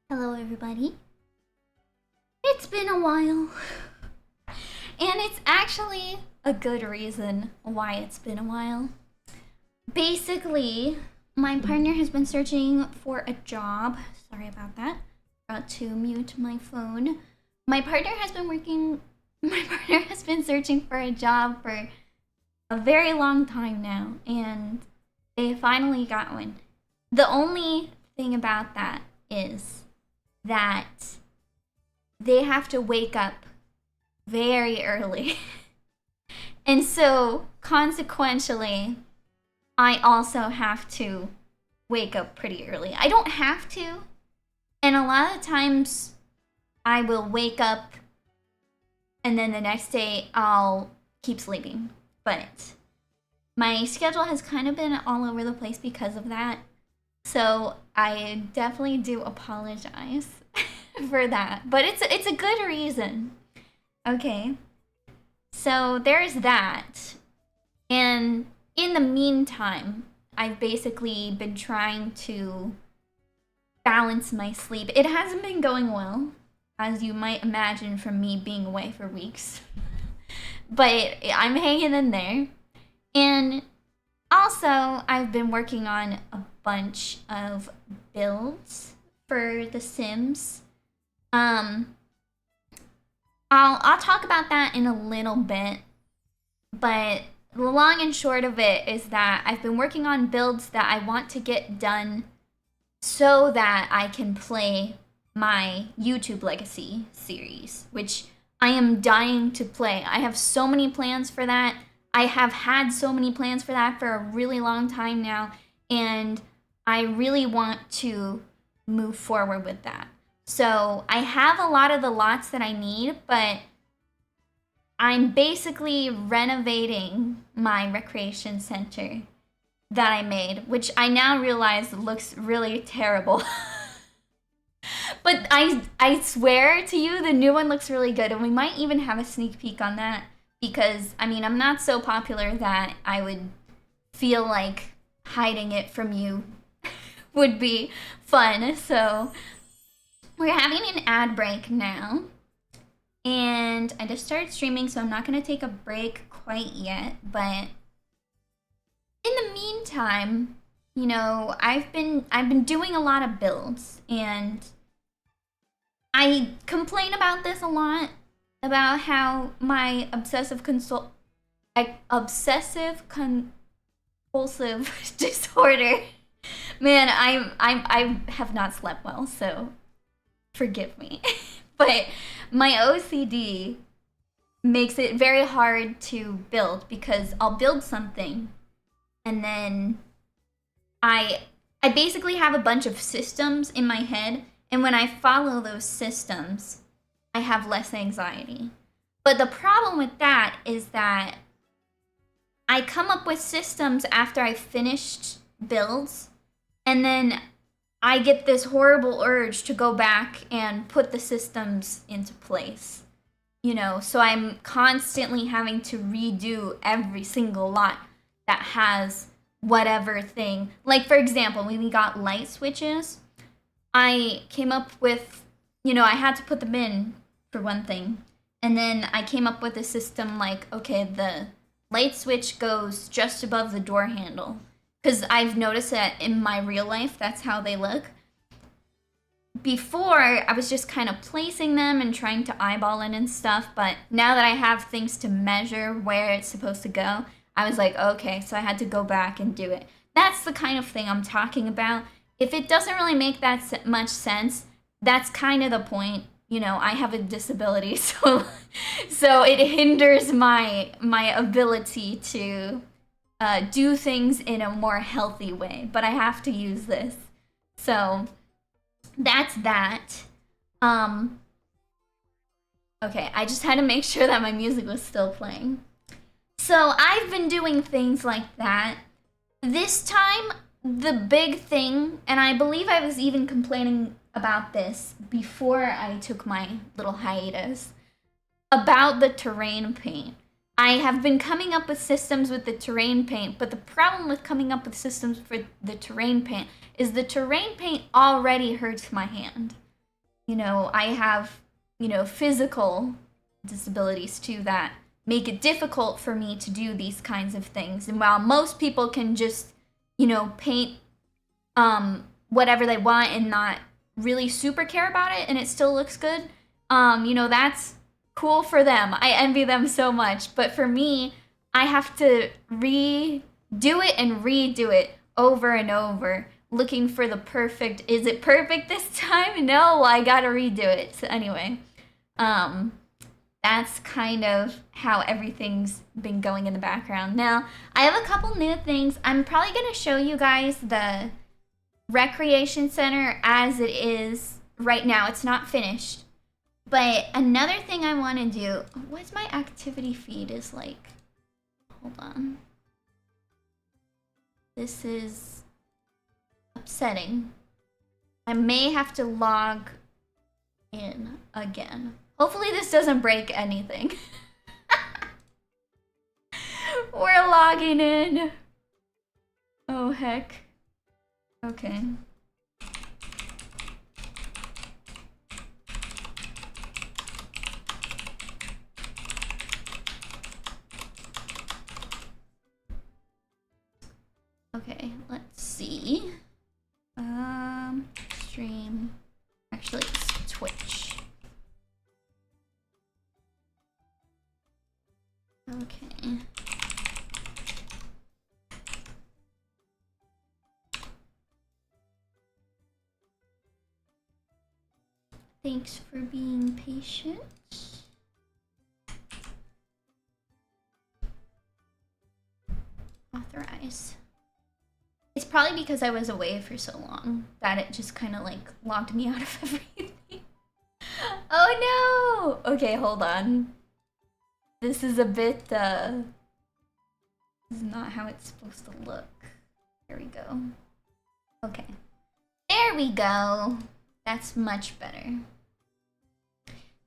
Hello, everybody. It's been a while. And it's actually a good reason why it's been a while. Basically, my partner has been searching for a job. Sorry about that. About to mute my phone. My partner has been searching for a job for a very long time now, and they finally got one. The only thing about that is that they have to wake up very early. And so, consequentially, I also have to wake up pretty early. I don't have to, and a lot of times I will wake up and then the next day I'll keep sleeping. But my schedule has kind of been all over the place because of that. So I definitely do apologize for that. But it's a good reason. Okay. So there's that. And in the meantime, I've basically been trying to balance my sleep. It hasn't been going well, as you might imagine from me being away for weeks. But I'm hanging in there. And also, I've been working on a bunch of builds for The Sims. Um, I'll talk about that in a little bit, but the long and short of it is that I've been working on builds that I want to get done so that I can play my YouTube Legacy series, which I am dying to play. I have so many plans for that. I have had so many plans for that for a really long time now, and I really want to move forward with that. So I have a lot of the lots that I need, but I'm basically renovating my recreation center that I made, which I now realize looks really terrible. But I swear to you, the new one looks really good, and we might even have a sneak peek on that because I mean I'm not so popular that I would feel like hiding it from you would be fun. So we're having an ad break now, and I just started streaming, so I'm not gonna take a break quite yet. But in the meantime, I've been doing a lot of builds, and I complain about this a lot about how my obsessive compulsive disorder. Man, I have not slept well, so forgive me. But my OCD makes it very hard to build because I'll build something and then I basically have a bunch of systems in my head, and when I follow those systems, I have less anxiety. But the problem with that is that I come up with systems after I've finished builds, and then I get this horrible urge to go back and put the systems into place. So I'm constantly having to redo every single lot that has whatever thing. Like, for example, when we got light switches, I came up with, I had to put them in for one thing. And then I came up with a system like, okay, the light switch goes just above the door handle. Because I've noticed that in my real life, that's how they look. Before, I was just kind of placing them and trying to eyeball it and stuff. But now that I have things to measure where it's supposed to go, I was like, okay, so I had to go back and do it. That's the kind of thing I'm talking about. If it doesn't really make that much sense, that's kind of the point. I have a disability, so it hinders my ability to do things in a more healthy way. But I have to use this, so that's that. Um, okay, I just had to make sure that my music was still playing. So I've been doing things like that. This time, the big thing, and I believe I was even complaining about this before I took my little hiatus, about the terrain paint. I have been coming up with systems with the terrain paint, but the problem with coming up with systems for the terrain paint is the terrain paint already hurts my hand. I have, physical disabilities too that make it difficult for me to do these kinds of things. And while most people can just, paint whatever they want and not really super care about it and it still looks good, that's cool for them. I envy them so much. But for me, I have to redo it and redo it over and over, looking for the perfect, is it perfect this time? No, I gotta redo it. So anyway, that's kind of how everything's been going in the background. Now, I have a couple new things. I'm probably gonna show you guys the recreation center as it is right now. It's not finished. But another thing I want to do, what's my activity feed is like, hold on. This is upsetting. I may have to log in again. Hopefully this doesn't break anything. We're logging in. Oh heck. Okay. Okay, let's see. Stream. Actually, it's Twitch. Okay. Thanks for being patient. Authorize. It's probably because I was away for so long that it just kind of like logged me out of everything. Oh no! Okay, hold on. This is a bit, this is not how it's supposed to look. There we go. Okay. There we go. That's much better.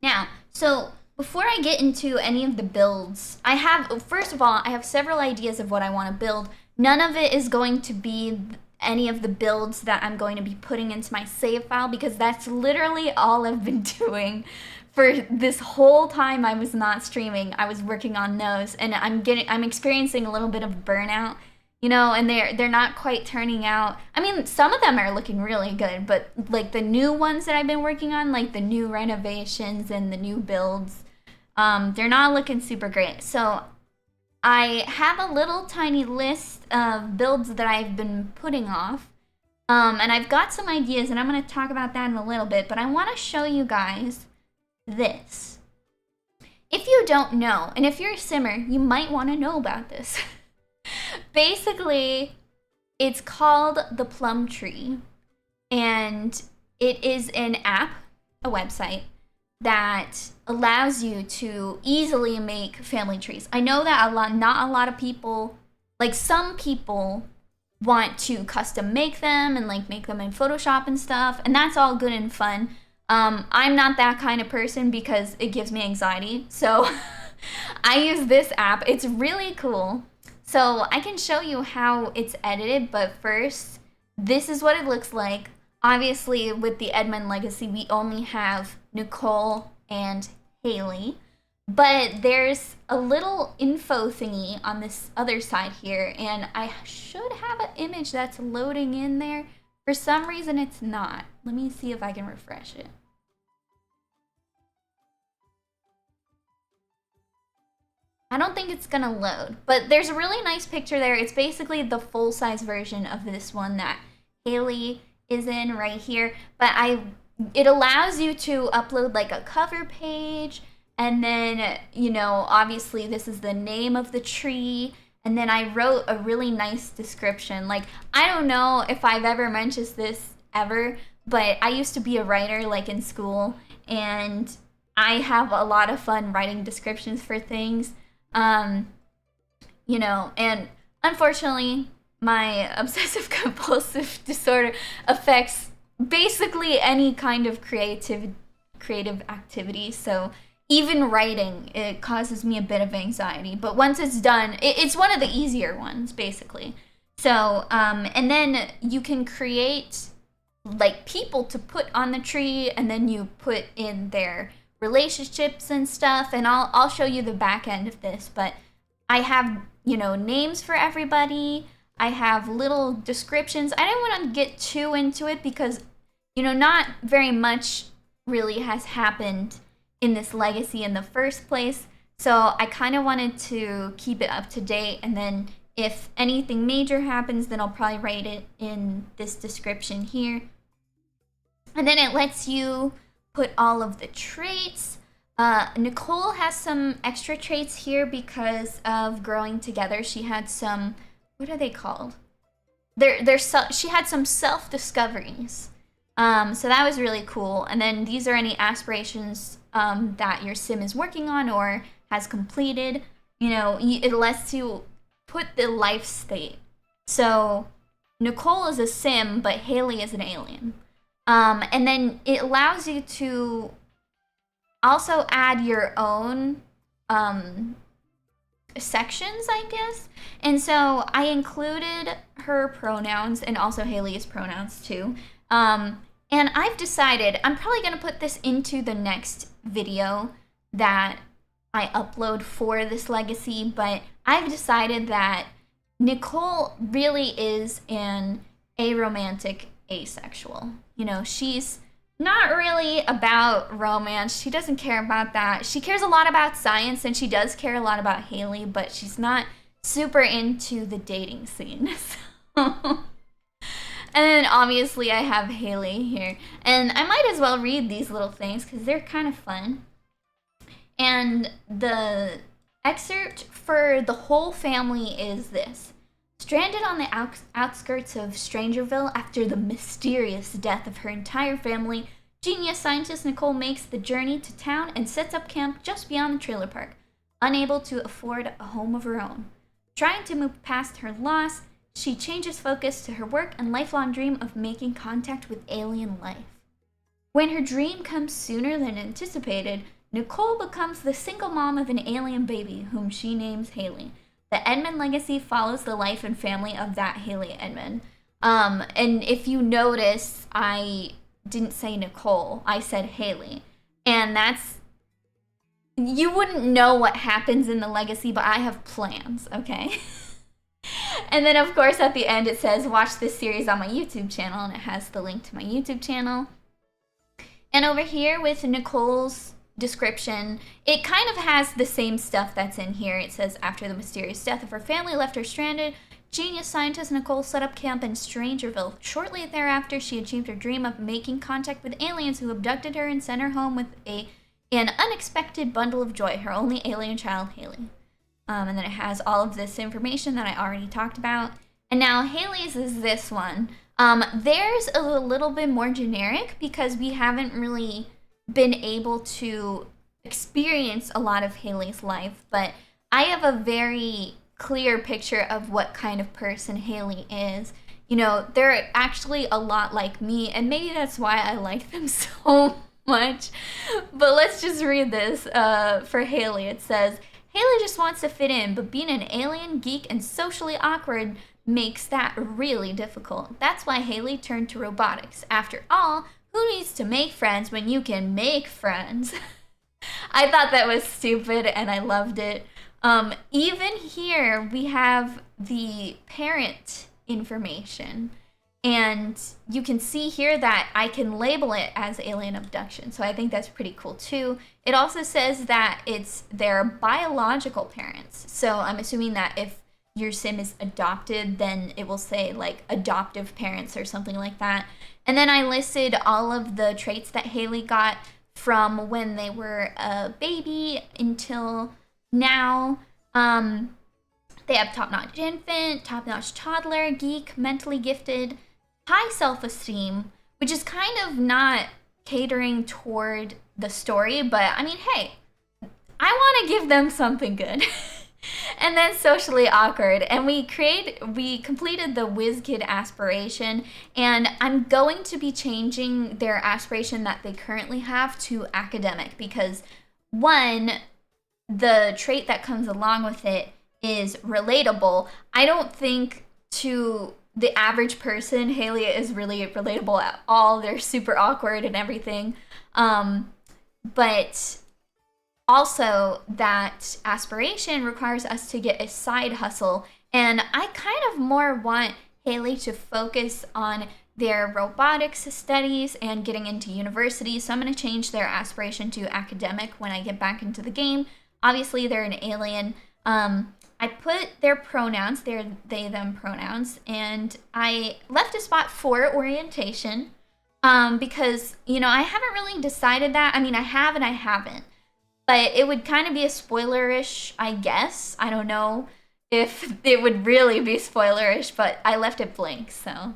Now, so before I get into any of the builds, first of all, I have several ideas of what I want to build. None of it is going to be any of the builds that I'm going to be putting into my save file because that's literally all I've been doing for this whole time I was not streaming. I was working on those and I'm experiencing a little bit of burnout, and they're not quite turning out. I mean, some of them are looking really good, but like the new ones that I've been working on, like the new renovations and the new builds, they're not looking super great. So I have a little tiny list of builds that I've been putting off. And I've got some ideas, and I'm going to talk about that in a little bit, but I want to show you guys this. If you don't know, and if you're a simmer, you might want to know about this. Basically, it's called the Plum Tree, and it is an app, a website, that allows you to easily make family trees. I know that not a lot of people, like some people want to custom make them and like make them in Photoshop and stuff, and that's all good and fun. I'm not that kind of person because it gives me anxiety. So I use this app. It's really cool. So I can show you how it's edited, but first, this is what it looks like. Obviously, with the Edmund Legacy, we only have Nicole and Haley, but there's a little info thingy on this other side here, and I should have an image that's loading in there. For some reason, it's not. Let me see if I can refresh it. I don't think it's gonna load, but there's a really nice picture there. It's basically the full-size version of this one that Haley is in right here, but it allows you to upload like a cover page, and then obviously this is the name of the tree, and then I wrote a really nice description. Like, I don't know if I've ever mentioned this ever, but I used to be a writer like in school, and I have a lot of fun writing descriptions for things, and unfortunately my obsessive compulsive disorder affects basically any kind of creative activity. So even writing, it causes me a bit of anxiety. But once it's done, it's one of the easier ones, basically. So, and then you can create like people to put on the tree, and then you put in their relationships and stuff, and I'll show you the back end of this, but I have, names for everybody. I have little descriptions. I didn't want to get too into it because, not very much really has happened in this legacy in the first place. So I kind of wanted to keep it up to date, and then if anything major happens, then I'll probably write it in this description here. And then it lets you put all of the traits. Nicole has some extra traits here because of growing together. She had some, what are they called? She had some self-discoveries. So that was really cool. And then these are any aspirations that your sim is working on or has completed. It lets you put the life state. So Nicole is a sim, but Haley is an alien. And then it allows you to also add your own sections, I guess. And so I included her pronouns and also Haley's pronouns too. And I've decided I'm probably going to put this into the next video that I upload for this legacy, but I've decided that Nicole really is an aromantic asexual. She's not really about romance. She doesn't care about that. She cares a lot about science, and she does care a lot about Haley, but she's not super into the dating scene. And then obviously I have Haley here. And I might as well read these little things because they're kind of fun. And the excerpt for the whole family is this. Stranded on the outskirts of Strangerville after the mysterious death of her entire family, genius scientist Nicole makes the journey to town and sets up camp just beyond the trailer park, unable to afford a home of her own. Trying to move past her loss, she changes focus to her work and lifelong dream of making contact with alien life. When her dream comes sooner than anticipated, Nicole becomes the single mom of an alien baby whom she names Haley. The Edmund legacy follows the life and family of that Haley Edmund. And if you notice, I didn't say Nicole, I said Haley. And you wouldn't know what happens in the legacy, but I have plans, okay? And then, of course, at the end it says, watch this series on my YouTube channel, and it has the link to my YouTube channel. And over here with Nicole's description, it kind of has the same stuff that's in here. It says, after the mysterious death of her family left her stranded, genius scientist Nicole set up camp in Strangerville. Shortly thereafter, she achieved her dream of making contact with aliens who abducted her and sent her home with an unexpected bundle of joy, her only alien child, Haley. And then it has all of this information that I already talked about. And now Haley's is this one. Theirs a little bit more generic because we haven't really been able to experience a lot of Haley's life, but I have a very clear picture of what kind of person Haley is. They're actually a lot like me, and maybe that's why I like them so much. But let's just read this for Haley. It says, Haley just wants to fit in, but being an alien, geek, and socially awkward makes that really difficult. That's why Haley turned to robotics. After all, who needs to make friends when you can make friends? I thought that was stupid and I loved it. Even here we have the parent information, and you can see here that I can label it as alien abduction. So I think that's pretty cool too. It also says that it's their biological parents. So I'm assuming that if your sim is adopted, then it will say like adoptive parents or something like that. And then I listed all of the traits that Haley got from when they were a baby until now. They have top-notch infant, top-notch toddler, geek, mentally gifted, high self-esteem, which is kind of not catering toward the story, but I mean, hey, I want to give them something good. And then socially awkward, and we completed the whiz kid aspiration, and I'm going to be changing their aspiration that they currently have to academic because one, the trait that comes along with it is relatable. I don't think to the average person, Haley is really relatable at all. They're super awkward and everything. But also, that aspiration requires us to get a side hustle. And I kind of more want Haley to focus on their robotics studies and getting into university. So I'm going to change their aspiration to academic when I get back into the game. Obviously, they're an alien. I put their pronouns, their they, them pronouns, and I left a spot for orientation because, I haven't really decided that. I mean, I have and I haven't. But it would kind of be a spoilerish, I guess. I don't know if it would really be spoilerish, but I left it blank, so.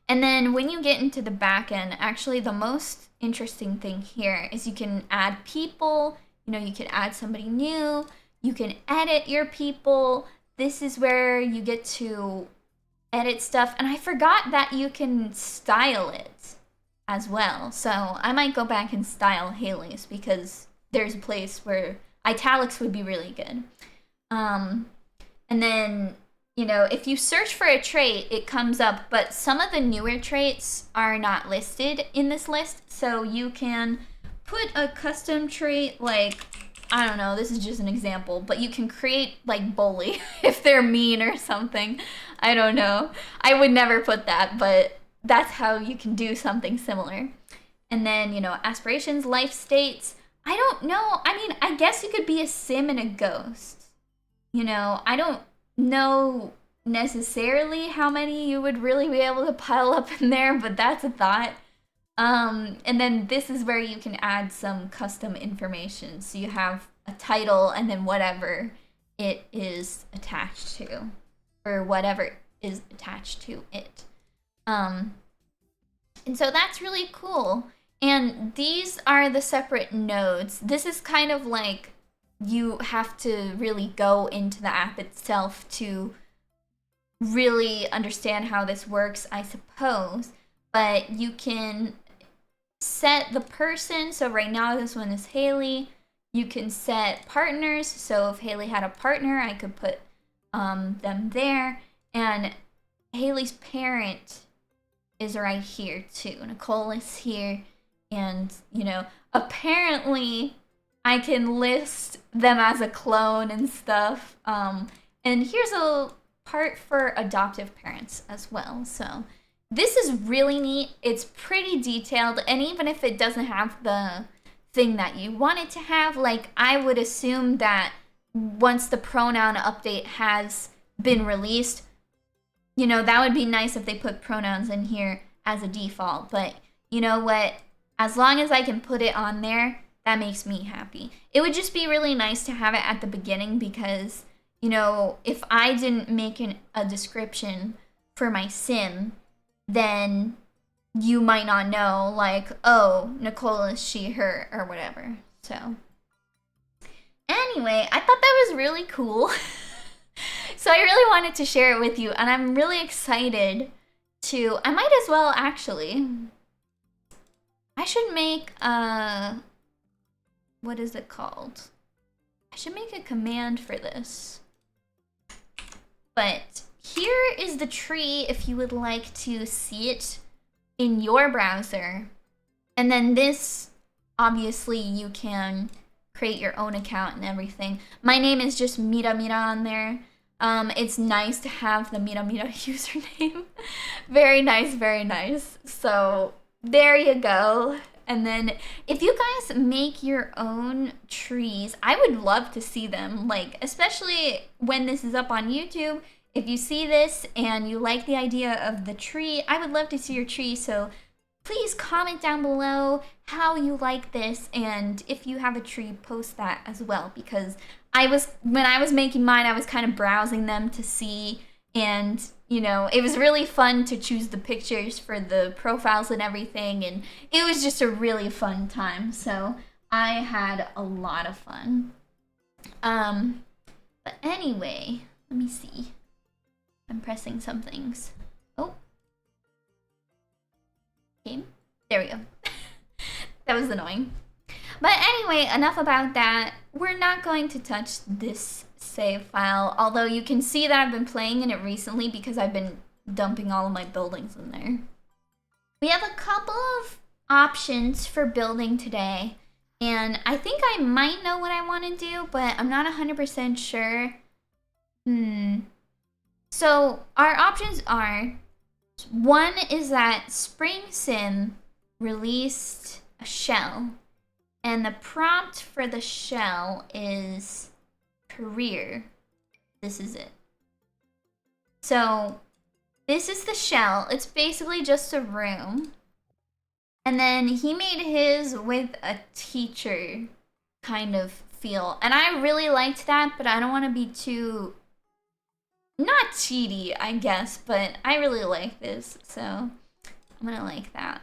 And then when you get into the back end, actually the most interesting thing here is you can add people, you can add somebody new, you can edit your people. This is where you get to edit stuff, and I forgot that you can style it as well. So I might go back and style Haley's because there's a place where italics would be really good. And then, if you search for a trait, it comes up, but some of the newer traits are not listed in this list. So you can put a custom trait, like, I don't know, this is just an example, but you can create, like, bully if they're mean or something. I don't know. I would never put that, but that's how you can do something similar. And then, aspirations, life states. I don't know. I mean, I guess you could be a sim and a ghost. I don't know necessarily how many you would really be able to pile up in there, but that's a thought. And then this is where you can add some custom information. So you have a title and then whatever it is attached to, or whatever is attached to it. And so that's really cool. And these are the separate nodes. This is kind of like you have to really go into the app itself to really understand how this works, I suppose. But you can set the person. So right now this one is Haley. You can set partners. So if Haley had a partner, I could put them there. And Haley's parent is right here too. Nicole is here. And, apparently I can list them as a clone and stuff. And here's a part for adoptive parents as well. So this is really neat. It's pretty detailed. And even if it doesn't have the thing that you want it to have, like, I would assume that once the pronoun update has been released, that would be nice if they put pronouns in here as a default. But you know what? As long as I can put it on there, that makes me happy. It would just be really nice to have it at the beginning because, if I didn't make a description for my sim, then you might not know, like, oh, Nicole is she, her, or whatever. So, anyway, I thought that was really cool. So I really wanted to share it with you, and I'm really excited I might as well actually... I should make what is it called? I should make a command for this. But here is the tree if you would like to see it in your browser. And then this, obviously, you can create your own account and everything. My name is just Mira Mira on there. It's nice to have the Mira Mira username. Very nice, very nice. So there you go. And then if you guys make your own trees, I would love to see them. Like, especially when this is up on YouTube. If you see this and you like the idea of the tree, I would love to see your tree. So please comment down below how you like this. And if you have a tree, post that as well. Because when I was making mine, I was kind of browsing them to see. And, it was really fun to choose the pictures for the profiles and everything. And it was just a really fun time. So I had a lot of fun. But anyway, let me see. I'm pressing some things. Oh. Okay. There we go. That was annoying. But anyway, enough about that. We're not going to touch this save file, although you can see that I've been playing in it recently because I've been dumping all of my buildings in there. We have a couple of options for building today, and I think I might know what I want to do, but I'm not 100% sure. So our options are, one is that SpringSim released a shell, and the prompt for the shell is career. This is it. So this is the shell. It's basically just a room. And then he made his with a teacher kind of feel. And I really liked that, but I don't want to be too, not cheaty, I guess, but I really like this. So I'm gonna like that.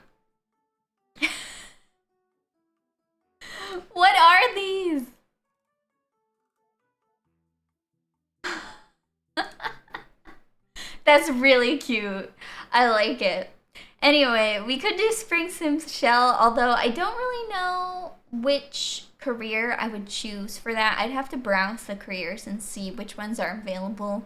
What are these? That's really cute. I like it. Anyway, we could do Spring Sims Shell, although I don't really know which career I would choose for that. I'd have to browse the careers and see which ones are available.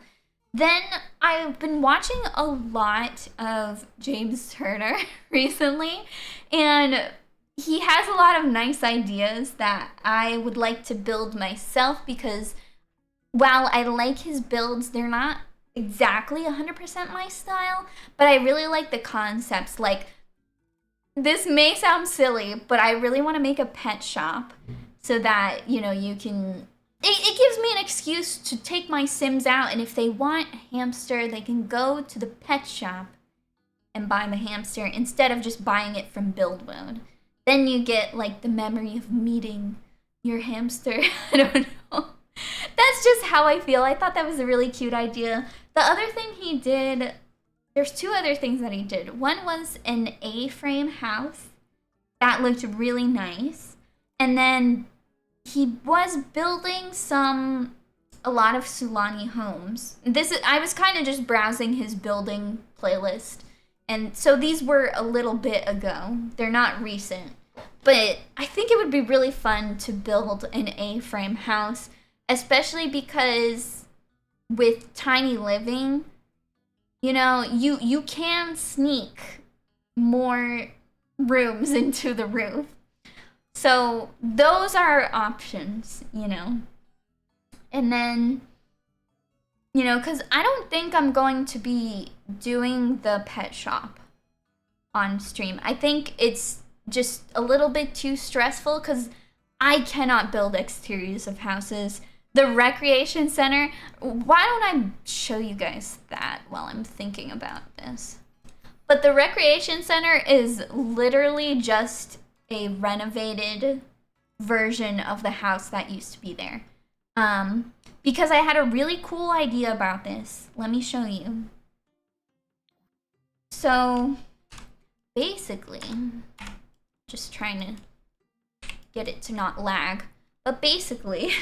Then I've been watching a lot of James Turner recently, and he has a lot of nice ideas that I would like to build myself, because while I like his builds, they're not exactly 100% my style, but I really like the concepts. Like, this may sound silly, but I really want to make a pet shop so that, you know, you can, it gives me an excuse to take my Sims out, and if they want a hamster, they can go to the pet shop and buy the hamster instead of just buying it from build mode. Then you get, like, the memory of meeting your hamster. I don't know. That's just how I feel. I thought that was a really cute idea. The other thing he did, there's two other things that he did. One was an A-frame house that looked really nice. And then he was building a lot of Sulani homes. I was kind of just browsing his building playlist. And so these were a little bit ago. They're not recent. But I think it would be really fun to build an A-frame house, especially because with tiny living, you know, you can sneak more rooms into the roof. So those are options, you know. And then, you know, because I don't think I'm going to be doing the pet shop on stream. I think it's just a little bit too stressful because I cannot build exteriors of houses. The recreation center, why don't I show you guys that while I'm thinking about this? But the recreation center is literally just a renovated version of the house that used to be there. Because I had a really cool idea about this. Let me show you. So basically, just trying to get it to not lag. But basically,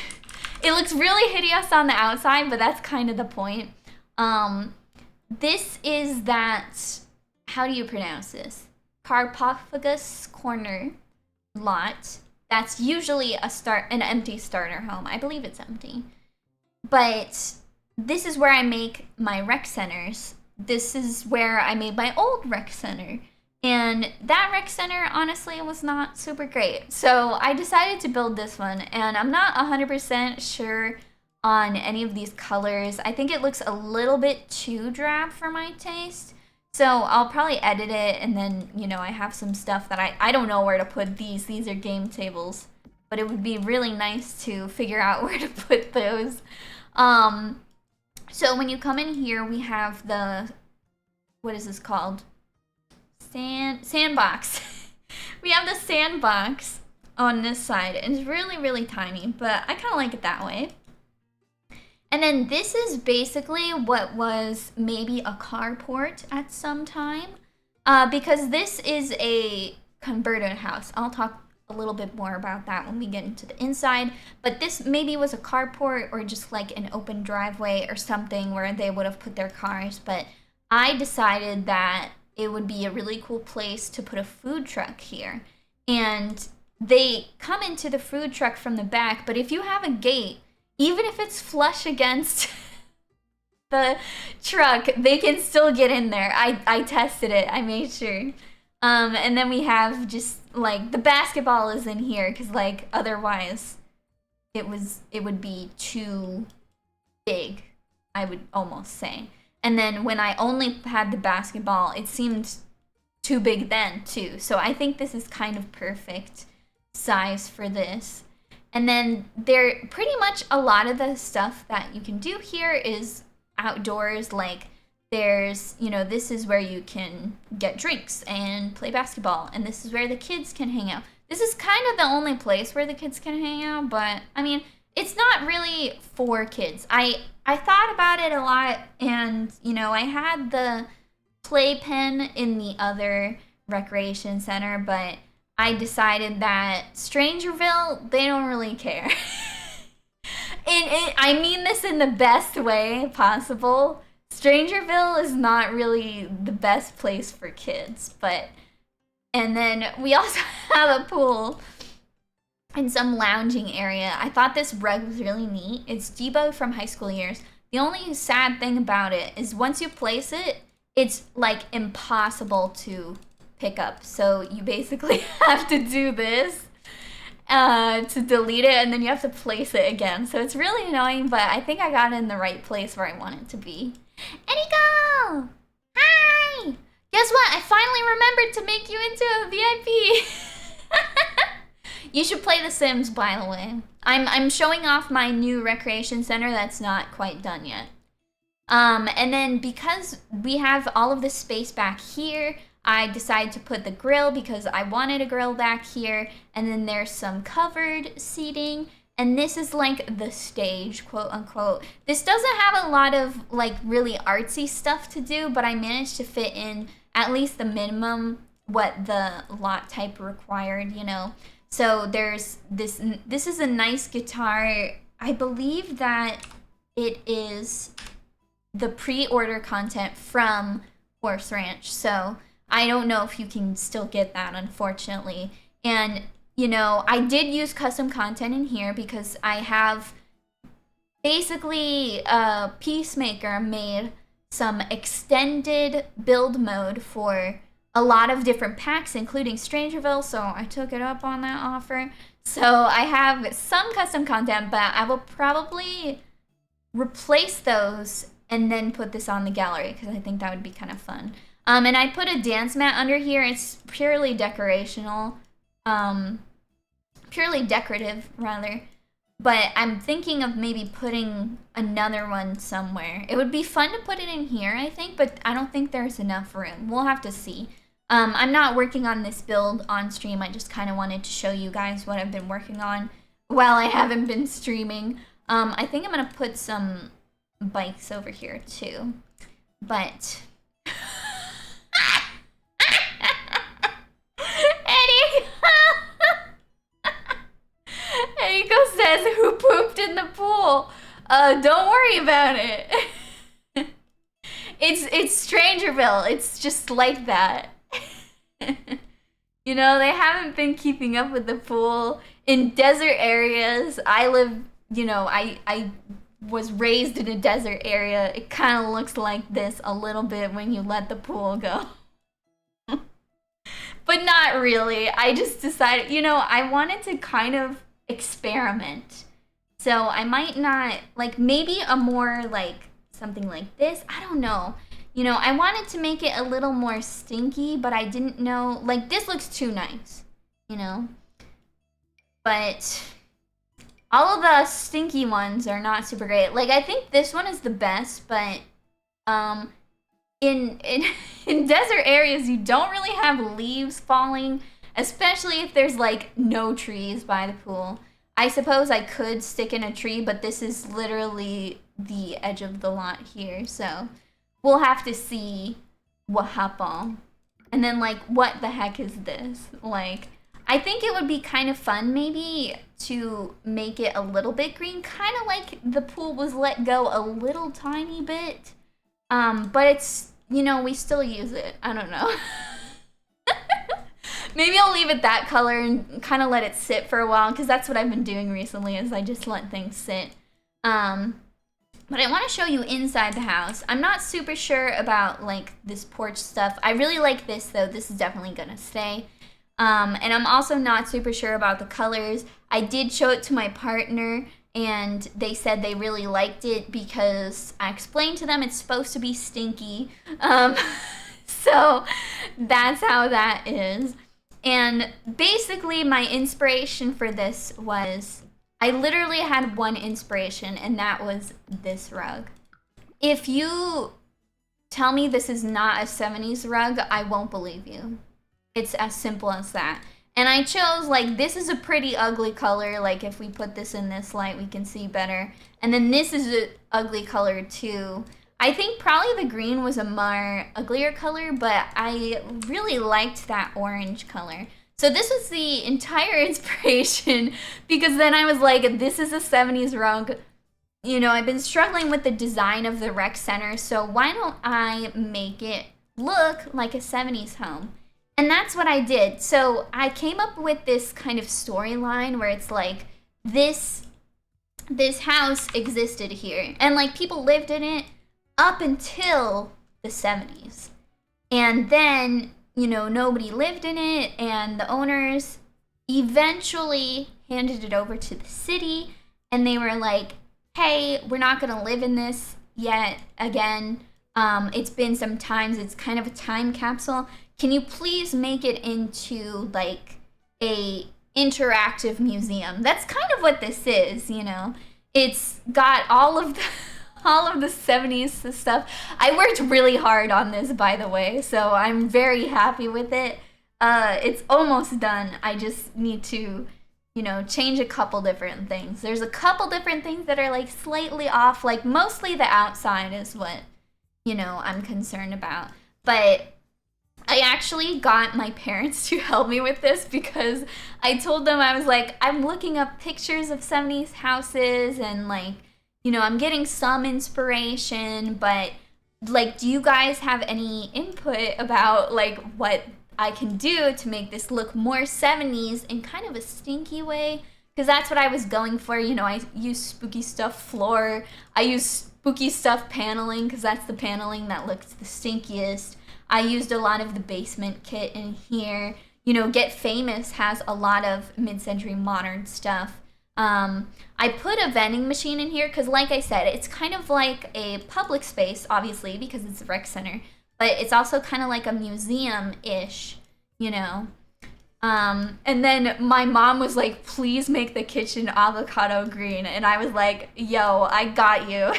it looks really hideous on the outside, but that's kind of the point. This is that, how do you pronounce this? Sarcophagus corner lot. That's usually an empty starter home. I believe it's empty. But this is where I make my rec centers. This is where I made my old rec center. And that rec center, honestly, was not super great. So I decided to build this one. And I'm not 100% sure on any of these colors. I think it looks a little bit too drab for my taste. So I'll probably edit it, and then, you know, I have some stuff that I don't know where to put these. These are game tables. But it would be really nice to figure out where to put those. So when you come in here, we have the, what is this called? Sandbox. We have the sandbox on this side, and it's really, really tiny, but I kind of like it that way. And then this is basically what was maybe a carport at some time, because this is a converted house. I'll talk a little bit more about that when we get into the inside, but this maybe was a carport or just like an open driveway or something where they would have put their cars, but I decided that it would be a really cool place to put a food truck here. And they come into the food truck from the back, but if you have a gate, even if it's flush against the truck, they can still get in there. I tested it. I made sure. And then we have just like the basketball is in here because like otherwise it would be too big, I would almost say. And then when I only had the basketball, it seemed too big then too. So I think this is kind of perfect size for this. And then there pretty much a lot of the stuff that you can do here is outdoors. Like there's, this is where you can get drinks and play basketball, and this is where the kids can hang out. This is kind of the only place where the kids can hang out, but I mean, it's not really for kids. I thought about it a lot, and I had the playpen in the other recreation center, but I decided that Strangerville, they don't really care. And I mean this in the best way possible. Strangerville is not really the best place for kids, and then we also have a pool and some lounging area. I thought this rug was really neat. It's Debo from High School Years. The only sad thing about it is once you place it, it's like impossible to pick up. So you basically have to do this to delete it, and then you have to place it again. So it's really annoying, but I think I got it in the right place where I want it to be. Eniko! Hi! Guess what? I finally remembered to make you into a VIP. You should play The Sims, by the way. I'm showing off my new recreation center that's not quite done yet. And then because we have all of this space back here, I decided to put the grill because I wanted a grill back here. And then there's some covered seating. And this is like the stage, quote unquote. This doesn't have a lot of like really artsy stuff to do, but I managed to fit in at least the minimum what the lot type required, So there's this is a nice guitar. I believe that it is the pre-order content from Horse Ranch. So I don't know if you can still get that, unfortunately. And I did use custom content in here because I have basically Peacemaker made some extended build mode for a lot of different packs, including Strangerville, so I took it up on that offer. So I have some custom content, but I will probably replace those and then put this on the gallery because I think that would be kind of fun. And I put a dance mat under here. It's purely decorational. Purely decorative, rather. But I'm thinking of maybe putting another one somewhere. It would be fun to put it in here, I think, but I don't think there's enough room. We'll have to see. I'm not working on this build on stream. I just kind of wanted to show you guys what I've been working on while I haven't been streaming. I think I'm going to put some bikes over here, too. But... Eniko says, who pooped in the pool? Don't worry about it. It's Strangerville. It's just like that. They haven't been keeping up with the pool. In desert areas, I live, I was raised in a desert area. It kind of looks like this a little bit when you let the pool go. But not really. I just decided, I wanted to kind of experiment. So I might not, like maybe a more like something like this. I don't know. I wanted to make it a little more stinky, but I didn't know, like this looks too nice, But all of the stinky ones are not super great. Like I think this one is the best, but in desert areas you don't really have leaves falling, especially if there's like no trees by the pool. I suppose I could stick in a tree, but this is literally the edge of the lot here, so we'll have to see what happens. And then like, what the heck is this? Like, I think it would be kind of fun maybe to make it a little bit green, kind of like the pool was let go a little tiny bit. But it's, we still use it. I don't know. Maybe I'll leave it that color and kind of let it sit for a while, because that's what I've been doing recently, is I just let things sit. But I want to show you inside the house. I'm not super sure about like this porch stuff. I really like this though. This is definitely gonna stay. And I'm also not super sure about the colors. I did show it to my partner and they said they really liked it because I explained to them it's supposed to be stinky. So that's how that is. And basically my inspiration for this was, I literally had one inspiration, and that was this rug. If you tell me this is not a 70s rug, I won't believe you. It's as simple as that. And I chose, like, this is a pretty ugly color. Like, if we put this in this light, we can see better. And then this is an ugly color, too. I think probably the green was a more uglier color, but I really liked that orange color. So this was the entire inspiration, because then I was like, this is a 70s rug. You know, I've been struggling with the design of the rec center, so why don't I make it look like a 70s home? And that's what I did. So I came up with this kind of storyline where it's like, this house existed here, and like people lived in it up until the 70s. And then, you know, nobody lived in it, and the owners eventually handed it over to the city, and they were like, hey, we're not gonna live in this yet again. It's been some times, it's kind of a time capsule. Can you please make it into like a interactive museum? That's kind of what this is, you know. It's got all of the 70s stuff. I worked really hard on this, by the way, so I'm very happy with it. It's almost done. I just need to, you know, change a couple different things. There's a couple different things that are like slightly off, like mostly the outside is what, you know, I'm concerned about. But I actually got my parents to help me with this, because I told them, I was like, I'm looking up pictures of 70s houses, and like, you know, I'm getting some inspiration, but like, do you guys have any input about like what I can do to make this look more 70s in kind of a stinky way? Because that's what I was going for. You know, I use spooky stuff floor. I use spooky stuff paneling, because that's the paneling that looks the stinkiest. I used a lot of the basement kit in here. You know, Get Famous has a lot of mid-century modern stuff. I put a vending machine in here because, like I said, it's kind of like a public space, obviously, because it's a rec center, but it's also kind of like a museum-ish, you know. And then my mom was like, please make the kitchen avocado green, and I was like, yo, I got you.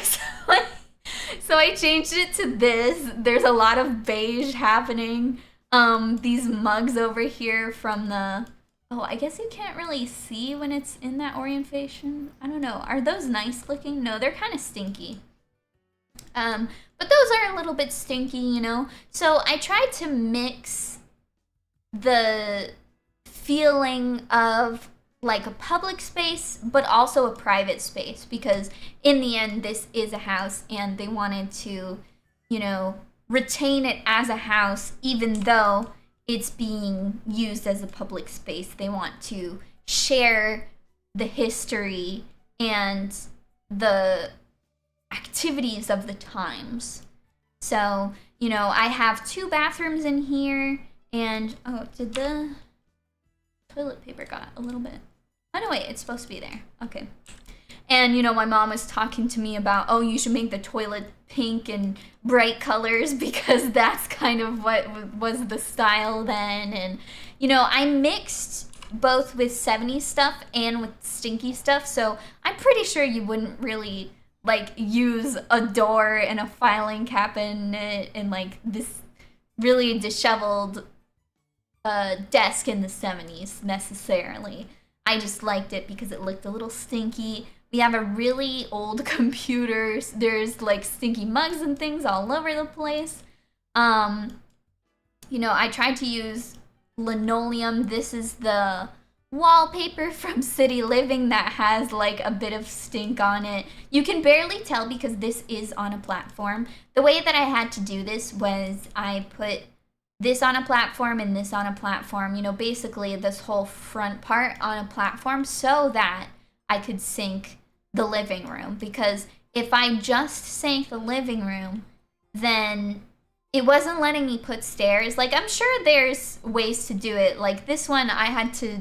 So I changed it to this. There's a lot of beige happening. These mugs over here from the... Oh, I guess you can't really see when it's in that orientation. I don't know. Are those nice looking? No, they're kind of stinky. But those are a little bit stinky, you know? So I tried to mix the feeling of like a public space, but also a private space, because in the end, this is a house, and they wanted to, you know, retain it as a house, even though it's being used as a public space. They want to share the history and the activities of the times. So, you know, I have 2 bathrooms in here, and oh, did the toilet paper got a little bit? Oh no, wait, it's supposed to be there. Okay. And, you know, my mom was talking to me about, oh, you should make the toilet pink and bright colors, because that's kind of what was the style then. And, you know, I mixed both with 70s stuff and with stinky stuff, so I'm pretty sure you wouldn't really, like, use a door and a filing cabinet and, like, this really disheveled desk in the 70s necessarily. I just liked it because it looked a little stinky. We have a really old computer. There's like stinky mugs and things all over the place. You know, I tried to use linoleum. This is the wallpaper from City Living that has like a bit of stink on it. You can barely tell because this is on a platform. The way that I had to do this was I put this on a platform and this on a platform, you know, basically this whole front part on a platform so that I could sync the living room, because if I just sank the living room, then it wasn't letting me put stairs. Like, I'm sure there's ways to do it. Like, this one I had to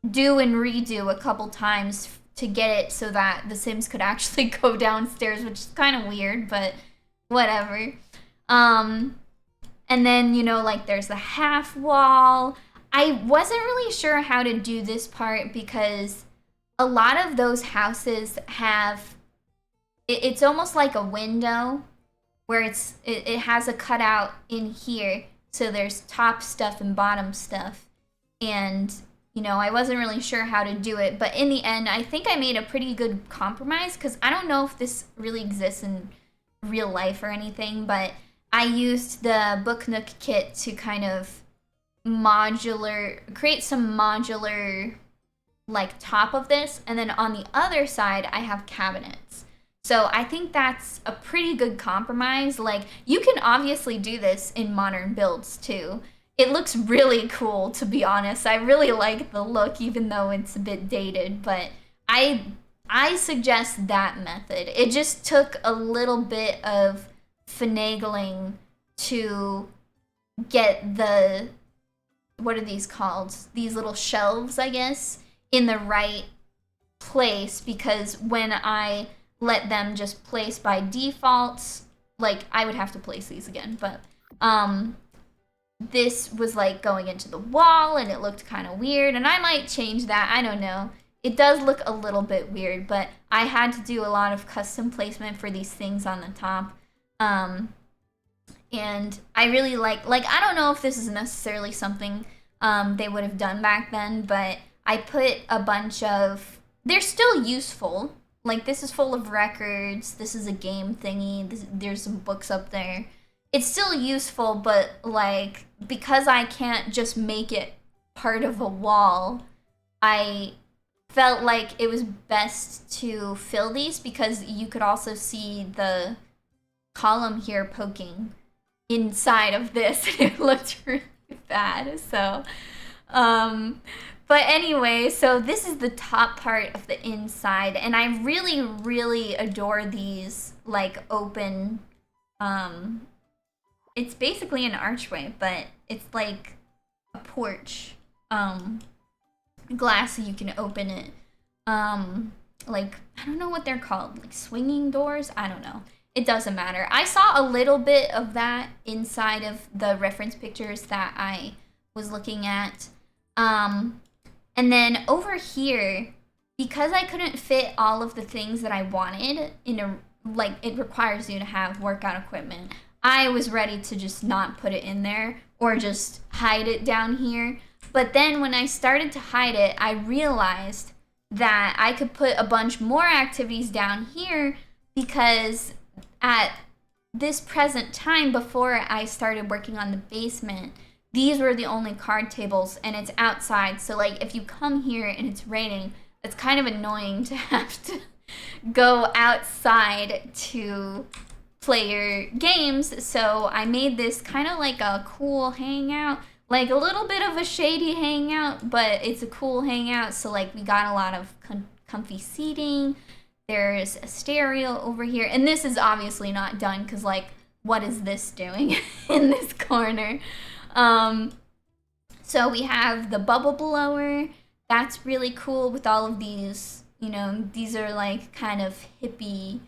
do and redo a couple times to get it so that the Sims could actually go downstairs, which is kind of weird, but whatever. And then, you know, like, there's the half wall. I wasn't really sure how to do this part because a lot of those houses have, it's almost like a window where it has a cutout in here, so there's top stuff and bottom stuff. And, you know, I wasn't really sure how to do it, but in the end, I think I made a pretty good compromise, because I don't know if this really exists in real life or anything, but I used the Book Nook kit to kind of create some modular, like, top of this, and then on the other side, I have cabinets. So I think that's a pretty good compromise. Like, you can obviously do this in modern builds too. It looks really cool, to be honest. I really like the look, even though it's a bit dated, but I suggest that method. It just took a little bit of finagling to get the, what are these called? These little shelves, I guess, in the right place, because when I let them just place by default, like, I would have to place these again, but this was like going into the wall and it looked kind of weird, and I might change that, I don't know. It does look a little bit weird, but I had to do a lot of custom placement for these things on the top. And I really like, I don't know if this is necessarily something they would have done back then, but I put a bunch of, they're still useful. Like, this is full of records, this is a game thingy, there's some books up there. It's still useful, but, like, because I can't just make it part of a wall, I felt like it was best to fill these, because you could also see the column here poking inside of this, and it looked really bad, so, but anyway, so this is the top part of the inside, and I really, really adore these, like, open, it's basically an archway, but it's like a porch, glass, so you can open it, like, I don't know what they're called, like swinging doors, I don't know. It doesn't matter. I saw a little bit of that inside of the reference pictures that I was looking at, and then over here, because I couldn't fit all of the things that I wanted in a, like, it requires you to have workout equipment, I was ready to just not put it in there or just hide it down here. But then when I started to hide it, I realized that I could put a bunch more activities down here, because at this present time, before I started working on the basement, these were the only card tables, and it's outside, so, like, if you come here and it's raining, it's kind of annoying to have to go outside to play your games. So I made this kind of like a cool hangout, like a little bit of a shady hangout, but it's a cool hangout. So, like, we got a lot of comfy seating. There's a stereo over here, and this is obviously not done, because, like, what is this doing in this corner? So we have the bubble blower. That's really cool with all of these, you know, these are like kind of hippie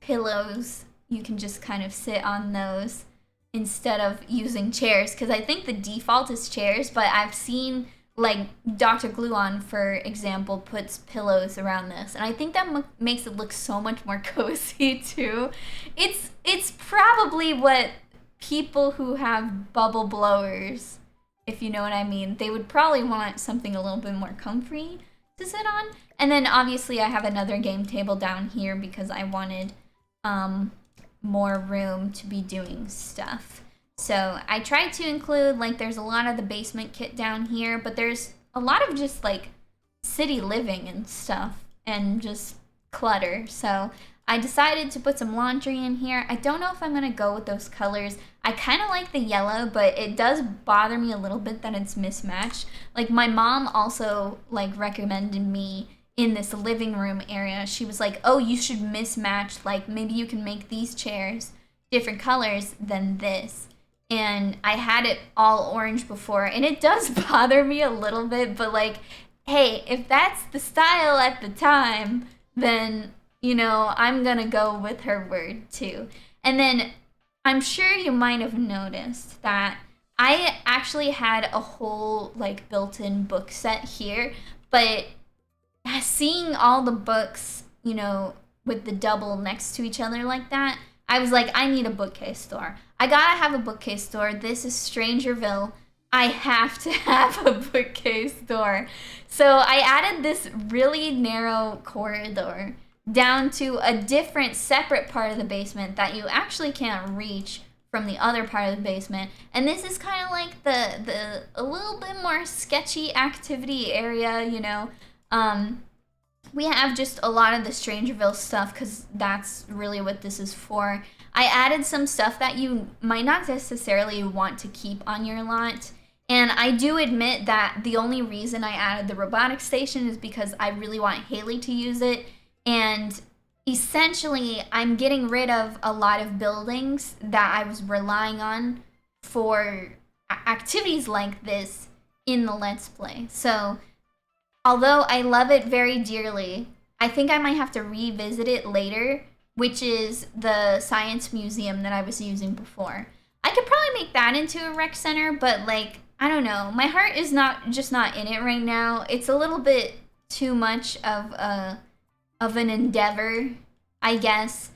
pillows. You can just kind of sit on those instead of using chairs, because I think the default is chairs, but I've seen, like, Dr. Gluon, for example, puts pillows around this, and I think that makes it look so much more cozy too. It's probably what people who have bubble blowers, if you know what I mean, they would probably want something a little bit more comfy to sit on. And then obviously I have another game table down here because I wanted more room to be doing stuff. So I tried to include, like, there's a lot of the basement kit down here, but there's a lot of just, like, city living and stuff and just clutter. So I decided to put some laundry in here. I don't know if I'm gonna go with those colors. I kind of like the yellow, but it does bother me a little bit that it's mismatched. Like, my mom also, like, recommended me in this living room area, she was like, oh, you should mismatch, like maybe you can make these chairs different colors than this. And I had it all orange before, and it does bother me a little bit, but like, hey, if that's the style at the time, then, you know, I'm gonna go with her word too. And then I'm sure you might have noticed that I actually had a whole like built-in book set here, but seeing all the books, you know, with the double next to each other like that, I was like, I need a bookcase store. I gotta have a bookcase store. This is Strangerville. I have to have a bookcase store. So I added this really narrow corridor down to a different separate part of the basement that you actually can't reach from the other part of the basement. And this is kind of like the a little bit more sketchy activity area, you know. We have just a lot of the Strangerville stuff because that's really what this is for. I added some stuff that you might not necessarily want to keep on your lot. And I do admit that the only reason I added the robotic station is because I really want Haley to use it. And essentially, I'm getting rid of a lot of buildings that I was relying on for activities like this in the Let's Play. So although I love it very dearly, I think I might have to revisit it later, which is the science museum that I was using before. I could probably make that into a rec center, but like, I don't know. My heart is not in it right now. It's a little bit too much of an endeavor, I guess.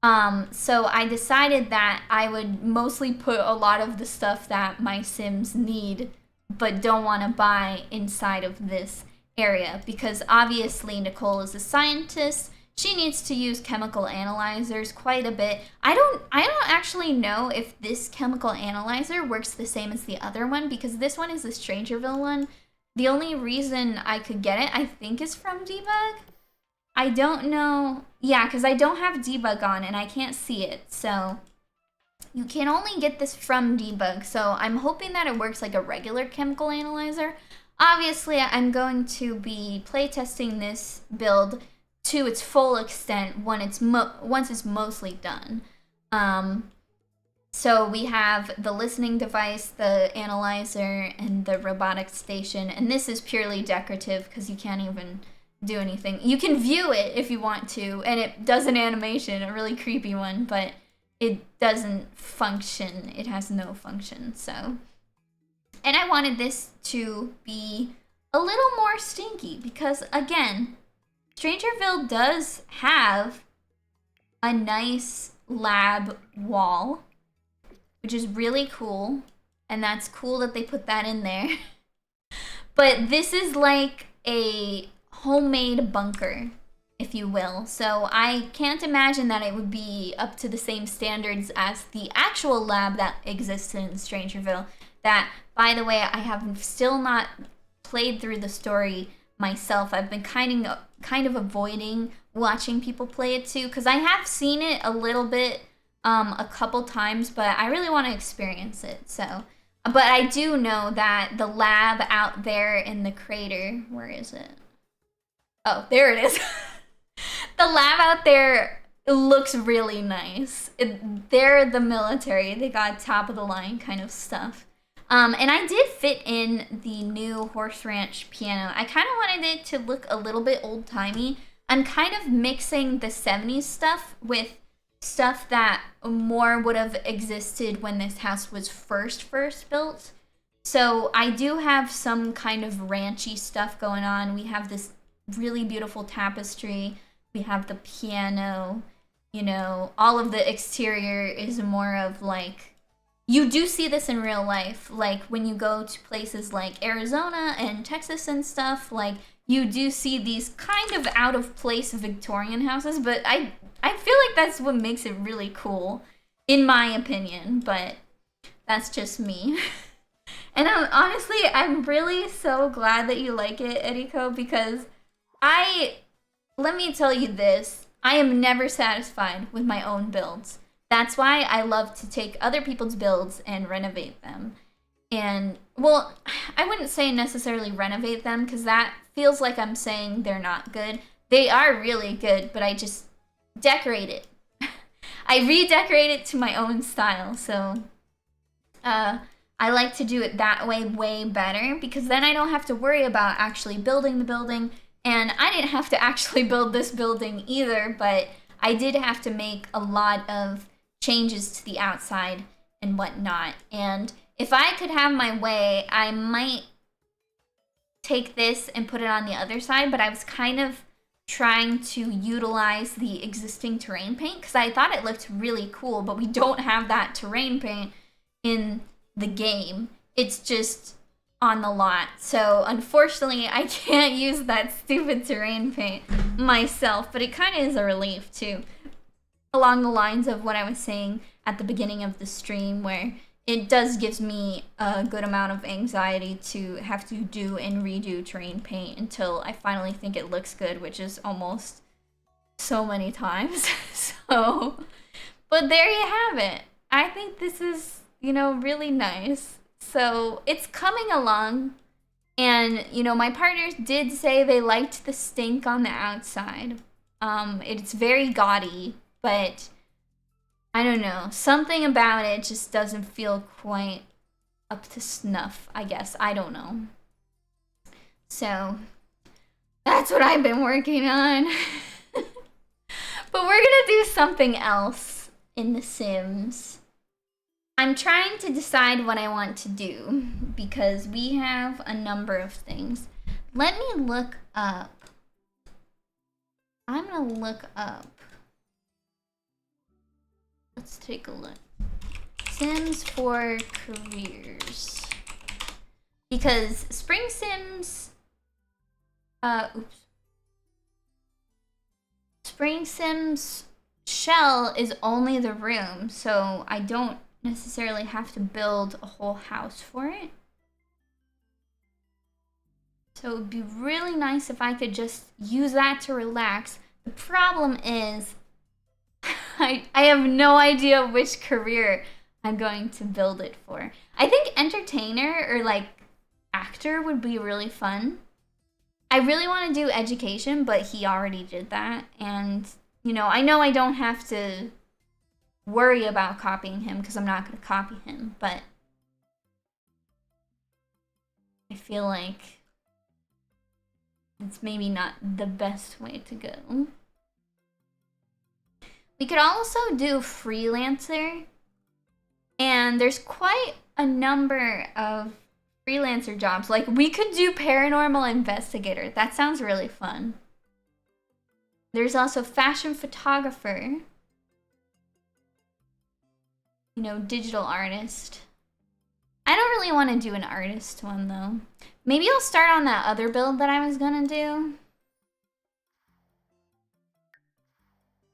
So I decided that I would mostly put a lot of the stuff that my Sims need but don't want to buy inside of this area, because obviously Nicole is a scientist. She needs to use chemical analyzers quite a bit. I don't actually know if this chemical analyzer works the same as the other one, because this one is the Strangerville one. The only reason I could get it, I think, is from debug. I don't know. Yeah, because I don't have debug on and I can't see it. So you can only get this from debug. So I'm hoping that it works like a regular chemical analyzer. Obviously, I'm going to be playtesting this build to its full extent once it's mostly done. So we have the listening device, the analyzer, and the robotic station. And this is purely decorative because you can't even do anything. You can view it if you want to, and it does an animation, a really creepy one, but it doesn't function. It has no function, so. And I wanted this to be a little more stinky because, again, Strangerville does have a nice lab wall, which is really cool, and that's cool that they put that in there. But this is like a homemade bunker, if you will. So I can't imagine that it would be up to the same standards as the actual lab that exists in Strangerville. That, by the way, I have still not played through the story myself. I've been kind of avoiding watching people play it too, because I have seen it a little bit a couple times, but I really want to experience it. So, but I do know that the lab out there in the crater, where is it? Oh, there it is. The lab out there looks really nice. They're the military. They got top of the line kind of stuff. And I did fit in the new Horse Ranch piano. I kind of wanted it to look a little bit old-timey. I'm kind of mixing the 70s stuff with stuff that more would have existed when this house was first built. So I do have some kind of ranchy stuff going on. We have this really beautiful tapestry. We have the piano. You know, all of the exterior is more of like, you do see this in real life, like when you go to places like Arizona and Texas and stuff, like you do see these kind of out of place Victorian houses, but I feel like that's what makes it really cool, in my opinion, but that's just me. And honestly, I'm really so glad that you like it, Eriko, because let me tell you this, I am never satisfied with my own builds. That's why I love to take other people's builds and renovate them. And, well, I wouldn't say necessarily renovate them, because that feels like I'm saying they're not good. They are really good, but I just decorate it. I redecorate it to my own style, so I like to do it that way better, because then I don't have to worry about actually building the building. And I didn't have to actually build this building either, but I did have to make a lot of changes to the outside and whatnot. And if I could have my way, I might take this and put it on the other side, but I was kind of trying to utilize the existing terrain paint because I thought it looked really cool, but we don't have that terrain paint in the game. It's just on the lot. So unfortunately, I can't use that stupid terrain paint myself, but it kind of is a relief too. Along the lines of what I was saying at the beginning of the stream, where it does gives me a good amount of anxiety to have to do and redo terrain paint until I finally think it looks good, which is almost so many times. So, but there you have it. I think this is, you know, really nice. So it's coming along, and you know, my partners did say they liked the stink on the outside. It's very gaudy, but I don't know, something about it just doesn't feel quite up to snuff, I guess. I don't know. So that's what I've been working on. But we're gonna do something else in The Sims. I'm trying to decide what I want to do because we have a number of things. Let me look up. I'm gonna look up. Let's take a look. Sims for careers. Because Spring Sims, Spring Sims shell is only the room, so I don't necessarily have to build a whole house for it. So it would be really nice if I could just use that to relax. The problem is I have no idea which career I'm going to build it for. I think entertainer or like actor would be really fun. I really want to do education, but he already did that. And, you know I don't have to worry about copying him because I'm not going to copy him, but I feel like it's maybe not the best way to go. We could also do freelancer, and there's quite a number of freelancer jobs. Like, we could do paranormal investigator. That sounds really fun. There's also fashion photographer. You know, digital artist. I don't really want to do an artist one, though. Maybe I'll start on that other build that I was gonna do.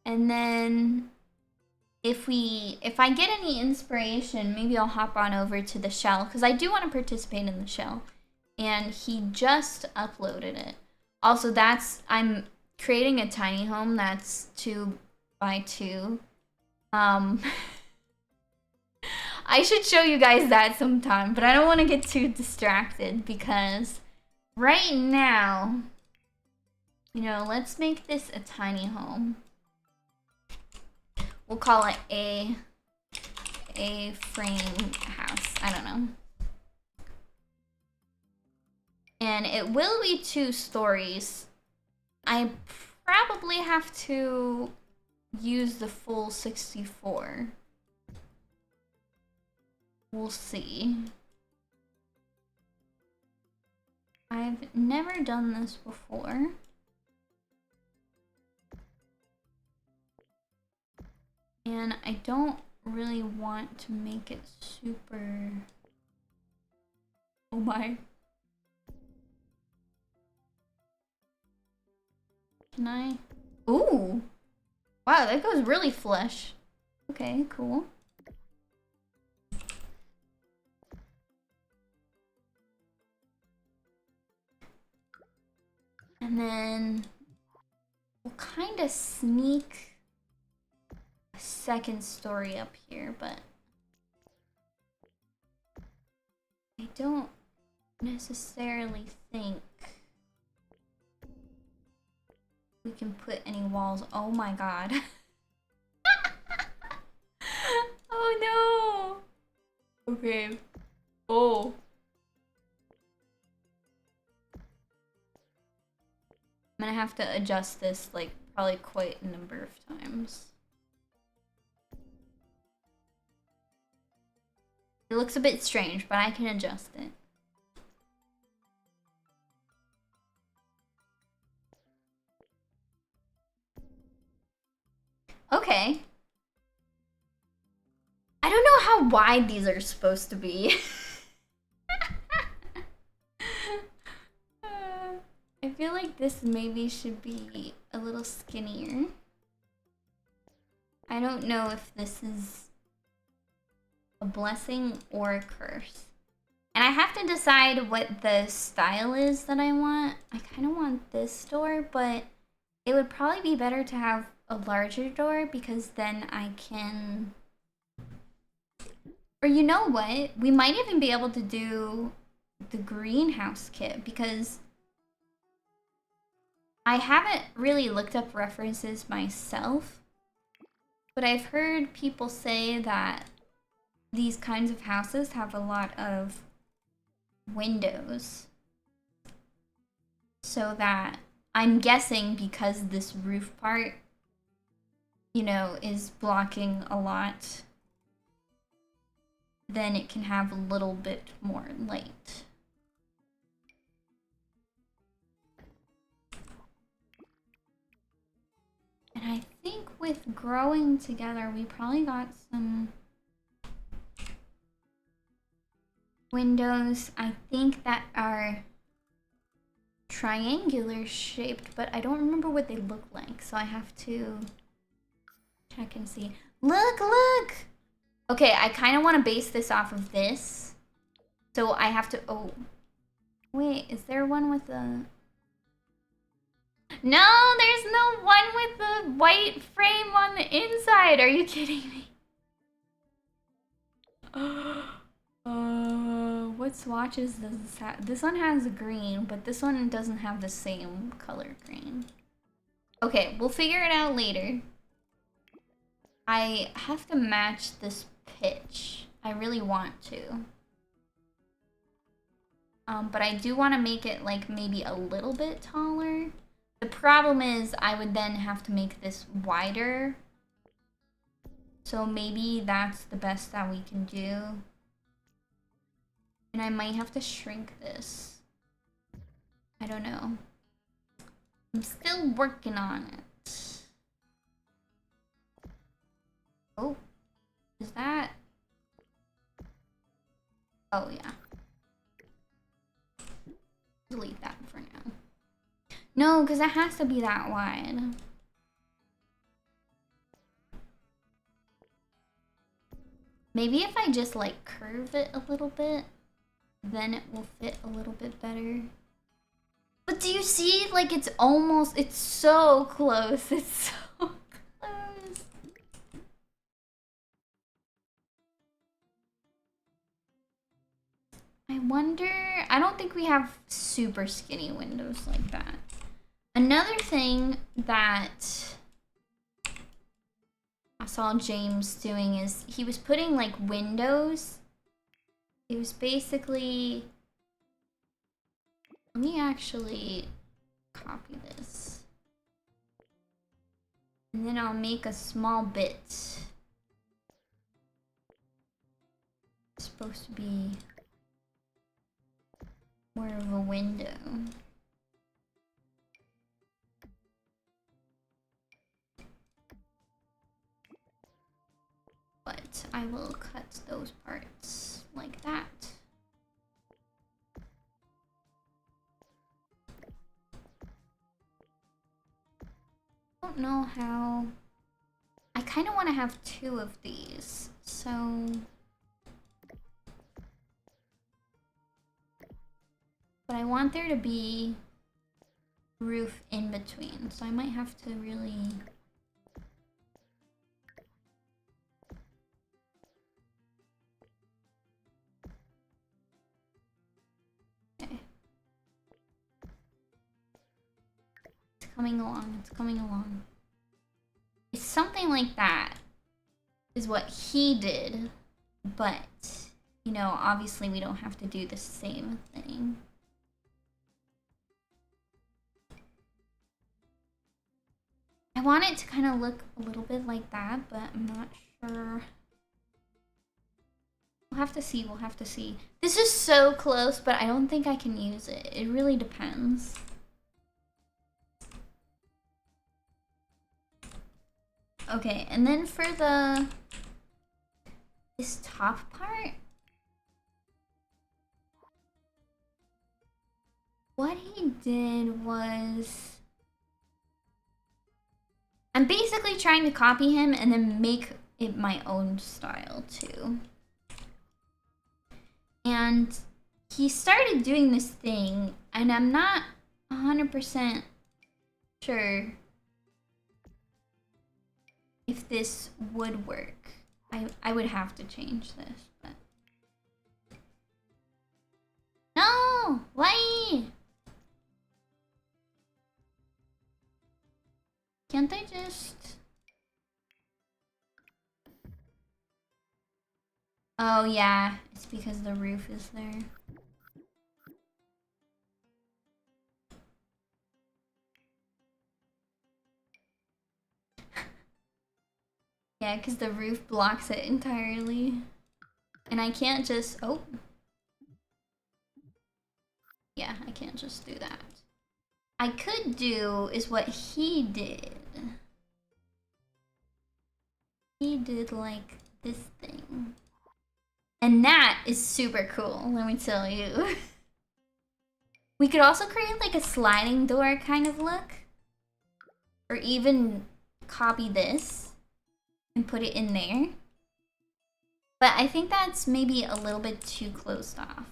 And then if I get any inspiration, maybe I'll hop on over to the shell, because I do want to participate in the shell. And he just uploaded it. Also, I'm creating a tiny home that's 2x2. I should show you guys that sometime, but I don't want to get too distracted because right now, you know, let's make this a tiny home. We'll call it a frame house. I don't know. And it will be 2 stories. I probably have to use the full 64. We'll see. I've never done this before. And I don't really want to make it super... Oh my. Can I? Ooh! Wow, that goes really flush. Okay, cool. And then we'll kind of sneak a second story up here, but I don't necessarily think can put any walls. Oh my god. Oh no. Okay. Oh. I'm gonna have to adjust this like probably quite a number of times. It looks a bit strange, but I can adjust it. Okay. I don't know how wide these are supposed to be. I feel like this maybe should be a little skinnier. I don't know if this is a blessing or a curse. And I have to decide what the style is that I want. I kind of want this door, but it would probably be better to have a larger door because then I can... Or you know what? We might even be able to do the greenhouse kit because I haven't really looked up references myself, but I've heard people say that these kinds of houses have a lot of windows. So that I'm guessing because this roof part, you know, is blocking a lot, then it can have a little bit more light. And I think with growing together, we probably got some windows, I think, that are triangular shaped, but I don't remember what they look like, so I have to check and see. Look, look! Okay, I kind of want to base this off of this. So I have to... Oh. Wait, is there one with the... No, there's no one with the white frame on the inside. Are you kidding me? What swatches does this have? This one has green, but this one doesn't have the same color green. Okay, we'll figure it out later. I have to match this pitch. I really want to. But I do want to make it like maybe a little bit taller. The problem is I would then have to make this wider. So maybe that's the best that we can do. And I might have to shrink this. I don't know. I'm still working on it. Oh, is that? Oh, yeah. Delete that for now. No, because it has to be that wide. Maybe if I just like curve it a little bit, then it will fit a little bit better. But do you see? Like it's almost, it's so close. It's so close. I wonder, I don't think we have super skinny windows like that. Another thing that I saw James doing is he was putting like windows. It was basically, let me actually copy this. And then I'll make a small bit. It's supposed to be more of a window. But I will cut those parts like that. I don't know how. I kind of want to have two of these, so. But I want there to be roof in between, so I might have to really. coming along. It's coming along. It's something like that is what he did. But, you know, obviously we don't have to do the same thing. I want it to kind of look a little bit like that, but I'm not sure. We'll have to see, we'll have to see. This is so close, but I don't think I can use it. It really depends. Okay, and then for this top part, what he did was, I'm basically trying to copy him and then make it my own style too. And he started doing this thing, and I'm not 100% sure if this would work. I would have to change this, but... No! Why? Can't I just... Oh yeah, it's because the roof is there. Yeah, because the roof blocks it entirely. And I can't just... Oh. Yeah, I can't just do that. I could do is what he did. He did like this thing. And that is super cool, let me tell you. We could also create like a sliding door kind of look. Or even copy this and put it in there. But I think that's maybe a little bit too closed off.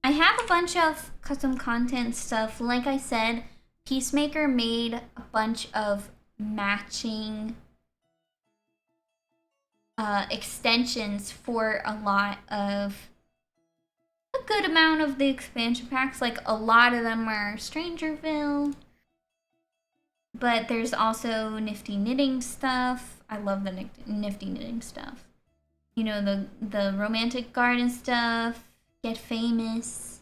I have a bunch of custom content stuff. Like I said, Peacemaker made a bunch of matching extensions for a lot of a good amount of the expansion packs. Like a lot of them are Strangerville, but there's also nifty knitting stuff. I love the nifty knitting stuff. You know, the romantic garden stuff, Get Famous.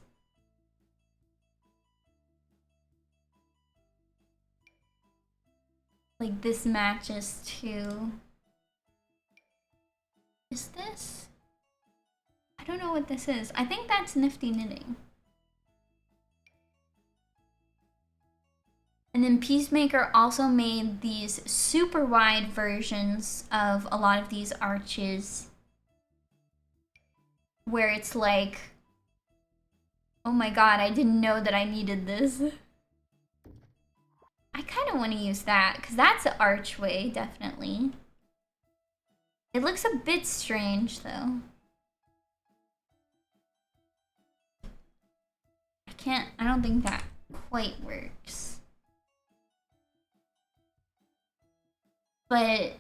Like this matches too. Is this? I don't know what this is. I think that's nifty knitting. And then Peacemaker also made these super wide versions of a lot of these arches where it's like, oh my god, I didn't know that I needed this. I kind of want to use that because that's an archway, definitely. It looks a bit strange though. I don't think that quite works. But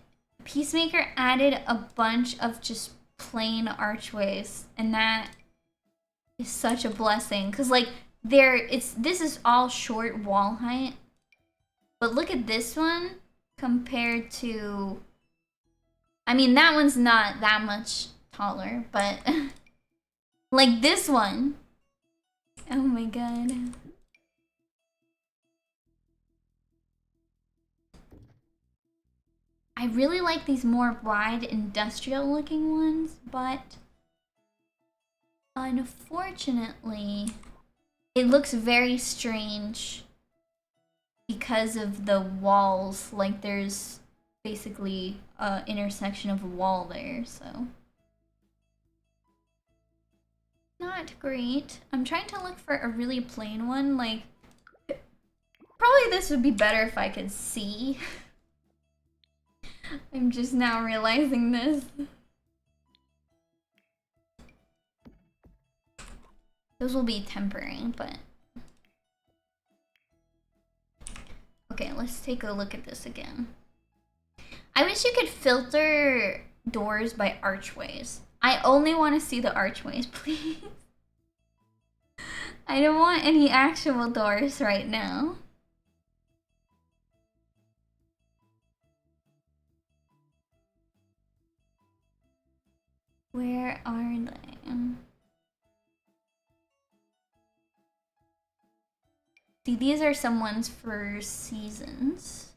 Peacemaker added a bunch of just plain archways, and that is such a blessing because like this is all short wall height, but look at this one compared to, I mean that one's not that much taller, but like this one, oh my god. I really like these more wide industrial looking ones, but unfortunately it looks very strange because of the walls. Like there's basically an intersection of a wall there, so not great. I'm trying to look for a really plain one. Like probably this would be better if I could see. I'm just now realizing this. Those will be temporary, but... Okay, let's take a look at this again. I wish you could filter doors by archways. I only want to see the archways, please. I don't want any actual doors right now. Where are they? See, these are someone's for seasons.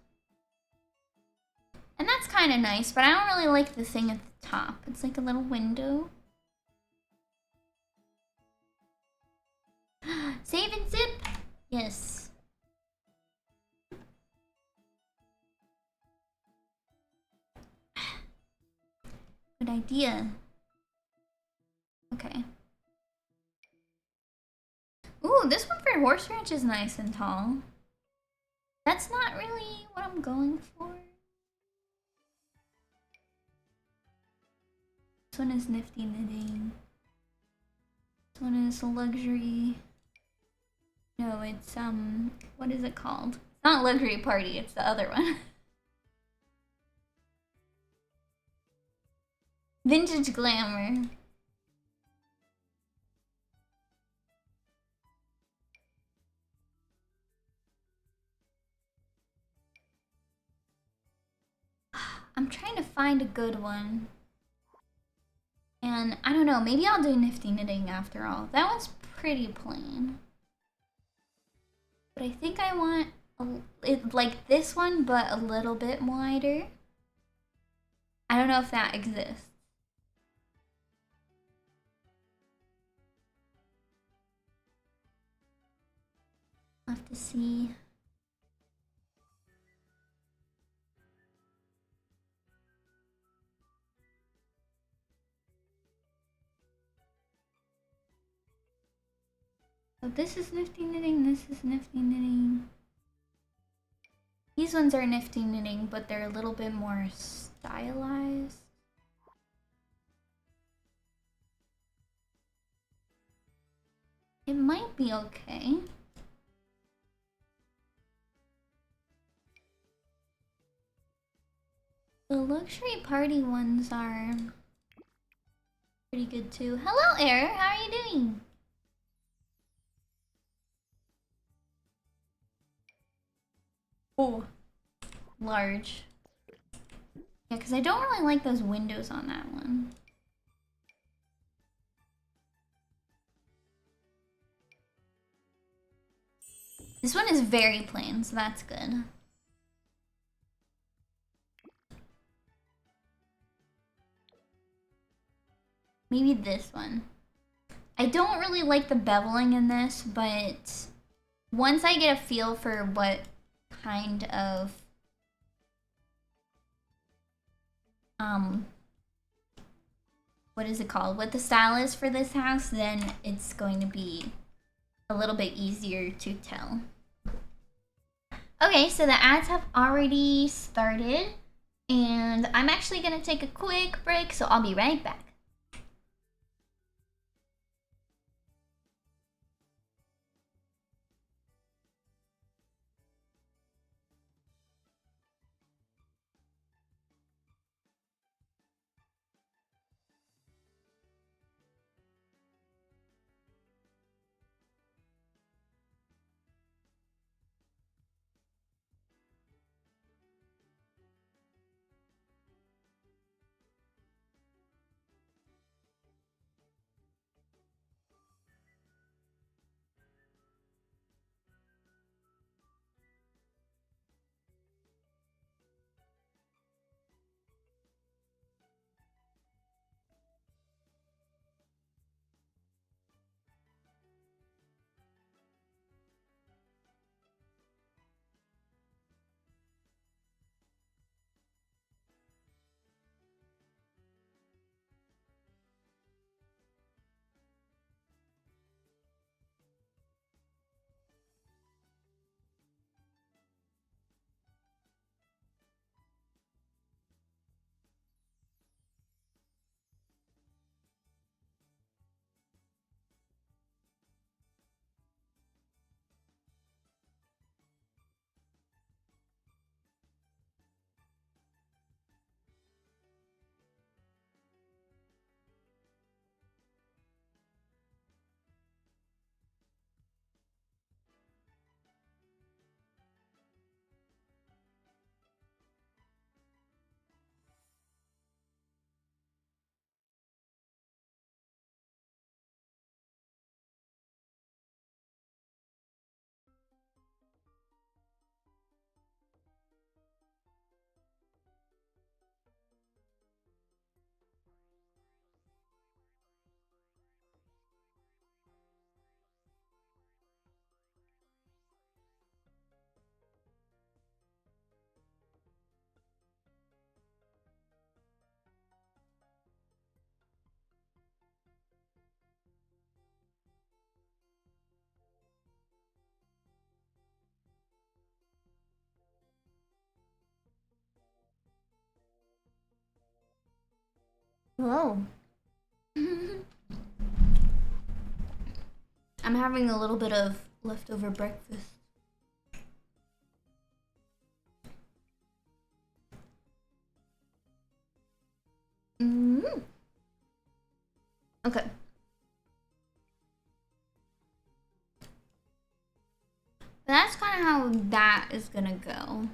And that's kind of nice, but I don't really like the thing at the top. It's like a little window. Save and zip! Yes. Good idea. Okay. Ooh, this one for horse ranch is nice and tall. That's not really what I'm going for. This one is nifty knitting. This one is luxury. No, it's what is it called? It's not luxury party, it's the other one. Vintage glamour. I'm trying to find a good one. And I don't know, maybe I'll do nifty knitting after all. That one's pretty plain. But I think I want it like this one, but a little bit wider. I don't know if that exists. I'll have to see. So this is nifty knitting, this is nifty knitting. These ones are nifty knitting, but they're a little bit more stylized. It might be okay. The luxury party ones are pretty good too. Hello, Air. How are you doing? Oh, large. Yeah, because I don't really like those windows on that one. This one is very plain, so that's good. Maybe this one. I don't really like the beveling in this, but once I get a feel for what kind of what is it called? What the style is for this house, then it's going to be a little bit easier to tell. Okay, so the ads have already started, and I'm actually gonna take a quick break, so I'll be right back. Whoa. I'm having a little bit of leftover breakfast. Okay. That's kind of how that is gonna go.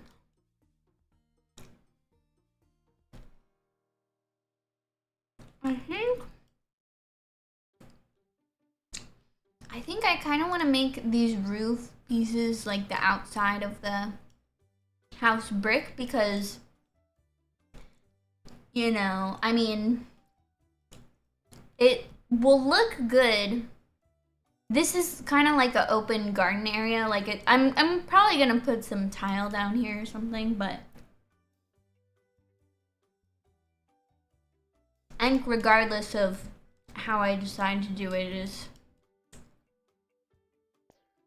I think I kind of want to make these roof pieces like the outside of the house brick because, you know, I mean, it will look good. This is kind of like an open garden area. Like I'm probably gonna put some tile down here or something, but I think regardless of how I decide to do it is,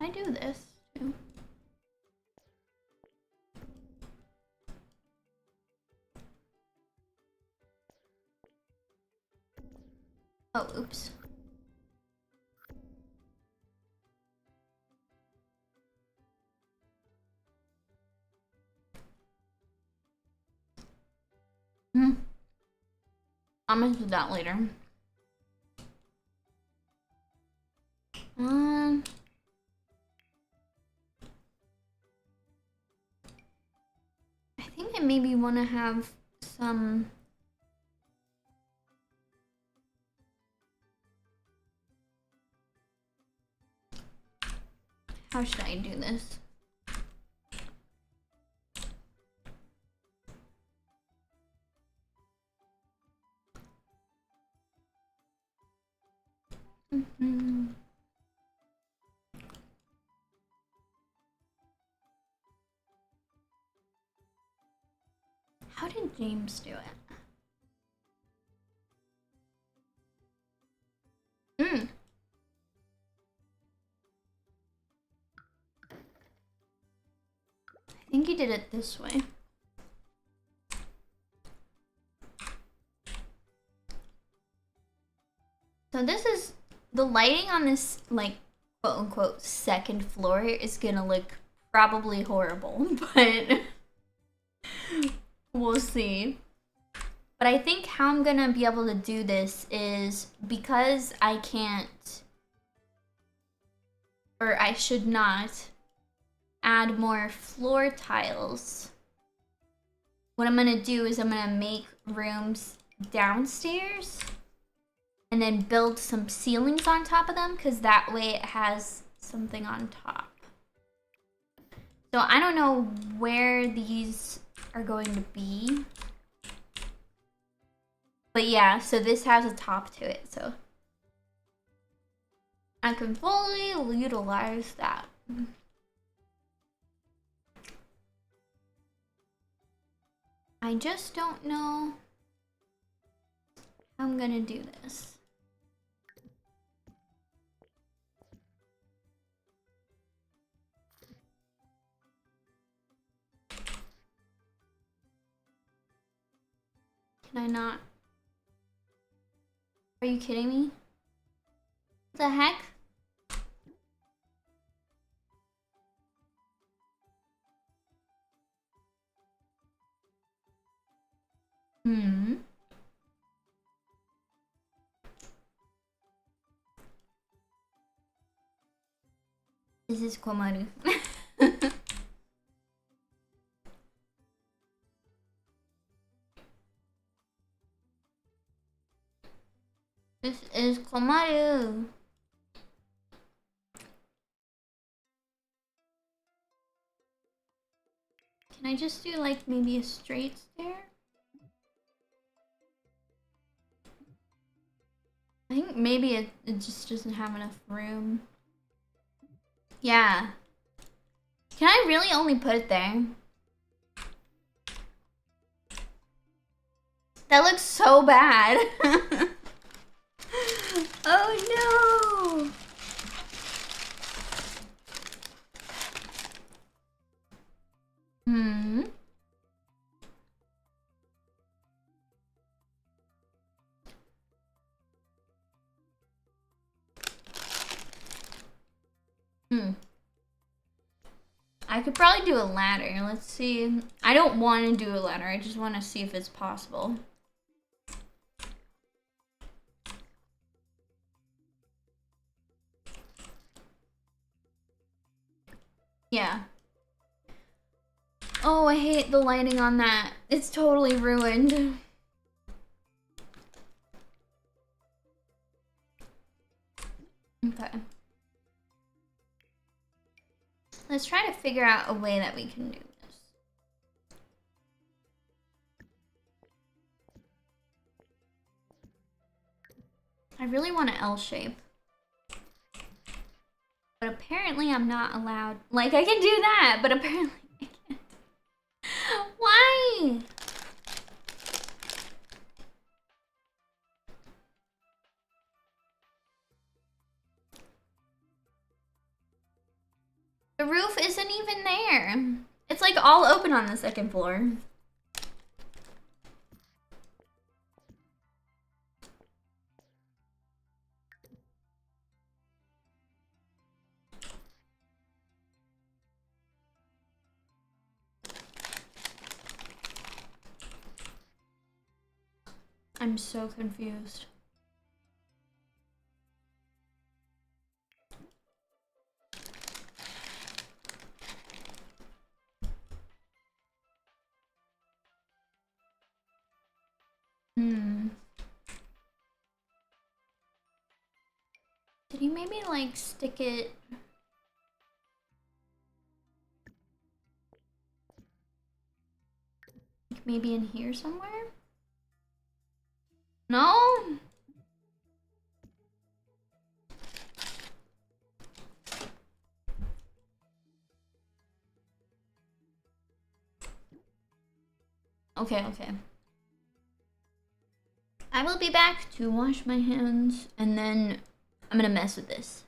I do this too. Oh, oops. I'm gonna do that later. I think I maybe want to have some. How should I do this? How did James do it? I think he did it this way. So this is the lighting on this, like, quote unquote second floor is gonna look probably horrible, but we'll see. But I think how I'm gonna be able to do this is because I can't, or I should not, add more floor tiles. What I'm gonna do is I'm gonna make rooms downstairs and then build some ceilings on top of them because that way it has something on top. So I don't know where these are going to be. But yeah, so this has a top to it, so I can fully utilize that. I just don't know how I'm gonna do this. Can I not? Are you kidding me? What the heck? This is Komaru. This is Komaru. Can I just do like maybe a straight stair? I think maybe it just doesn't have enough room. Yeah. Can I really only put it there? That looks so bad. Oh no! I could probably do a ladder. Let's see. I don't want to do a ladder. I just want to see if it's possible. Yeah. Oh, I hate the lighting on that. It's totally ruined. Okay. Let's try to figure out a way that we can do this. I really want an L shape. But apparently I'm not allowed. Like, I can do that, but apparently I can't. Why? The roof isn't even there. It's like all open on the second floor. I'm so confused. Did he maybe like stick it? Like maybe in here somewhere? No? Okay, okay. I will be back to wash my hands and then I'm gonna mess with this.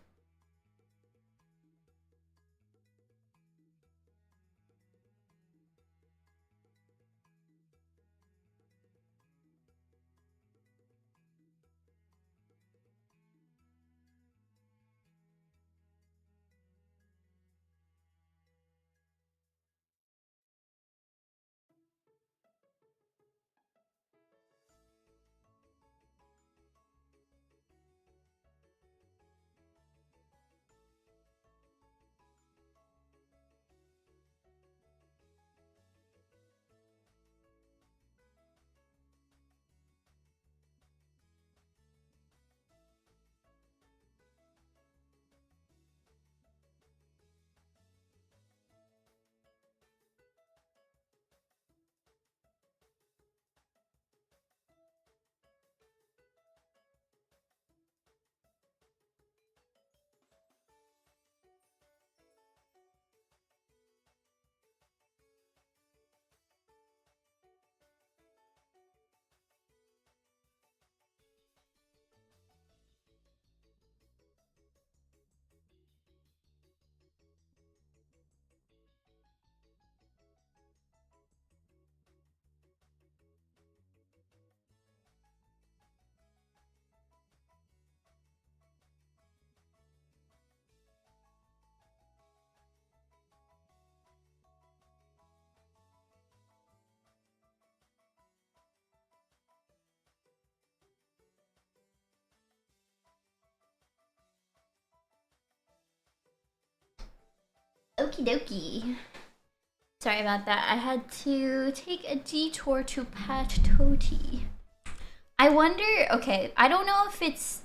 Okie dokie. Sorry about that. I had to take a detour to Pat Toti. I wonder, okay, I don't know if it's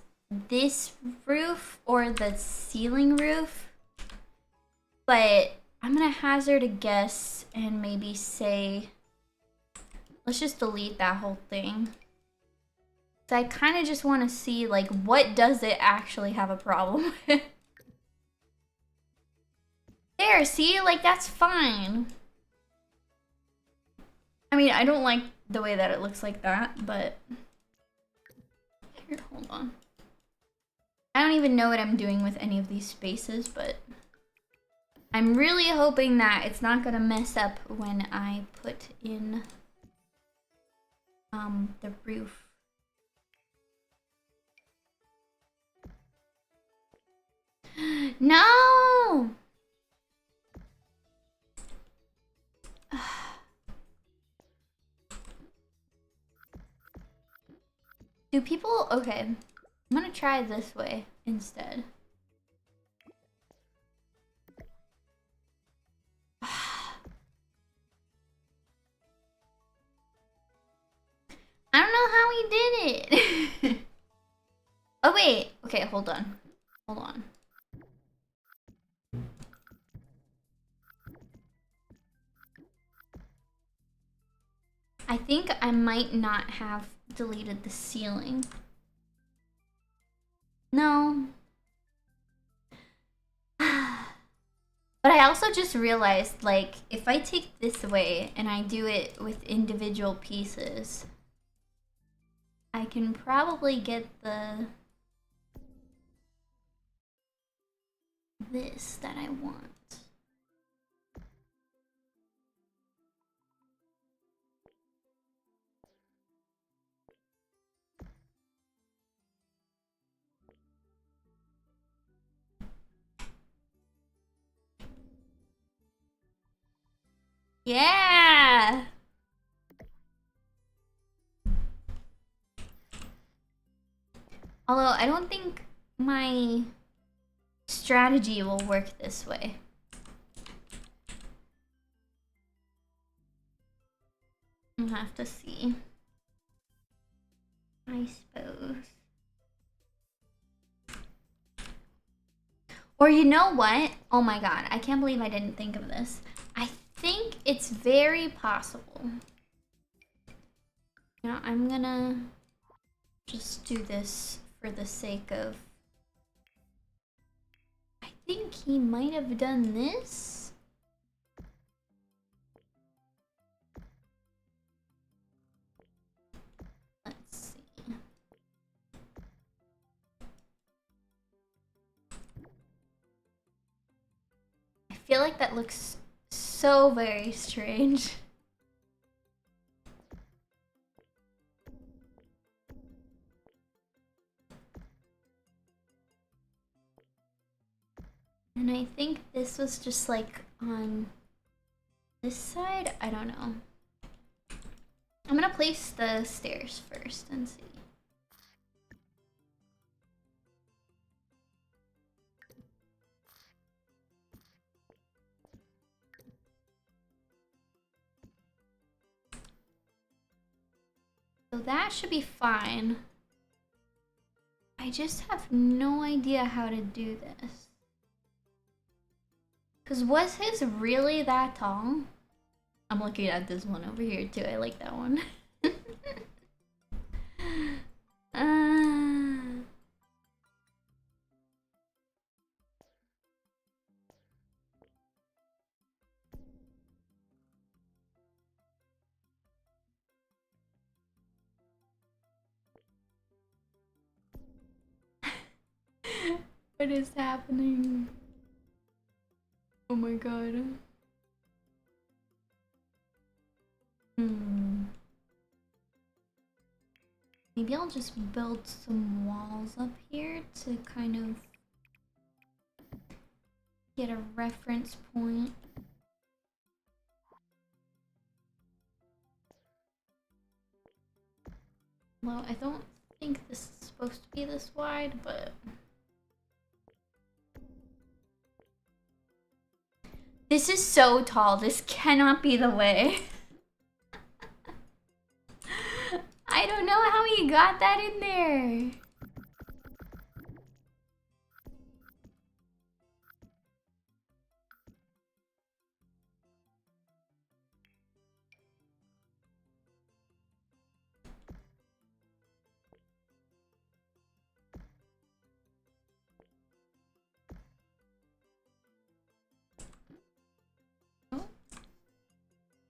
this roof or the ceiling roof, but I'm gonna hazard a guess and maybe say, let's just delete that whole thing. So I kind of just want to see, like, what does it actually have a problem with? There, see? Like, that's fine. I mean, I don't like the way that it looks like that, but... Here, hold on. I don't even know what I'm doing with any of these spaces, but... I'm really hoping that it's not gonna mess up when I put in... the roof. No! okay. I'm gonna try this way instead. I don't know how he did it. Oh, wait. Okay, hold on. Hold on. I think I might not have deleted the ceiling. No. But I also just realized, like, if I take this away and I do it with individual pieces, I can probably get this that I want. Yeah! Although I don't think my strategy will work this way. I'll have to see. I suppose. Or you know what? Oh my god, I can't believe I didn't think of this. I think it's very possible. You know, I'm gonna just do this for the sake of... I think he might have done this. Let's see. I feel like that looks so very strange. And I think this was just like on this side. I don't know. I'm gonna place the stairs first and see. So that should be fine. I just have no idea how to do this. Cause was his really that tall? I'm looking at this one over here too. I like that one. What is happening? Oh my god. Maybe I'll just build some walls up here to kind of get a reference point. Well, I don't think this is supposed to be this wide, but... This is so tall. This cannot be the way. I don't know how he got that in there.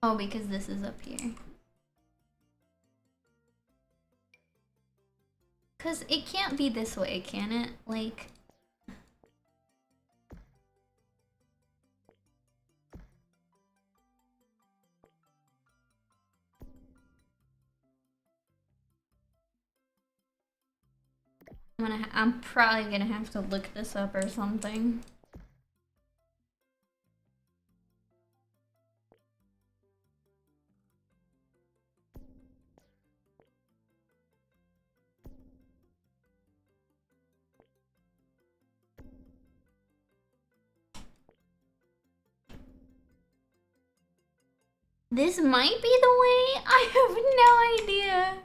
Oh, because this is up here. Because it can't be this way, can it? Like... I'm probably gonna have to look this up or something. This might be the way. I have no idea.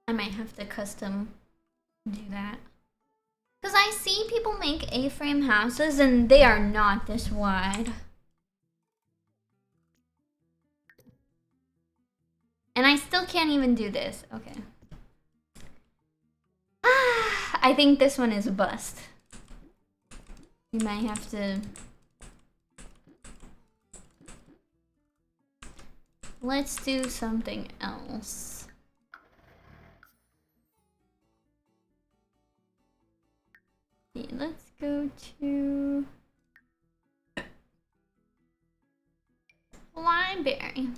I might have to custom do that. Because I see people make A-frame houses and they are not this wide. And I still can't even do this. Okay. I think this one is a bust. You might have to... Let's do something else. Okay, let's go to... library.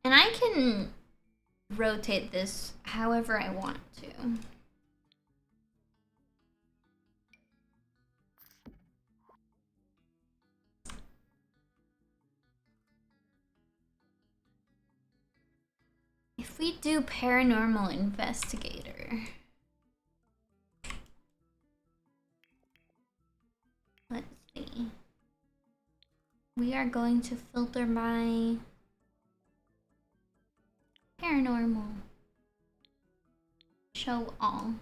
And I can rotate this however I want to. If we do paranormal investigator, let's see. We are going to filter by paranormal. Show all.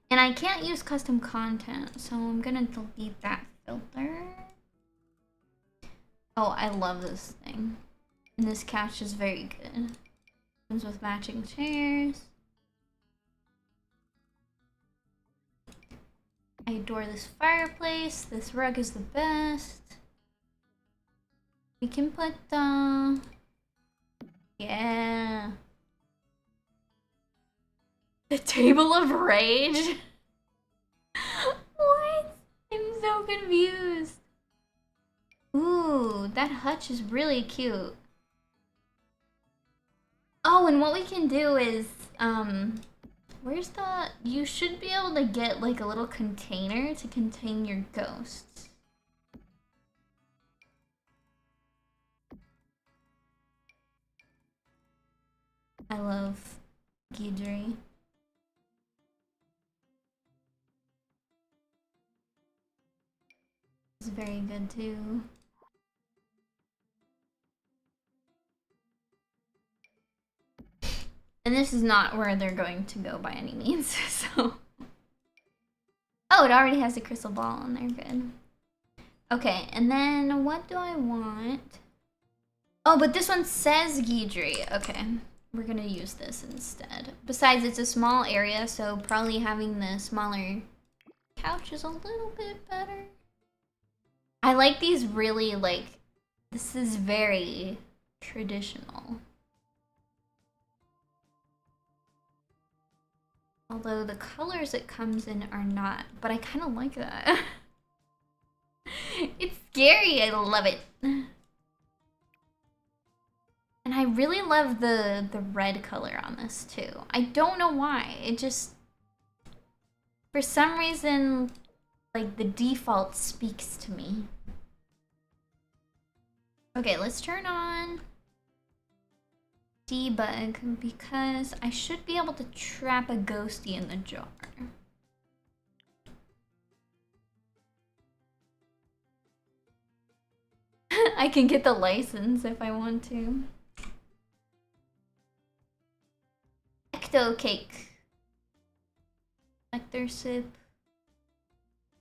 And I can't use custom content, so I'm gonna delete that filter. Oh, I love this thing. And this couch is very good. Comes with matching chairs. I adore this fireplace. This rug is the best. We can put yeah. The table of rage? What? I'm so confused. Ooh, that hutch is really cute. Oh, and what we can do is, where's the... You should be able to get like a little container to contain your ghosts. I love Guidry. It's very good too. And this is not where they're going to go by any means, so... Oh, it already has a crystal ball on there, good. Okay, and then what do I want? Oh, but this one says Guidry. Okay, we're gonna use this instead. Besides, it's a small area, so probably having the smaller couch is a little bit better. I like these really, like, this is very traditional. Although the colors it comes in are not, but I kind of like that. It's scary, I love it. And I really love the red color on this too. I don't know why, it just, for some reason, like the default speaks to me. Okay, let's turn on debug because I should be able to trap a ghostie in the jar. I can get the license if I want to. Ecto cake. Nectar sip.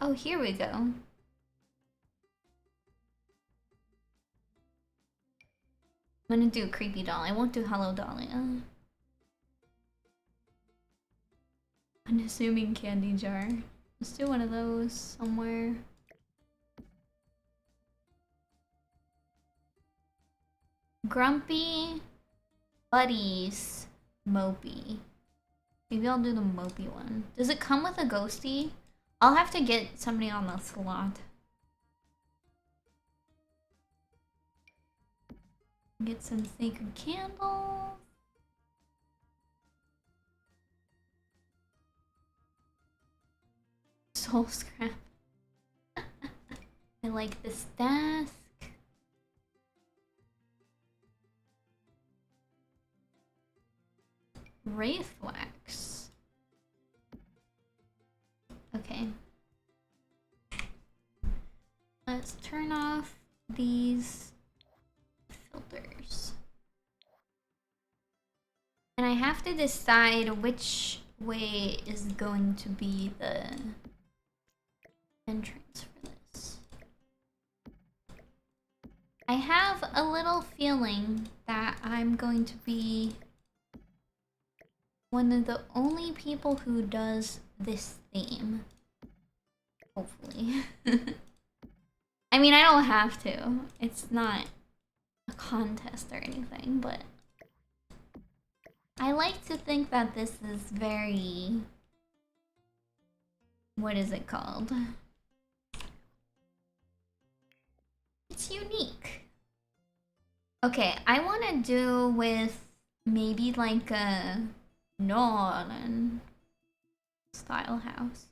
Oh, here we go. I'm gonna do a creepy doll. I won't do Hello Dahlia. Unassuming candy jar. Let's do one of those somewhere. Grumpy Buddies Mopey. Maybe I'll do the Mopey one. Does it come with a ghostie? I'll have to get somebody on the slot. Get some sacred candles. Soul scrap. I like this desk. Wraith wax. Okay. Let's turn off these filters. And I have to decide which way is going to be the entrance for this. I have a little feeling that I'm going to be one of the only people who does this theme. Hopefully. I mean, I don't have to. It's not a contest or anything, but I like to think that this is very... What is it called? It's unique. Okay, I want to do with maybe like a Northern style house.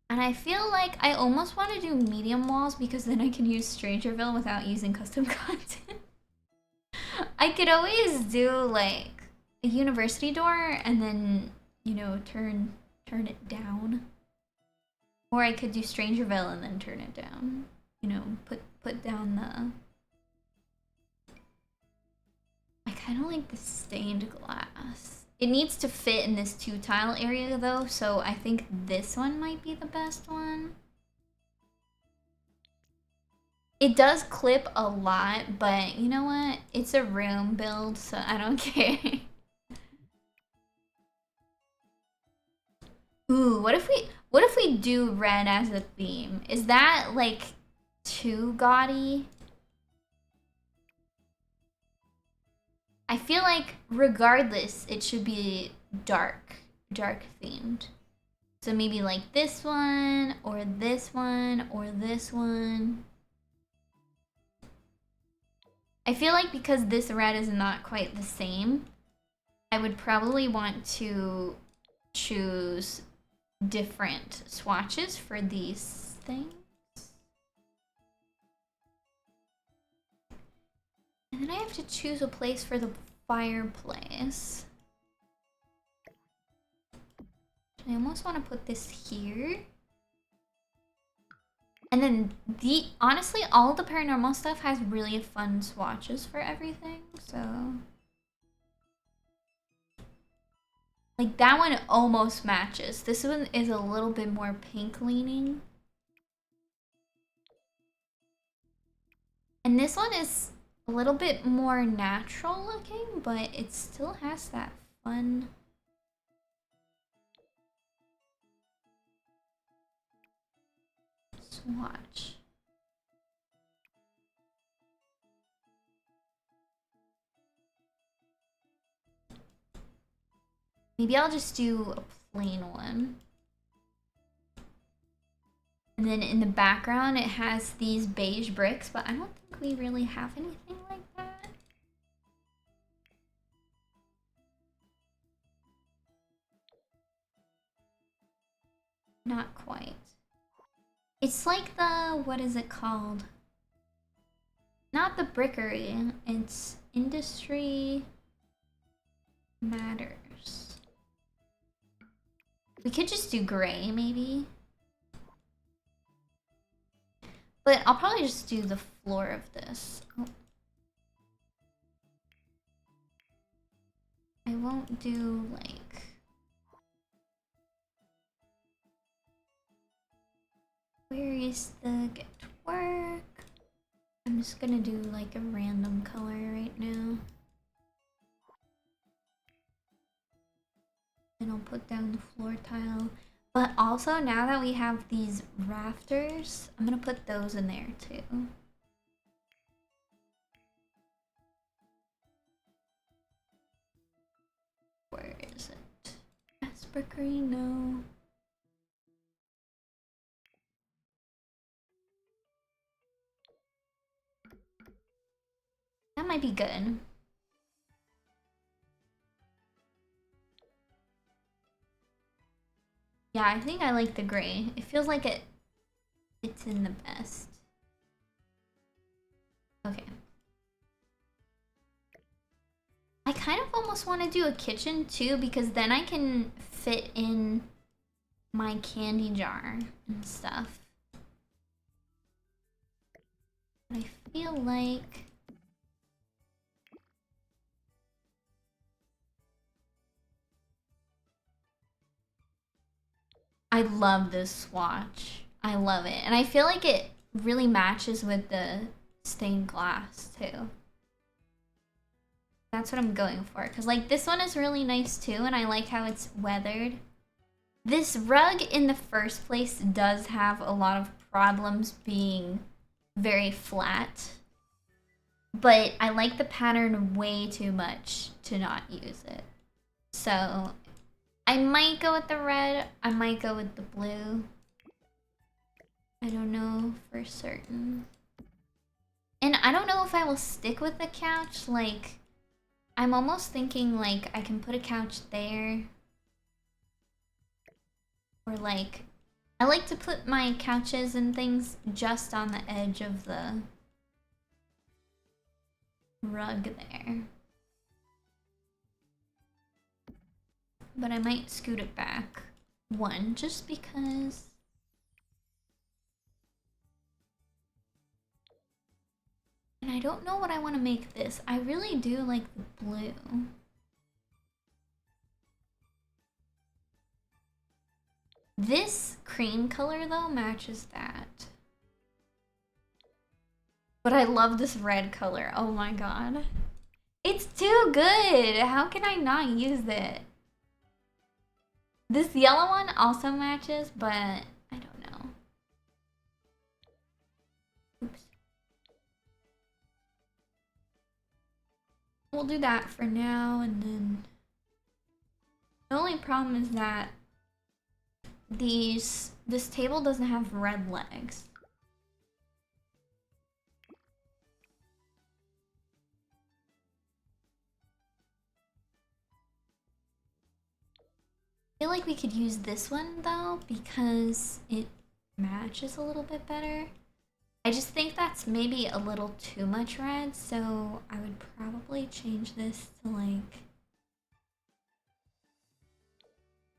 And I feel like I almost want to do medium walls because then I can use Strangerville without using custom content. I could always do like a university door and then, you know, turn it down. Or I could do Strangerville and then turn it down. You know, put down the... I kind of like the stained glass. It needs to fit in this 2-tile area though, so I think this one might be the best one. It does clip a lot, but you know what? It's a room build, so I don't care. Ooh, what if we do red as a theme? Is that like too gaudy? I feel like regardless, it should be dark themed. So maybe like this one, or this one, or this one. I feel like because this red is not quite the same, I would probably want to choose different swatches for these things. And then I have to choose a place for the fireplace. I almost want to put this here. And then honestly, all the paranormal stuff has really fun swatches for everything, so... Like that one almost matches. This one is a little bit more pink leaning. And this one is a little bit more natural looking, but it still has that fun... swatch. Maybe I'll just do a plain one. And then in the background, it has these beige bricks, but I don't think we really have anything like that. Not quite. It's like the, what is it called? Not the brickery, it's Industry Matters. We could just do gray, maybe. But I'll probably just do the floor of this. Oh. I won't do, like... Where is the get to work? I'm just gonna do, like, a random color right now. And I'll put down the floor tile. But also, now that we have these rafters, I'm gonna put those in there too. Where is it? Aspergery, no. That might be good. Yeah, I think I like the gray. It feels like it fits in the best. Okay. I kind of almost want to do a kitchen too, because then I can fit in my candy jar and stuff. I feel like I love this swatch. I love it. And I feel like it really matches with the stained glass too. That's what I'm going for. Because like this one is really nice too, and I like how it's weathered. This rug in the first place does have a lot of problems being very flat. But I like the pattern way too much to not use it. So I might go with the red. I might go with the blue. I don't know for certain. And I don't know if I will stick with the couch. Like, I'm almost thinking like I can put a couch there. Or like, I like to put my couches and things just on the edge of the rug there. But I might scoot it back one just because. And I don't know what I want to make this. I really do like the blue. This cream color though matches that. But I love this red color. Oh my god. It's too good. How can I not use it? This yellow one also matches, but I don't know. Oops. We'll do that for now, and then the only problem is that this table doesn't have red legs. I feel like we could use this one though because it matches a little bit better. I just think that's maybe a little too much red, so I would probably change this to like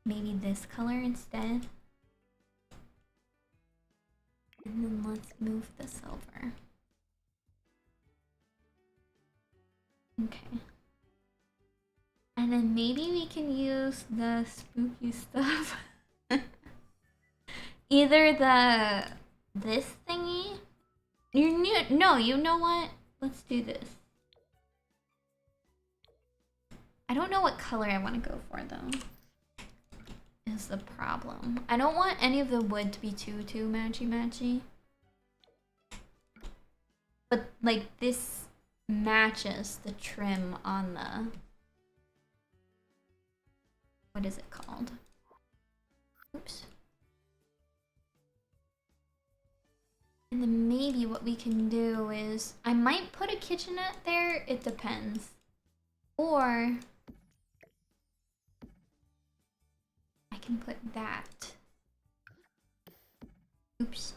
maybe this color instead. And then let's move this over. Okay. And then maybe we can use the spooky stuff. Either this thingy. No, you know what? Let's do this. I don't know what color I want to go for though. Is the problem. I don't want any of the wood to be too matchy. But like this matches the trim on the, what is it called? Oops. And then maybe what we can do is, I might put a kitchenette there, it depends. Or I can put that. Oops.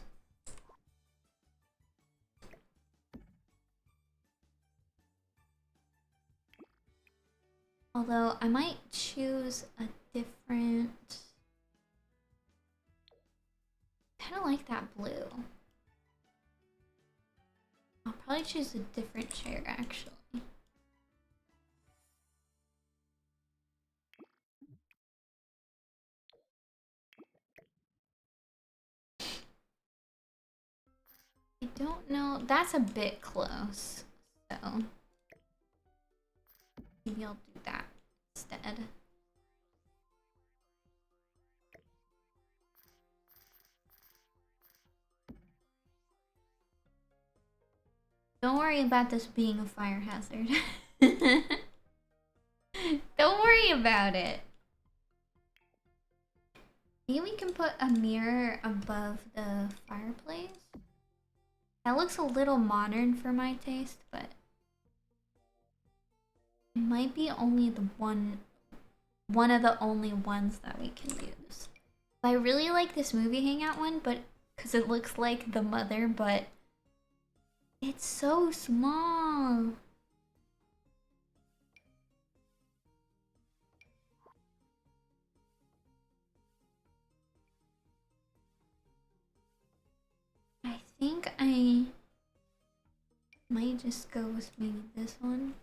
Although I might choose a different, kind of like that blue. I'll probably choose a different chair actually. I don't know, that's a bit close, so maybe I'll do that instead. Don't worry about this being a fire hazard. Don't worry about it. Maybe we can put a mirror above the fireplace. That looks a little modern for my taste, but it might be only the one of the only ones that we can use. I really like this movie hangout one, but because it looks like the mother, but it's so small. I think I might just go with maybe this one.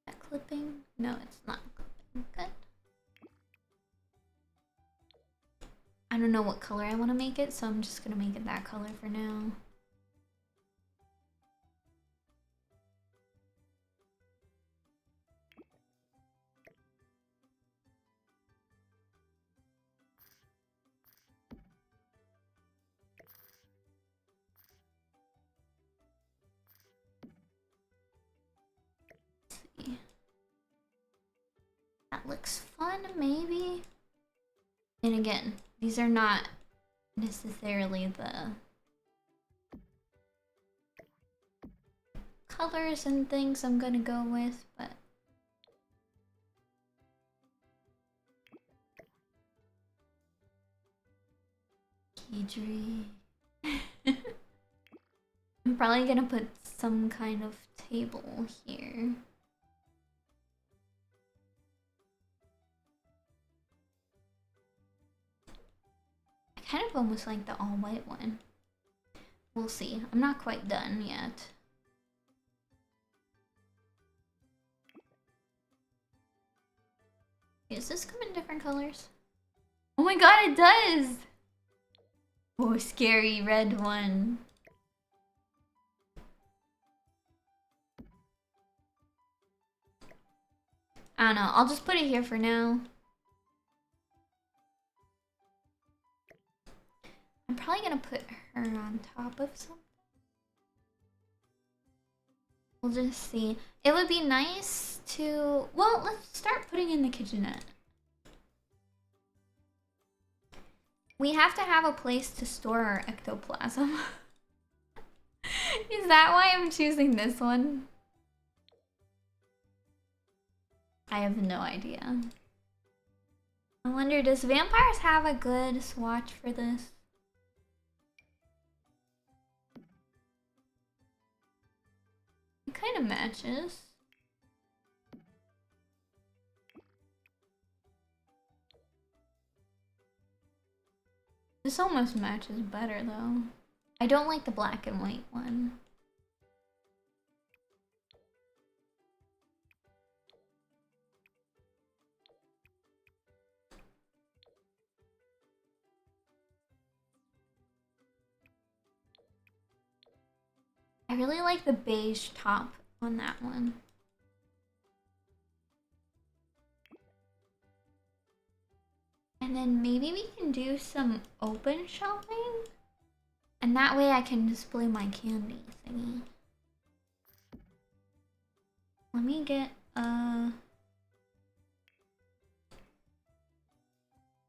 That clipping? No, it's not clipping. Good. I don't know what color I want to make it, so I'm just gonna make it that color for now. Let's see. That looks fun, maybe? And again, these are not necessarily the colors and things I'm gonna go with, but Kidri. I'm probably gonna put some kind of table here. I kind of almost like the all-white one. We'll see. I'm not quite done yet. Does this come in different colors? Oh my god, it does! Oh, scary red one. I don't know. I'll just put it here for now. I'm probably gonna put her on top of something. We'll just see. It would be nice to... Well, let's start putting in the kitchenette. We have to have a place to store our ectoplasm. Is that why I'm choosing this one? I have no idea. I wonder, does vampires have a good swatch for this? It kind of matches. This almost matches better though. I don't like the black and white one. I really like the beige top on that one. And then maybe we can do some open shelving. And that way I can display my candy thingy. Let me get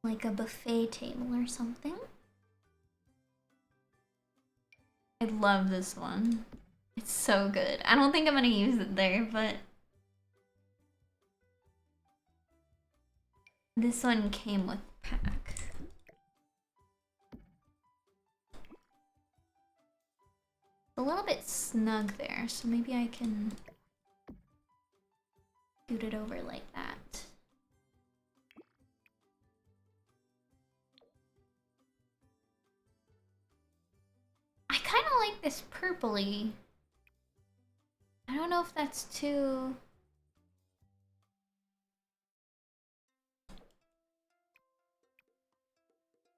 like a buffet table or something. I love this one. It's so good. I don't think I'm gonna use it there, but this one came with pack. A little bit snug there, so maybe I can scoot it over like that. I kind of like this purpley. I don't know if that's too...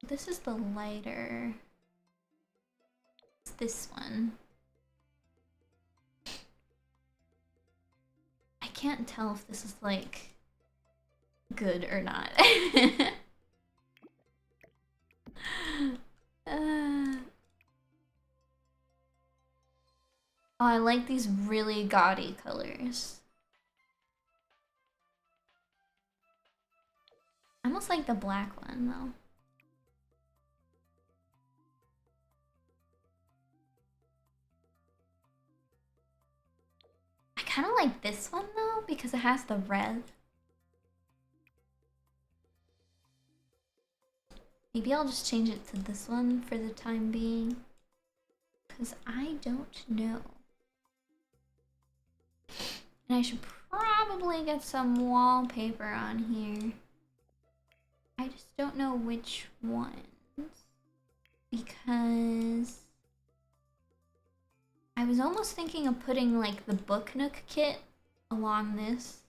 This is the lighter. It's this one. I can't tell if this is like good or not. Oh, I like these really gaudy colors. I almost like the black one though. I kind of like this one though because it has the red. Maybe I'll just change it to this one for the time being. Because I don't know. And I should probably get some wallpaper on here. I just don't know which ones. Because I was almost thinking of putting like the Book Nook kit along this.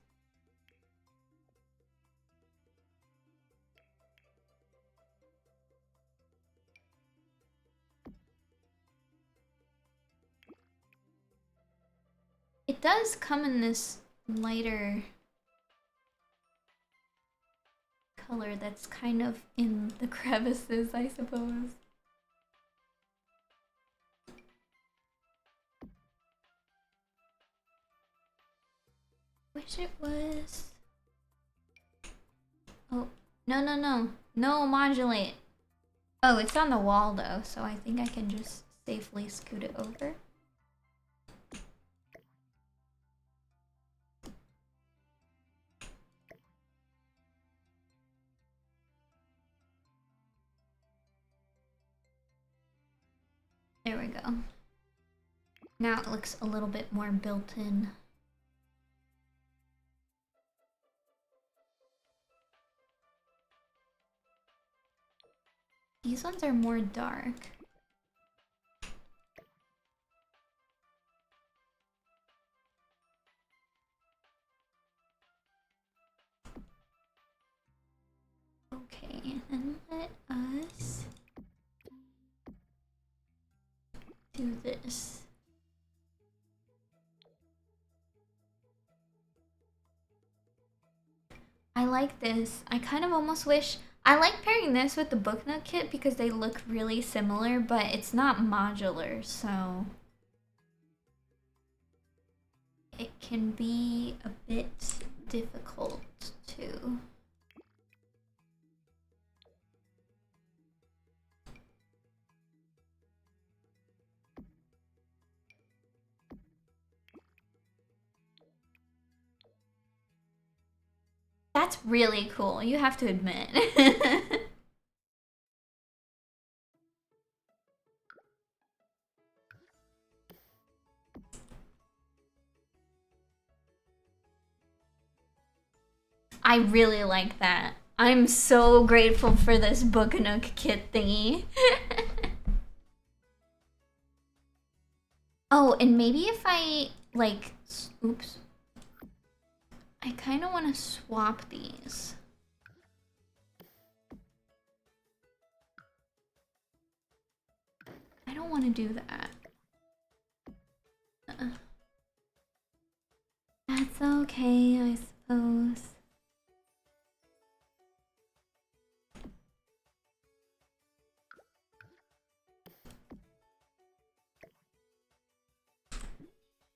It does come in this lighter color that's kind of in the crevices, I suppose. Wish it was... Oh, no. No, modulate. Oh, it's on the wall though, so I think I can just safely scoot it over. There we go. Now it looks a little bit more built in. These ones are more dark. Okay, and let us do this. I like this. I kind of almost wish... I like pairing this with the Book Nook kit because they look really similar, but it's not modular, so... it can be a bit difficult to... That's really cool, you have to admit. I really like that. I'm so grateful for this Book Nook kit thingy. Oh, and maybe if I, like, oops. I kind of want to swap these. I don't want to do that. That's okay, I suppose.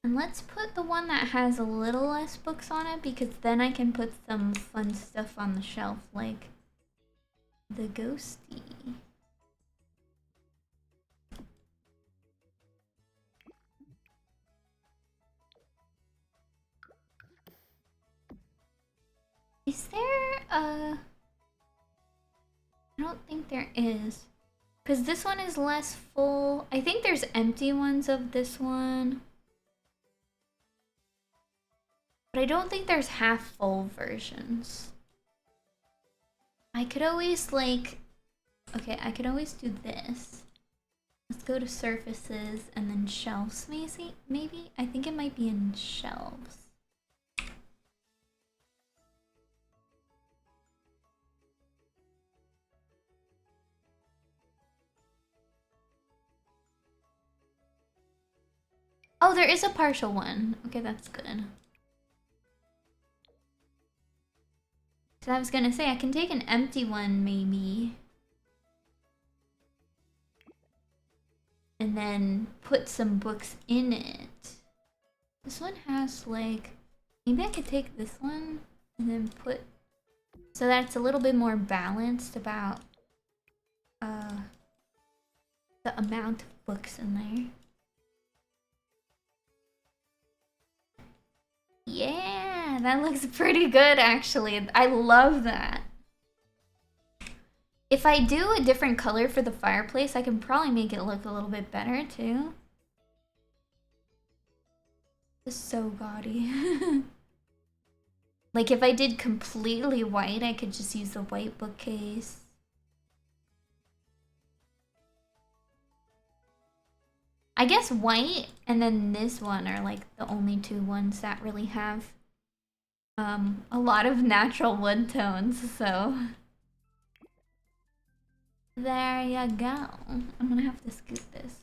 And let's put the one that has a little less books on it, because then I can put some fun stuff on the shelf, like the ghostie. Is there a... I don't think there is. Because this one is less full. I think there's empty ones of this one. But I don't think there's half full versions. I could always like... Okay, I could always do this. Let's go to surfaces and then shelves maybe? I think it might be in shelves. Oh, there is a partial one. Okay, that's good. So I was gonna say, I can take an empty one, maybe. And then put some books in it. This one has, like... Maybe I could take this one and then put... So that it's a little bit more balanced about... the amount of books in there. Yeah, that looks pretty good, actually. I love that. If I do a different color for the fireplace, I can probably make it look a little bit better too. It's so gaudy. Like if I did completely white, I could just use the white bookcase. I guess white and then this one are like the only two ones that really have a lot of natural wood tones, so there you go. I'm gonna have to scoot this.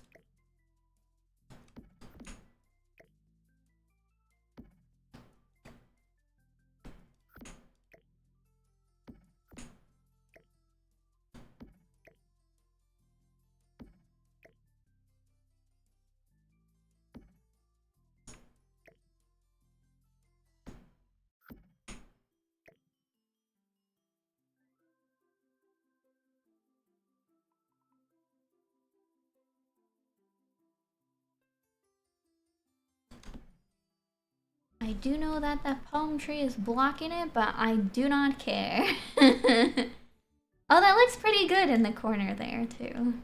I do know that that palm tree is blocking it, but I do not care. Oh, that looks pretty good in the corner there, too.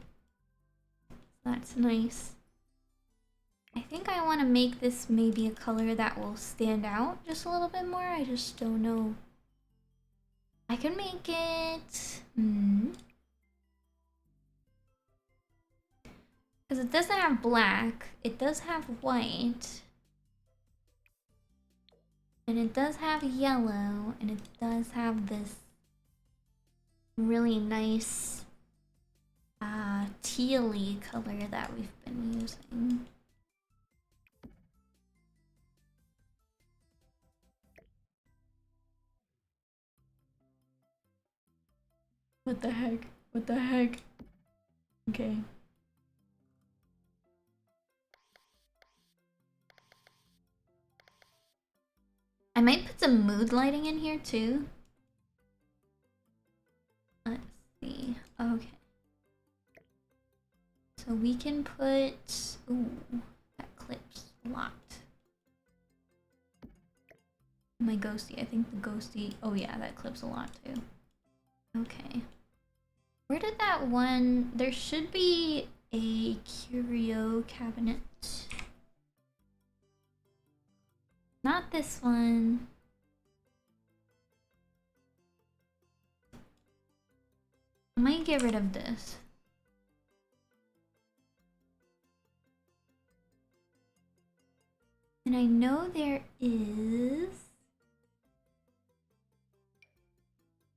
That's nice. I think I want to make this maybe a color that will stand out just a little bit more. I just don't know. I can make it... Because it doesn't have black. It does have white. And it does have yellow. And it does have this really nice teal-y color that we've been using. What the heck? What the heck? Okay. I might put some mood lighting in here too. Let's see. Okay. So we can put... Ooh, that clips a lot. My ghostie. I think the ghostie... Oh yeah, that clips a lot too. Okay. Where did that one... There should be a curio cabinet. Not this one. I might get rid of this. And I know there is...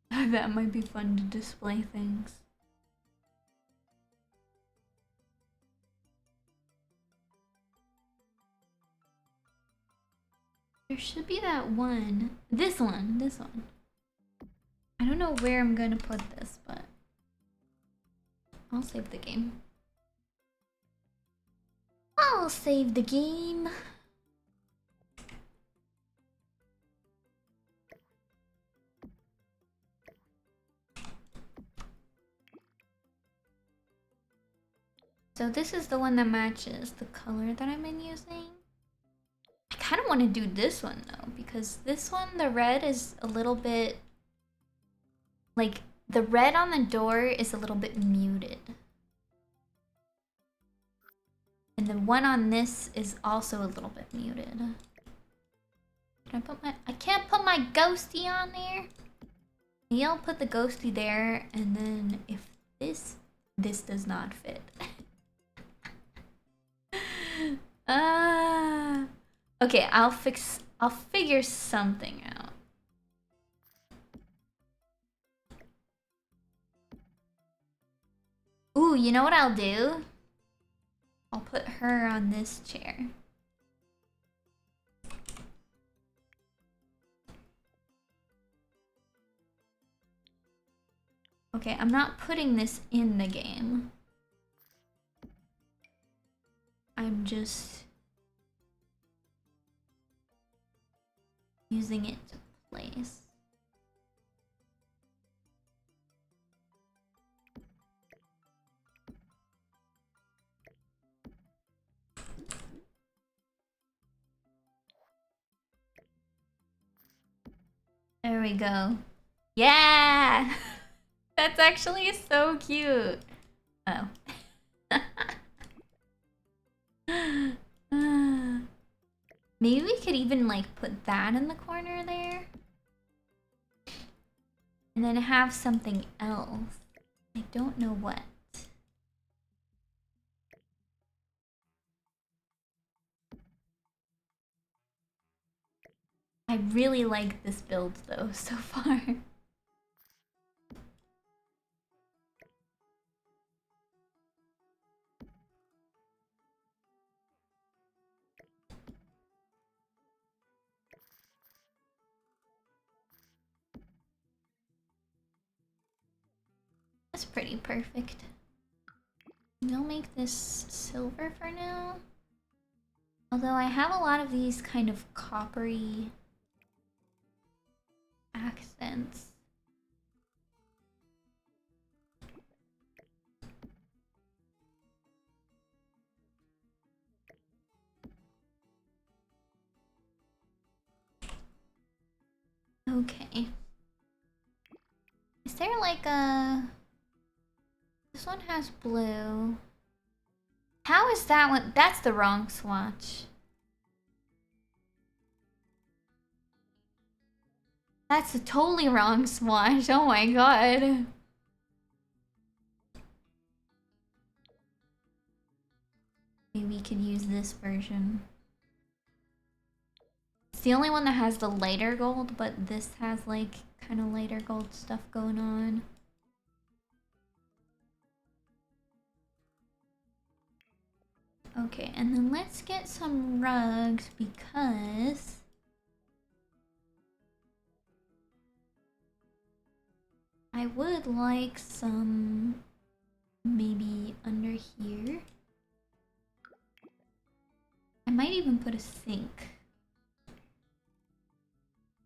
That might be fun to display things. There should be that one. This one. This one. I don't know where I'm gonna put this, but... I'll save the game. I'll save the game. So this is the one that matches the color that I've been using. I kind of want to do this one though, because this one, the red is a little bit... Like, the red on the door is a little bit muted. And the one on this is also a little bit muted. Can I put my... I can't put my ghostie on there. Maybe I'll put the ghostie there, and then if this does not fit. Okay, I'll figure something out. Ooh, you know what I'll do? I'll put her on this chair. Okay, I'm not putting this in the game. I'm just using it to place. There we go. Yeah! That's actually so cute. Oh. Maybe we could even like put that in the corner there. And then have something else. I don't know what. I really like this build though so far. That's pretty perfect. I'll make this silver for now. Although I have a lot of these kind of coppery accents. Okay. Is there like a... This one has blue. How is that one? That's the wrong swatch. That's a totally wrong swatch. Oh my god. Maybe we could use this version. It's the only one that has the lighter gold, but this has like kind of lighter gold stuff going on. Okay, and then let's get some rugs because I would like some maybe under here. I might even put a sink.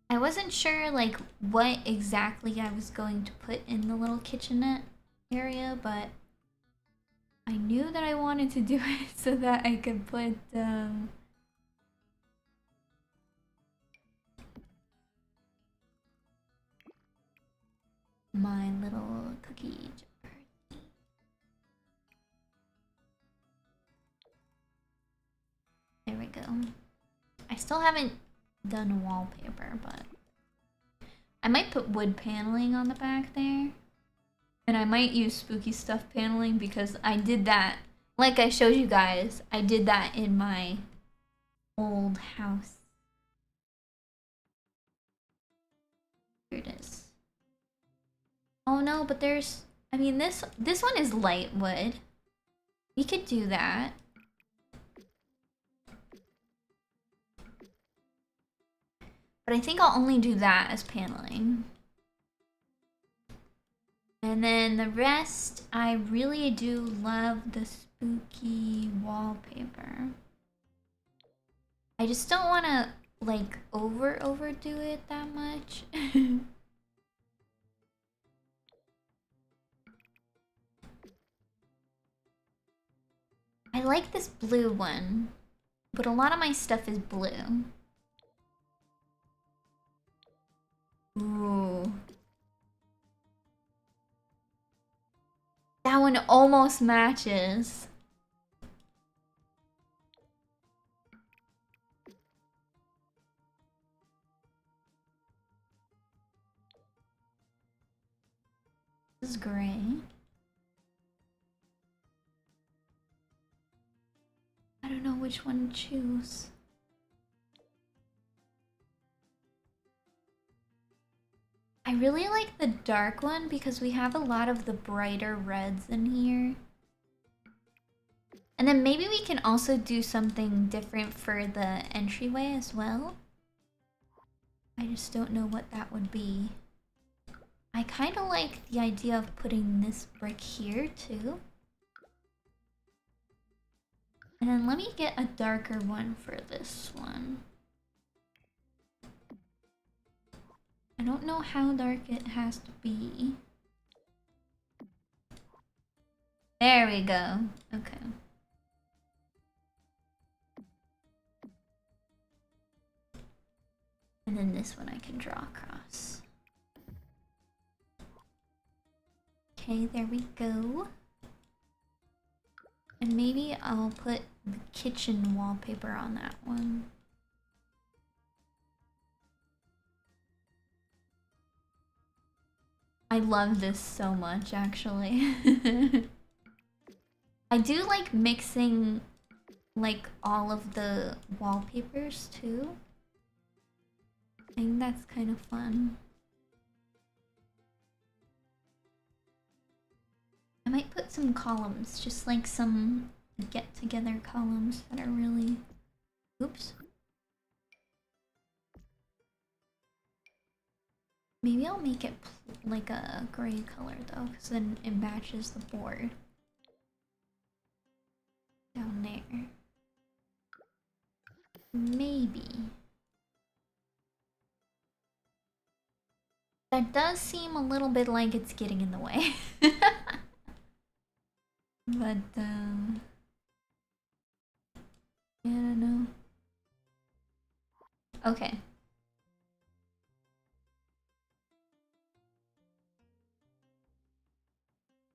I wasn't sure like what exactly I was going to put in the little kitchenette area, but I knew that I wanted to do it so that I could put my little cookie jar. There we go. I still haven't done wallpaper, but I might put wood paneling on the back there. And I might use spooky stuff paneling because I did that. Like I showed you guys, I did that in my old house. Here it is. Oh no, but there's... I mean, this one is light wood. We could do that. But I think I'll only do that as paneling. And then the rest, I really do love the spooky wallpaper. I just don't want to like overdo it that much. I like this blue one, but a lot of my stuff is blue. Ooh. That one almost matches. This is gray. I don't know which one to choose. I really like the dark one because we have a lot of the brighter reds in here. And then maybe we can also do something different for the entryway as well. I just don't know what that would be. I kind of like the idea of putting this brick here too. And then let me get a darker one for this one. I don't know how dark it has to be. There we go. Okay. And then this one I can draw across. Okay, there we go. And maybe I'll put the kitchen wallpaper on that one. I love this so much, actually. I do like mixing like all of the wallpapers too. I think that's kind of fun. I might put some columns, just like some get-together columns that are really... Oops. Maybe I'll make it like a gray color though, because then it matches the board. Down there. Maybe. That does seem a little bit like it's getting in the way. But, I don't know. Okay.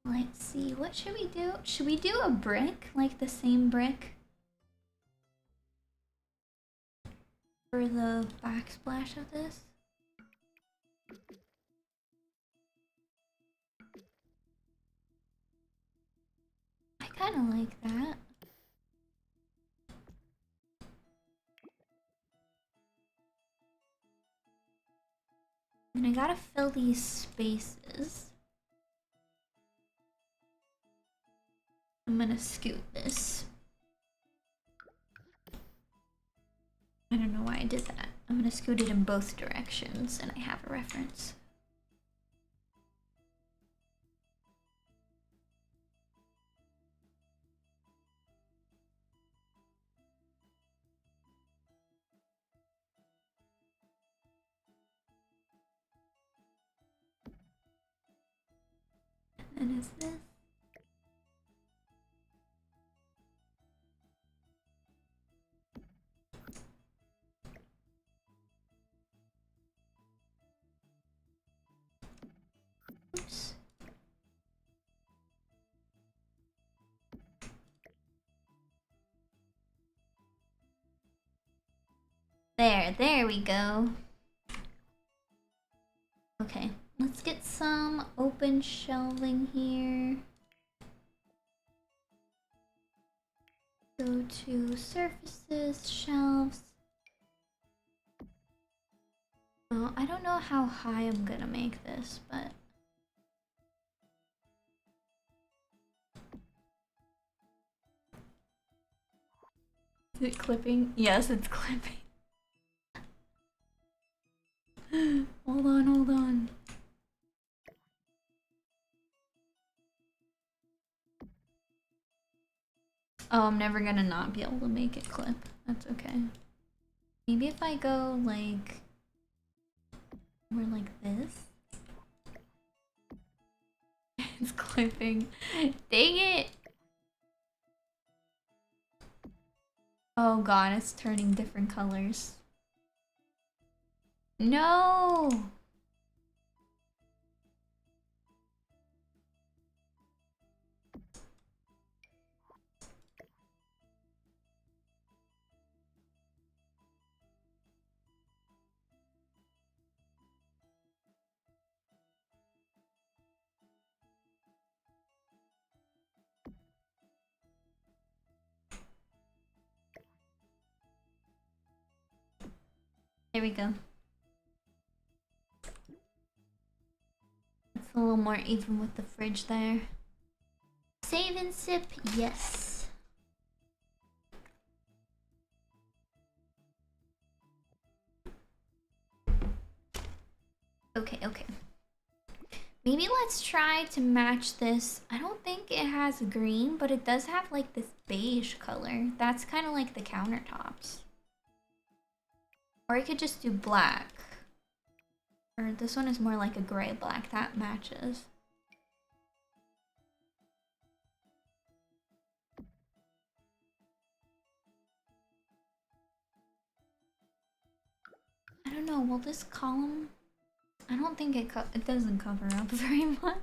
Let's see, what should we do? Should we do a brick? Like the same brick? For the backsplash of this? I kinda like that. And I gotta fill these spaces. I'm gonna scoot this. I don't know why I did that. I'm gonna scoot it in both directions and I have a reference. And is this? Oops. There we go. Okay, let's get some open shelving here. Go to surfaces, shelves. Oh, I don't know how high I'm gonna make this, but... Is it clipping? Yes, it's clipping. Hold on, hold on. Oh, I'm never gonna not be able to make it clip. That's okay. Maybe if I go like... more like this? It's clipping. Dang it! Oh god, it's turning different colors. No! There we go. It's a little more even with the fridge there. Save and sip, yes. Okay, okay. Maybe let's try to match this. I don't think it has green, but it does have like this beige color. That's kind of like the countertops. Or I could just do black. Or this one is more like a gray black. That matches. I don't know, will this column... I don't think it doesn't cover up very much.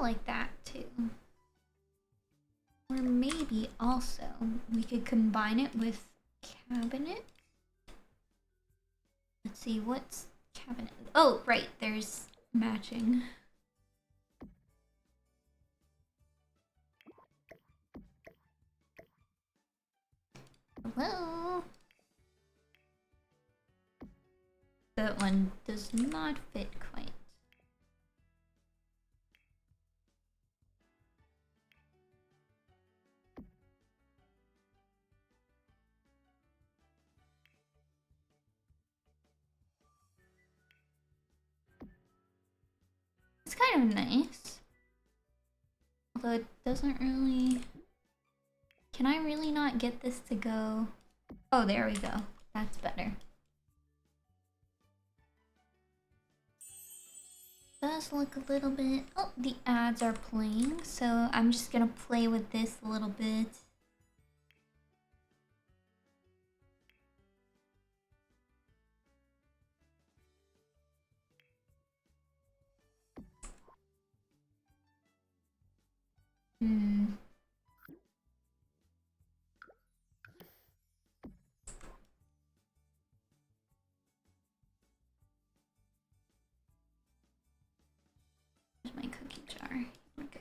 like that too. Or maybe also we could combine it with cabinet. Let's see, what's cabinet? Oh, right, there's matching. Hello? That one does not fit quite. It's kind of nice. Although it doesn't really... Can I really not get this to go? Oh, there we go. That's better. Does look a little bit... Oh, the ads are playing, so I'm just gonna play with this a little bit. There's my cookie jar. Here we go.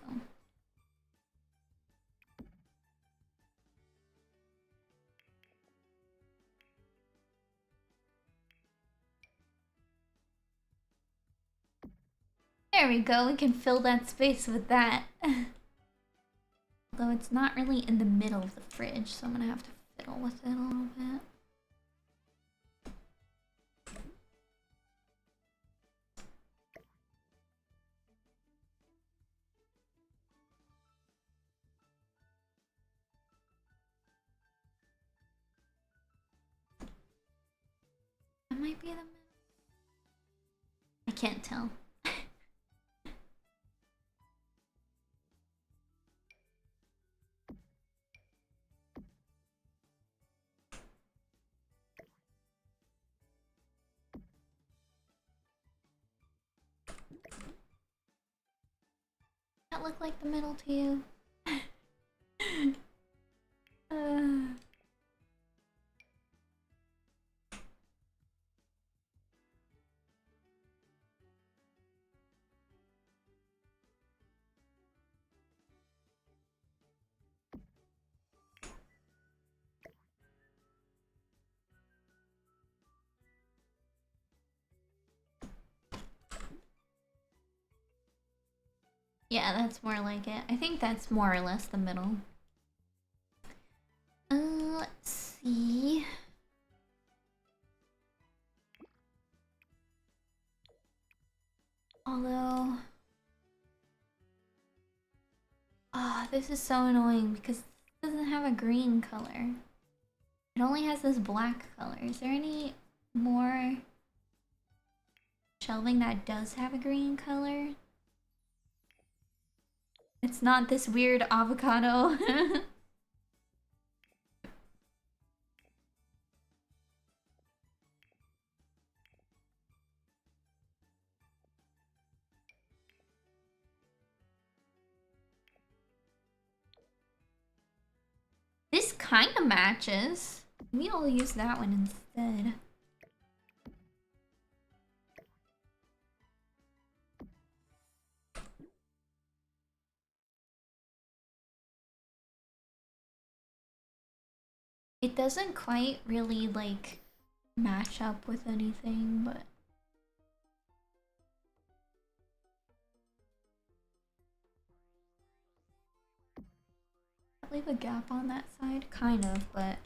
There we go, we can fill that space with that. Although it's not really in the middle of the fridge, so I'm gonna have to fiddle with it a little bit. That might be the middle. I can't tell. That look like the middle to you? Yeah, that's more like it. I think that's more or less the middle. Let's see. Although... Ah, this is so annoying because it doesn't have a green color. It only has this black color. Is there any more shelving that does have a green color? It's not this weird avocado. This kind of matches. Maybe I'll use that one instead. It doesn't quite really like match up with anything, but leave a gap on that side, kind of, but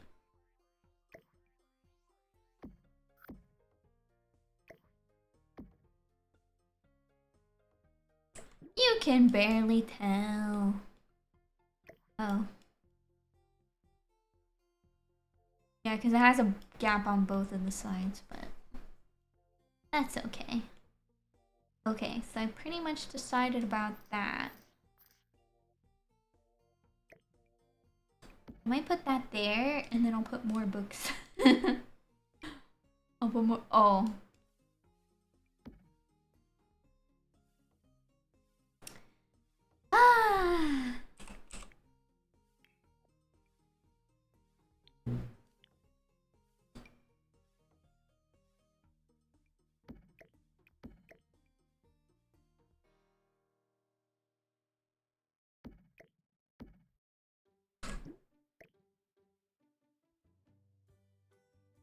you can barely tell. Oh. Yeah, because it has a gap on both of the sides, but that's okay. Okay, so I pretty much decided about that. I might put that there, and then I'll put more books. I'll put more... Oh.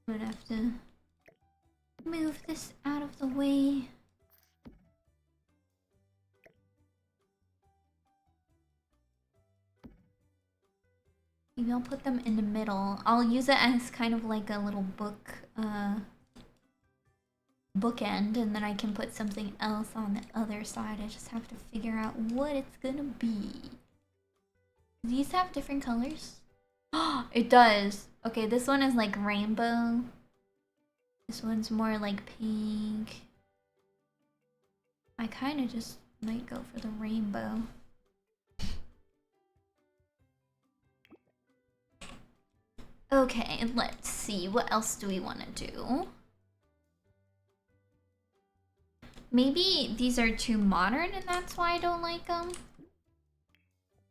I'm gonna have to move this out of the way. Maybe I'll put them in the middle. I'll use it as kind of like a little bookend, and then I can put something else on the other side. I just have to figure out what it's gonna be. Do these have different colors? Oh, it does. Okay, this one is like rainbow. This one's more like pink. I kind of just might go for the rainbow. Okay, let's see. What else do we want to do? Maybe these are too modern and that's why I don't like them.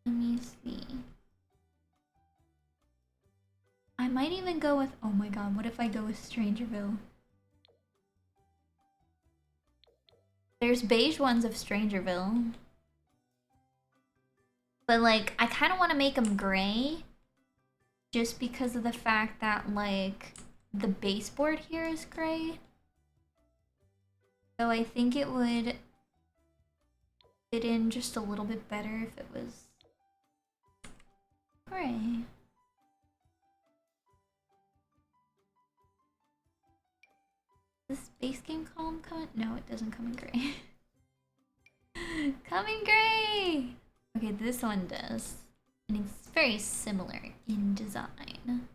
Let me see. I might even go with... Oh my god, what if I go with Strangerville? There's beige ones of Strangerville. But like, I kind of want to make them gray. Just because of the fact that like, the baseboard here is gray. So I think it would fit in just a little bit better if it was gray. Does this base game column come in? No, it doesn't come in gray. Come in gray! Okay, this one does. And it's very similar in design.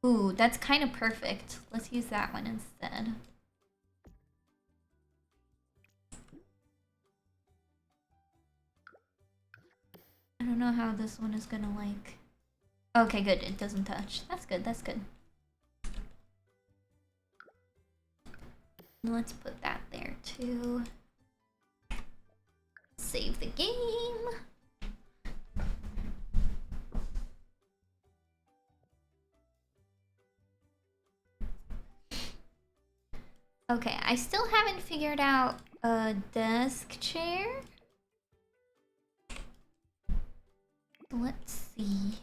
Ooh, that's kind of perfect. Let's use that one instead. I don't know how this one is gonna like... Okay, good. It doesn't touch. That's good. That's good. Let's put that there too. Save the game. Okay, I still haven't figured out a desk chair. Let's see.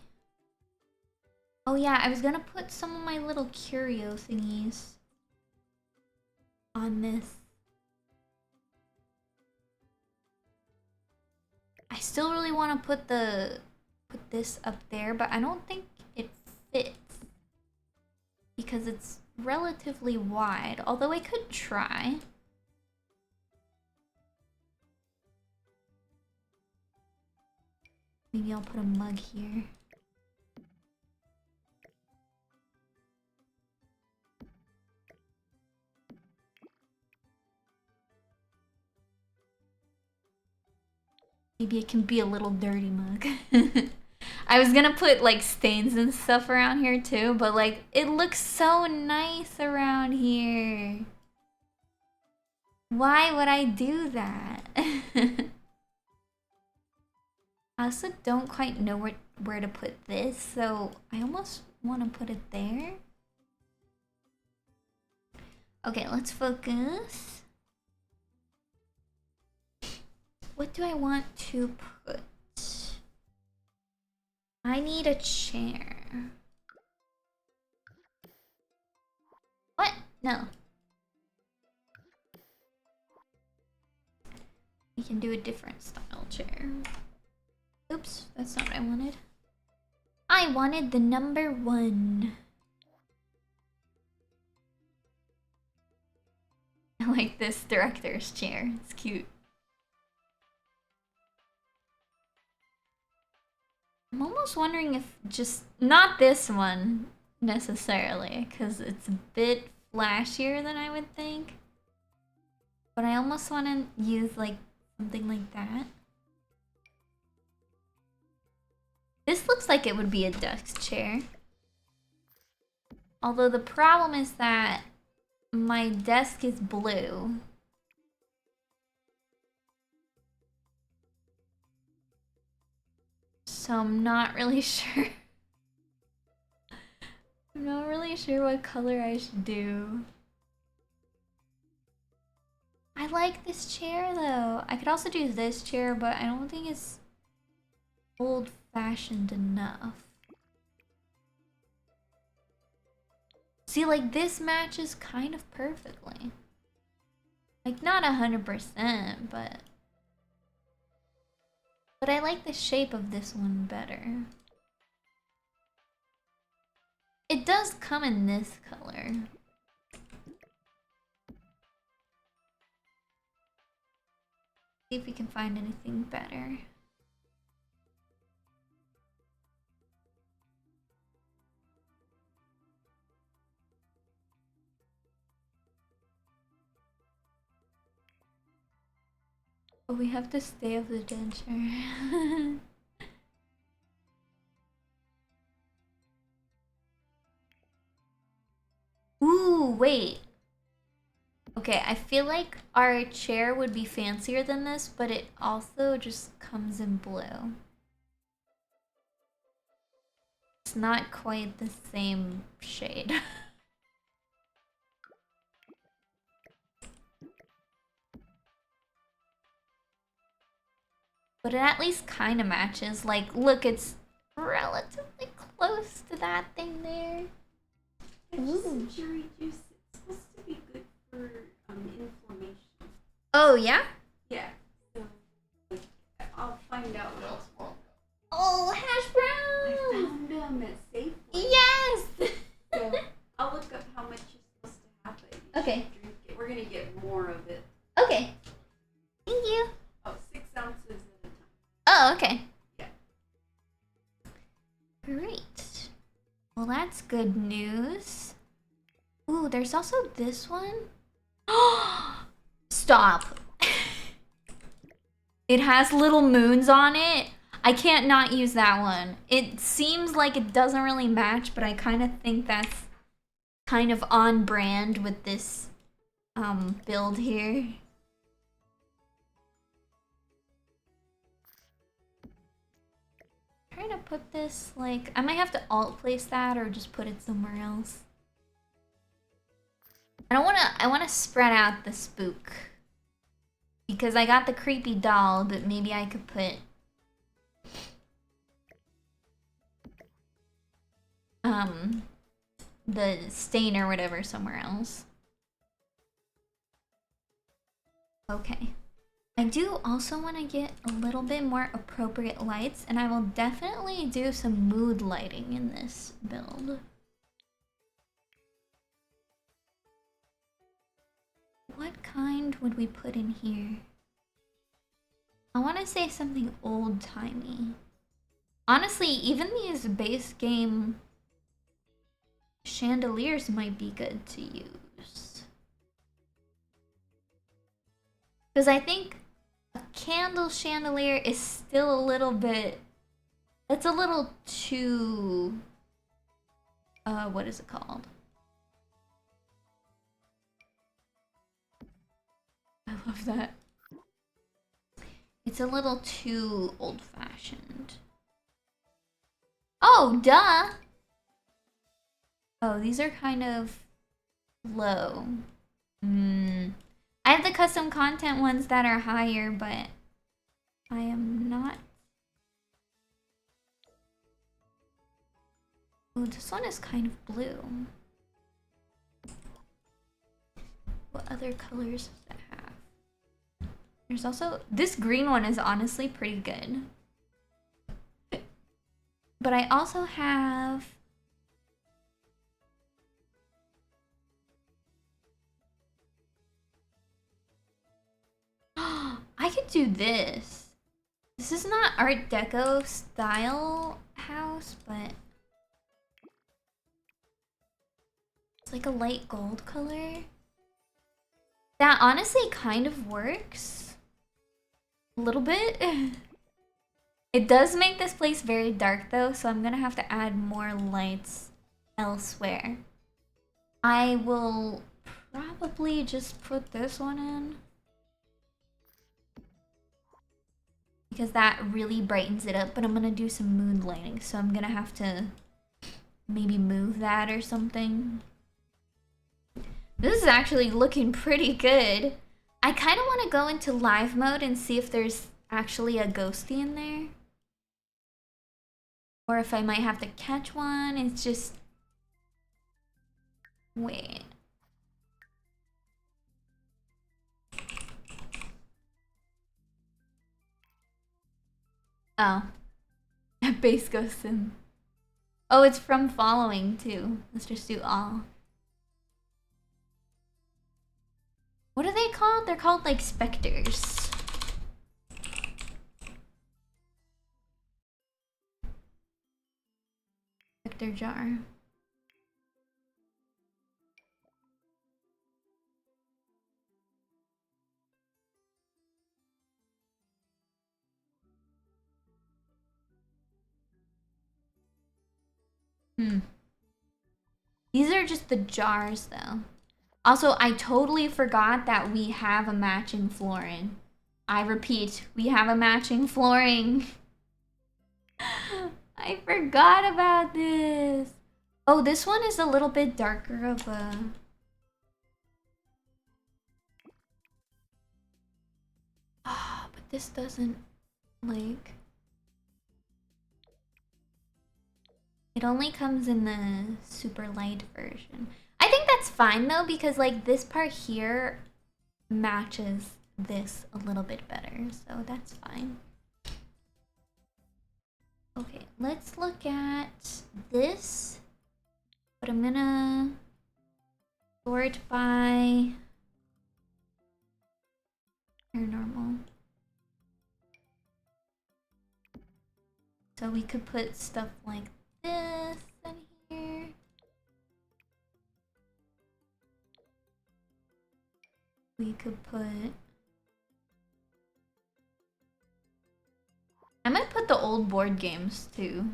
Oh yeah, I was gonna put some of my little curio thingies on this. I still really want to put this up there, but I don't think it fits because it's relatively wide, although I could try. Maybe I'll put a mug here. Maybe it can be a little dirty mug. I was gonna put like stains and stuff around here too, but like it looks so nice around here. Why would I do that? I also don't quite know where to put this, so I almost want to put it there. Okay, let's focus. What do I want to put? I need a chair. What? No. We can do a different style chair. Oops, that's not what I wanted. I wanted the number 1. I like this director's chair. It's cute. I'm almost wondering if just not this one necessarily, because it's a bit flashier than I would think. But I almost want to use like something like that. This looks like it would be a desk chair. Although the problem is that my desk is blue. So I'm not really sure. I'm not really sure what color I should do. I like this chair though. I could also do this chair, but I don't think it's old-fashioned enough. See, like, this matches kind of perfectly. Like, not 100%, but I like the shape of this one better. It does come in this color. See if we can find anything better. Oh, we have to stay of the denture. Ooh, wait. Okay, I feel like our chair would be fancier than this, but it also just comes in blue. It's not quite the same shade. But it at least kind of matches. Like, look, it's relatively close to that thing there. Ooh. Cherry juice. It's supposed to be good for inflammation. Oh, yeah? Yeah. So, like, I'll find out what else will. Oh, hash browns! I found them at Sept. Yes! So, I'll look up how much you're supposed to have, but you okay. should drink it. We're gonna get more of it. Okay. Thank you. Oh, 6 ounces at a time. Oh, okay. Yeah. Great. Well, that's good news. Ooh, there's also this one. Stop. It has little moons on it. I can't not use that one. It seems like it doesn't really match, but I kind of think that's kind of on brand with this build here. Trying to put this, like, I might have to alt place that or just put it somewhere else. I want to spread out the spook. Because I got the creepy doll, but maybe I could put the stain or whatever somewhere else. Okay. I do also want to get a little bit more appropriate lights, and I will definitely do some mood lighting in this build. What kind would we put in here? I want to say something old-timey. Honestly, even these base game chandeliers might be good to use. Because I think a candle chandelier is still a little bit... It's a little too... what is it called? I love that. It's a little too old-fashioned. Oh, duh! Oh, these are kind of low. I have the custom content ones that are higher, but I am not... Oh, this one is kind of blue. What other colors does it have? There's also... This green one is honestly pretty good. But I also have... I could do this. This is not Art Deco style house, but... It's like a light gold color. That honestly kind of works. A little bit. It does make this place very dark though, so I'm gonna have to add more lights elsewhere. I will probably just put this one in. Because that really brightens it up, but I'm gonna do some mood lighting, so I'm gonna have to maybe move that or something. This is actually looking pretty good. I kind of want to go into live mode and see if there's actually a ghostie in there. Or if I might have to catch one. It's just... Wait. Oh. Base ghost sim. Oh, it's from following too. Let's just do all. What are they called? They're called like specters. Specter jar. These are just the jars though. Also, I totally forgot that we have a matching flooring. I repeat, we have a matching flooring. I forgot about this. Oh, this one is a little bit darker of a... Ah, but this doesn't, like... It only comes in the super light version. I think that's fine though, because like this part here matches this a little bit better, so that's fine. Okay, let's look at this, but I'm gonna sort by paranormal. So we could put stuff like this in here. We could put... I might put the old board games too.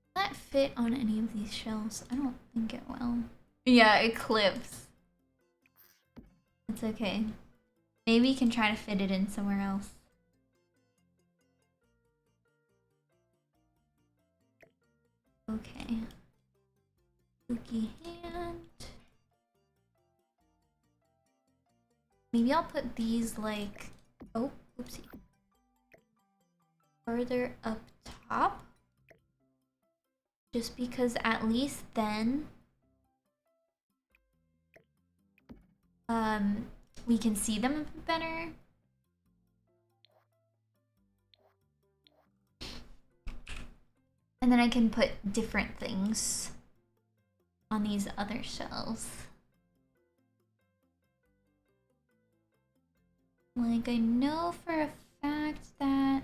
Will that fit on any of these shelves? I don't think it will. Yeah, it clips. It's okay. Maybe you can try to fit it in somewhere else. Okay. Spooky hand. Maybe I'll put these like... Oh, oopsie. Further up top. Just because at least then... we can see them a bit better. And then I can put different things on these other shelves. Like, I know for a fact that...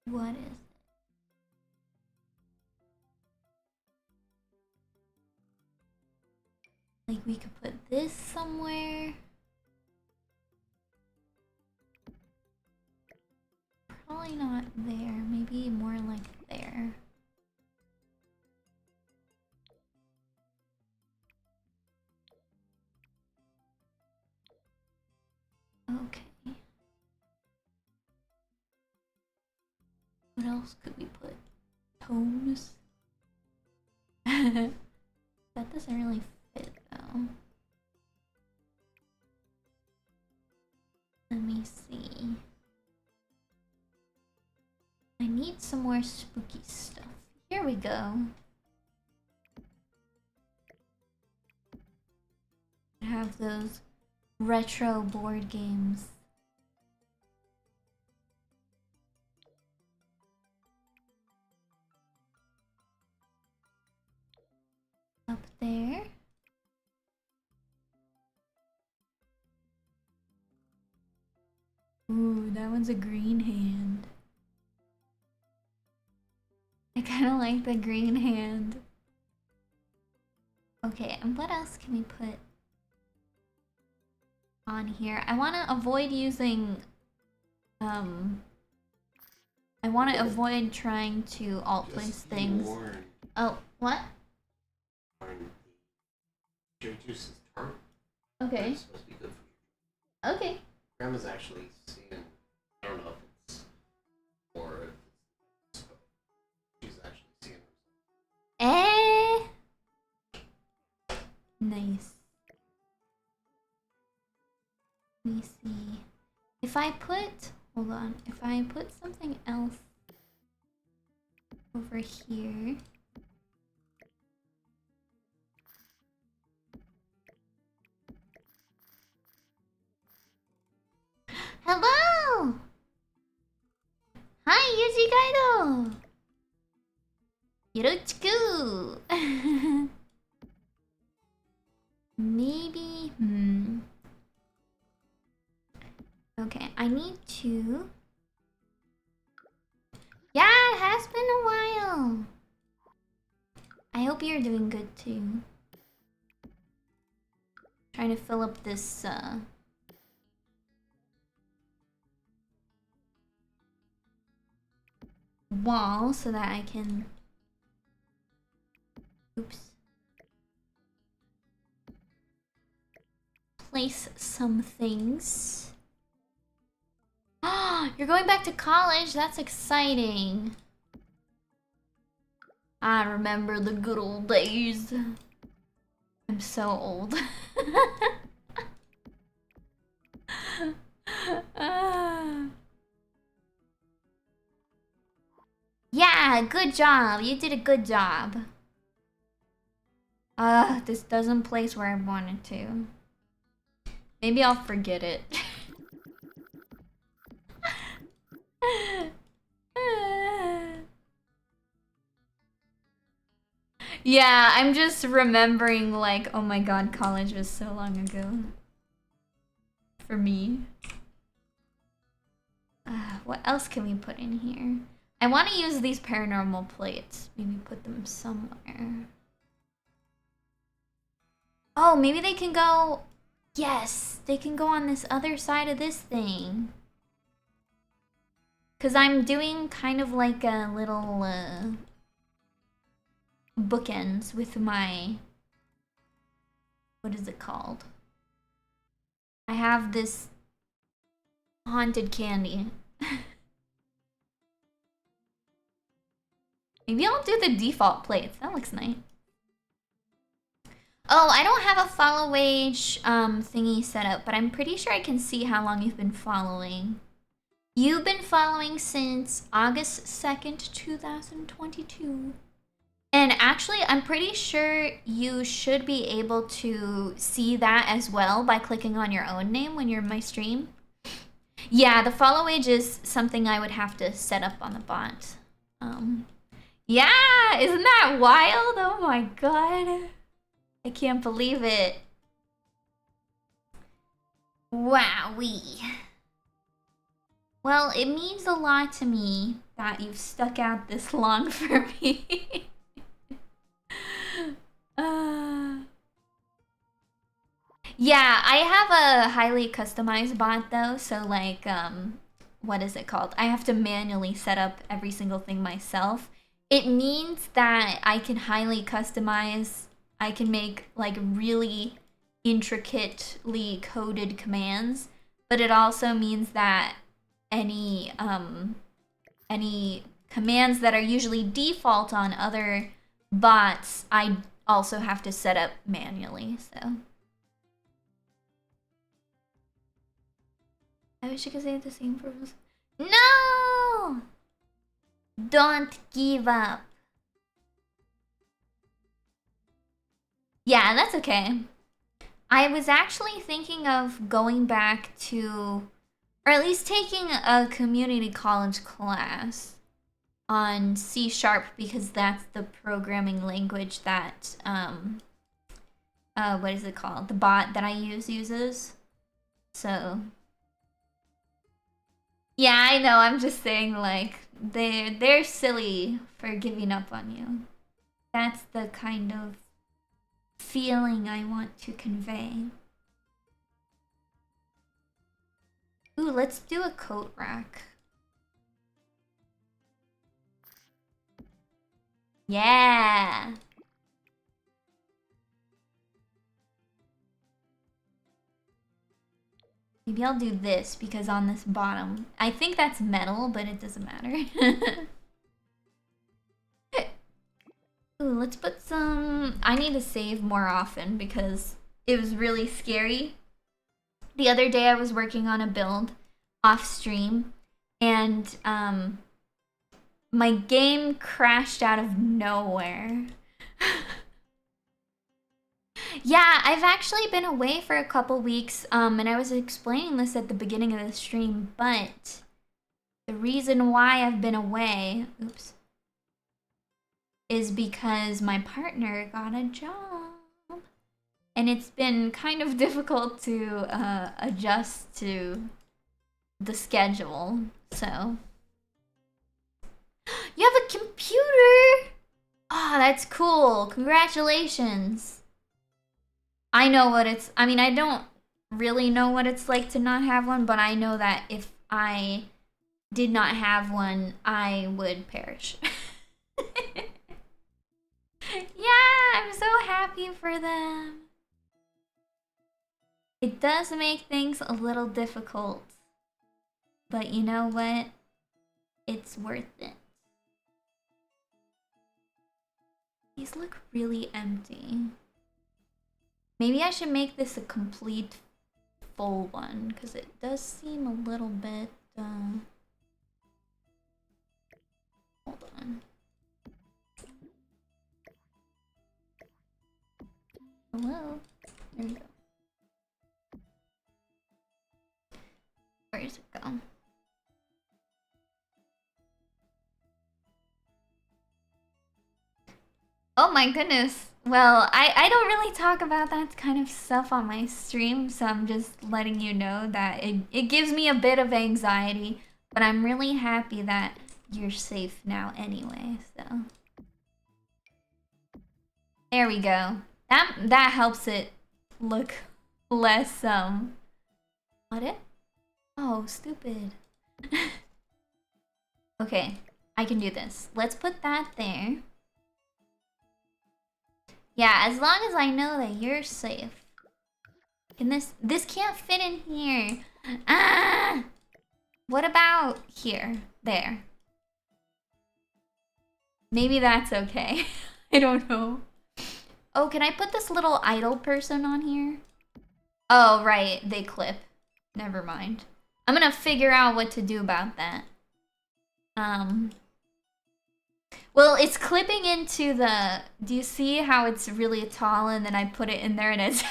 What is it? Like, we could put this somewhere. Probably not there. Maybe more like there. Okay. What else could we put? Tomes? That doesn't really fit though. Let me see. I need some more spooky stuff. Here we go. I have those retro board games. Up there. Ooh, that one's a green hand. I kind of like the green hand. Okay, and what else can we put on here? I want to avoid using... I want to avoid trying to alt place things. Oh, what? Cherry juice is tart. Okay. It's supposed to be good for you. Okay. Grandma's actually seeing, I don't know if it's or if it's Nice. Let me see. If I put, hold on, if I put something else over here. Hello! Hi, Yuji Kaido! Yorochiku! Maybe, Okay, I need to... Yeah, it has been a while! I hope you're doing good too. Trying to fill up this, wall so that I can... Oops. Place some things. You're going back to college? That's exciting. I remember the good old days. I'm so old. Yeah, good job. You did a good job. This doesn't place where I wanted to. Maybe I'll forget it. Yeah, I'm just remembering like, oh my god, college was so long ago. For me. What else can we put in here? I want to use these paranormal plates. Maybe put them somewhere. Oh, maybe they can go... Yes, they can go on this other side of this thing. Because I'm doing kind of like a little bookends with my... What is it called? I have this haunted candy. Maybe I'll do the default plates. That looks nice. Oh, I don't have a follow age thingy set up, but I'm pretty sure I can see how long you've been following. You've been following since August 2nd, 2022. And actually, I'm pretty sure you should be able to see that as well by clicking on your own name when you're in my stream. Yeah, the follow age is something I would have to set up on the bot. Yeah, isn't that wild? Oh my god. I can't believe it. Wowee. Well, it means a lot to me that you've stuck out this long for me. Yeah, I have a highly customized bot though, so like, what is it called? I have to manually set up every single thing myself. It means that I can highly customize, I can make like really intricately coded commands, but it also means that any commands that are usually default on other bots, I also have to set up manually, so. I wish I could say the same for... No! Don't give up. Yeah, that's okay. I was actually thinking of going back to, or at least taking a community college class on C# because that's the programming language that, what is it called? The bot that I uses. So, yeah, I know, I'm just saying like, they're silly for giving up on you. That's the kind of feeling I want to convey. Ooh, let's do a coat rack. Yeah! Maybe I'll do this because on this bottom, I think that's metal, but it doesn't matter. Ooh, let's put some... I need to save more often because it was really scary. The other day I was working on a build off stream and my game crashed out of nowhere. Yeah, I've actually been away for a couple weeks, and I was explaining this at the beginning of the stream, but the reason why I've been away, oops, is because my partner got a job. And it's been kind of difficult to adjust to the schedule, so. You have a computer! Oh, that's cool. Congratulations. I know what it's... I mean, I don't really know what it's like to not have one, but I know that if I did not have one, I would perish. Yeah, I'm so happy for them. It does make things a little difficult, but you know what? It's worth it. These look really empty. Maybe I should make this a complete full one, because it does seem a little bit, hold on. Hello? There we go. Where's it go? Oh my goodness. Well, I don't really talk about that kind of stuff on my stream, so I'm just letting you know that it gives me a bit of anxiety, but I'm really happy that you're safe now anyway, so. There we go. That helps it look less, what it? Oh, stupid. Okay, I can do this. Let's put that there. Yeah, as long as I know that you're safe. Can this can't fit in here. Ah! What about here? There. Maybe that's okay. I don't know. Oh, can I put this little idle person on here? Oh, right, they clip. Never mind. I'm gonna figure out what to do about that. Well, it's clipping into the... Do you see how it's really tall and then I put it in there and it's...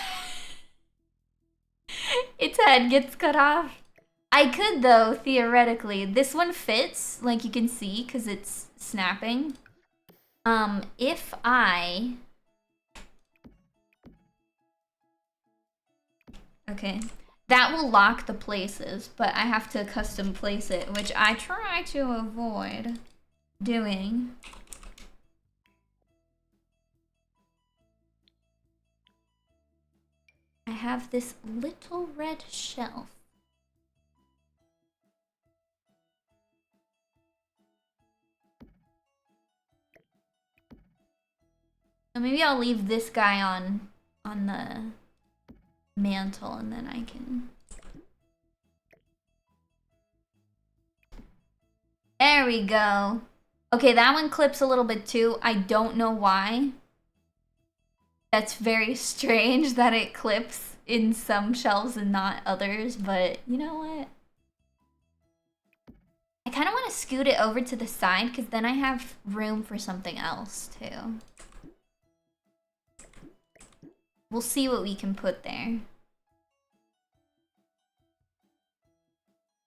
its head gets cut off? I could, though, theoretically. This one fits, like you can see, because it's snapping. If I... Okay. That will lock the places, but I have to custom place it, which I try to avoid doing. I have this little red shelf. So maybe I'll leave this guy on the mantle and then I can... There we go. Okay, that one clips a little bit too. I don't know why. That's very strange that it clips in some shelves and not others, but you know what? I kind of want to scoot it over to the side because then I have room for something else too. We'll see what we can put there.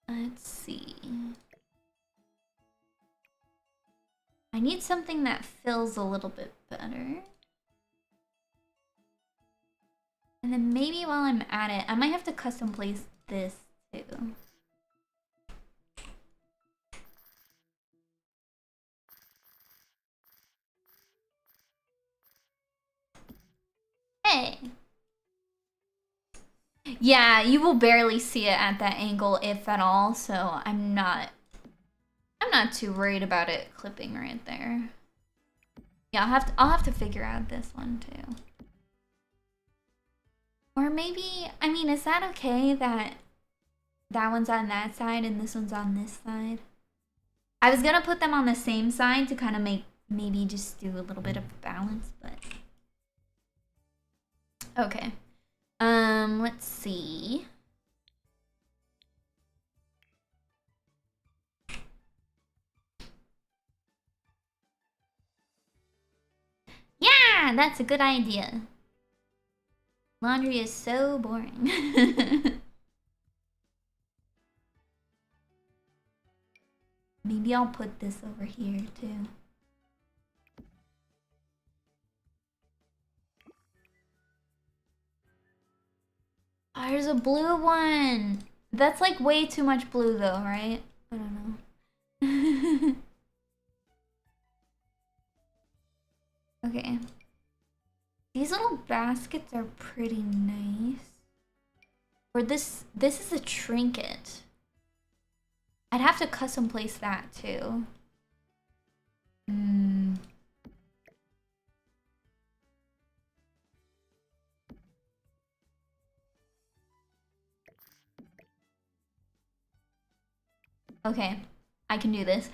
Let's see. I need something that fills a little bit better. And then maybe while I'm at it, I might have to custom place this too. Hey! Yeah, you will barely see it at that angle, if at all, so I'm not too worried about it clipping right there. Yeah, I'll have to figure out this one too. Or maybe, I mean, is that okay that that one's on that side and this one's on this side? I was gonna put them on the same side to kind of make maybe just do a little bit of balance, but okay. Let's see. Yeah, that's a good idea. Laundry is so boring. Maybe I'll put this over here too. Oh, there's a blue one. That's like way too much blue though, right? I don't know. Okay. These little baskets are pretty nice. Or this is a trinket. I'd have to custom place that too. Okay, I can do this.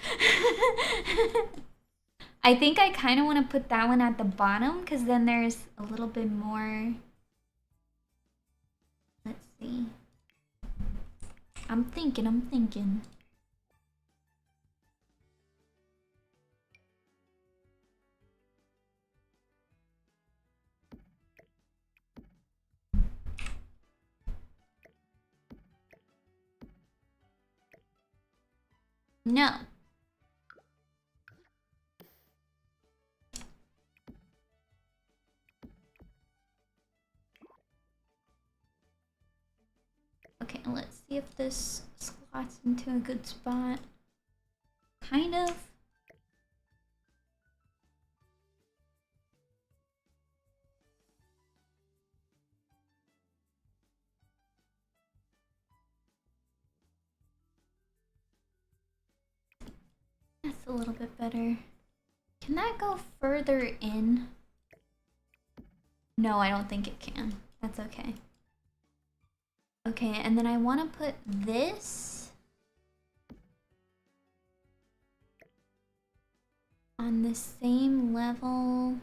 I think I kind of want to put that one at the bottom because then there's a little bit more. Let's see. I'm thinking. No. Okay, let's see if this slots into a good spot. Kind of. That's a little bit better. Can that go further in? No, I don't think it can. That's okay. Okay, and then I want to put this on the same level.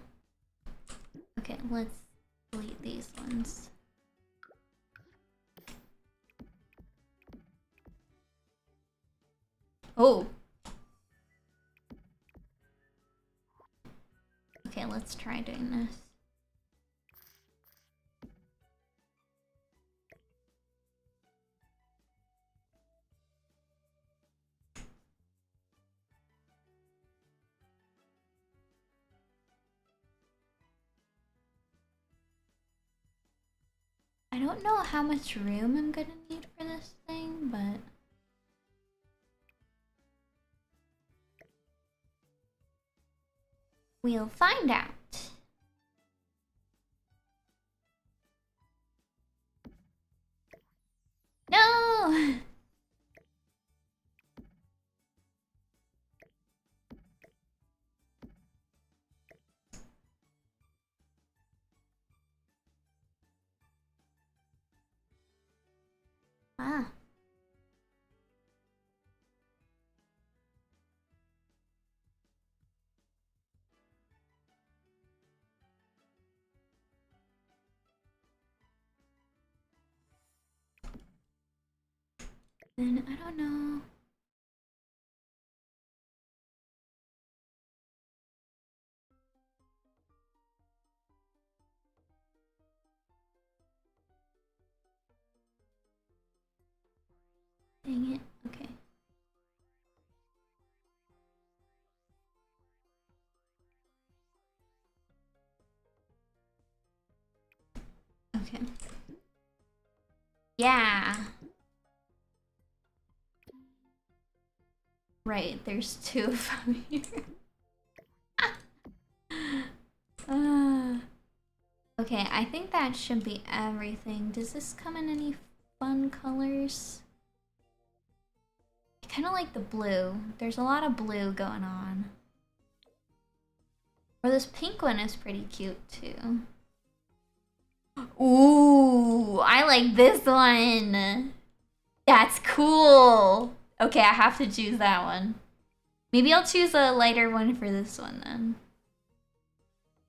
Okay, let's delete these ones. Oh! Okay, let's try doing this. I don't know how much room I'm gonna need for this thing, but we'll find out. No! Ah. Then I don't know. Dang it. Okay. Okay. Yeah. Right, there's two of them here. Okay, I think that should be everything. Does this come in any fun colors? I kind of like the blue. There's a lot of blue going on. Or this pink one is pretty cute too. Ooh, I like this one. That's cool. Okay, I have to choose that one. Maybe I'll choose a lighter one for this one then.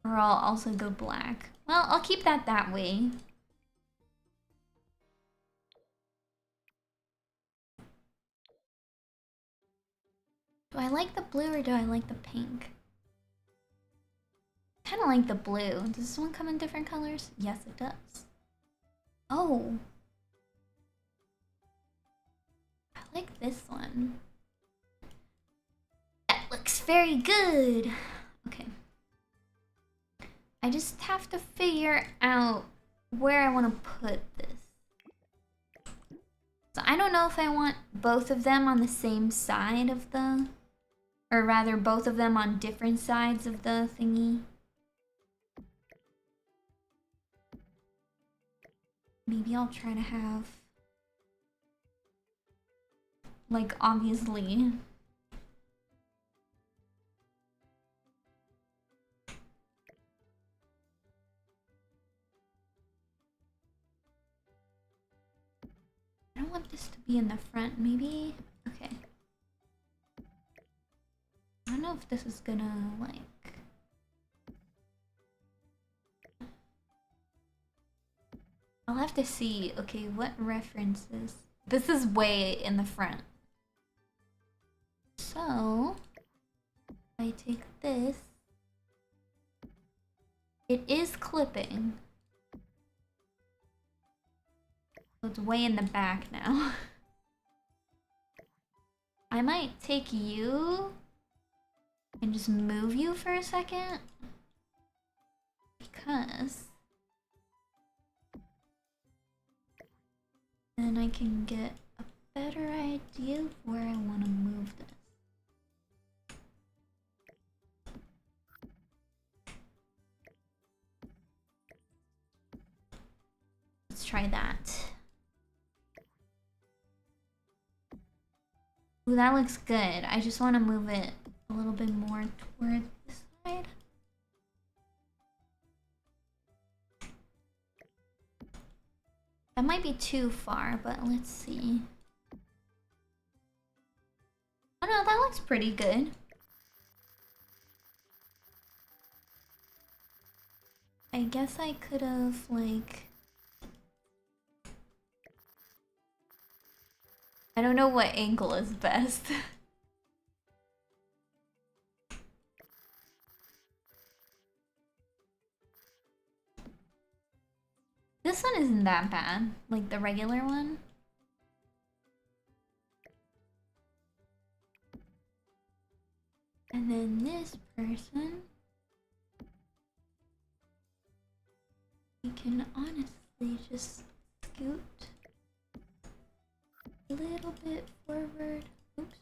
Or I'll also go black. Well, I'll keep that way. Do I like the blue or do I like the pink? Kind of like the blue. Does this one come in different colors? Yes, it does. Oh. I like this one. That looks very good. Okay. I just have to figure out where I want to put this. So I don't know if I want both of them on the same side of the... Or rather, both of them on different sides of the thingy. Maybe I'll try to have... Like, obviously... I don't want this to be in the front, maybe? Okay. I don't know if this is gonna, like... I'll have to see, okay, what references? This is way in the front. So, I take this. It is clipping. So it's way in the back now. I might take you and just move you for a second. Because then I can get a better idea of where I want to move this. Let's try that. Ooh, that looks good. I just want to move it a little bit more toward this side. That might be too far, but let's see. Oh no, that looks pretty good. I guess I could have, like... I don't know what angle is best. This one isn't that bad, like the regular one. And then this person, we can honestly just scoot a little bit forward. Oops.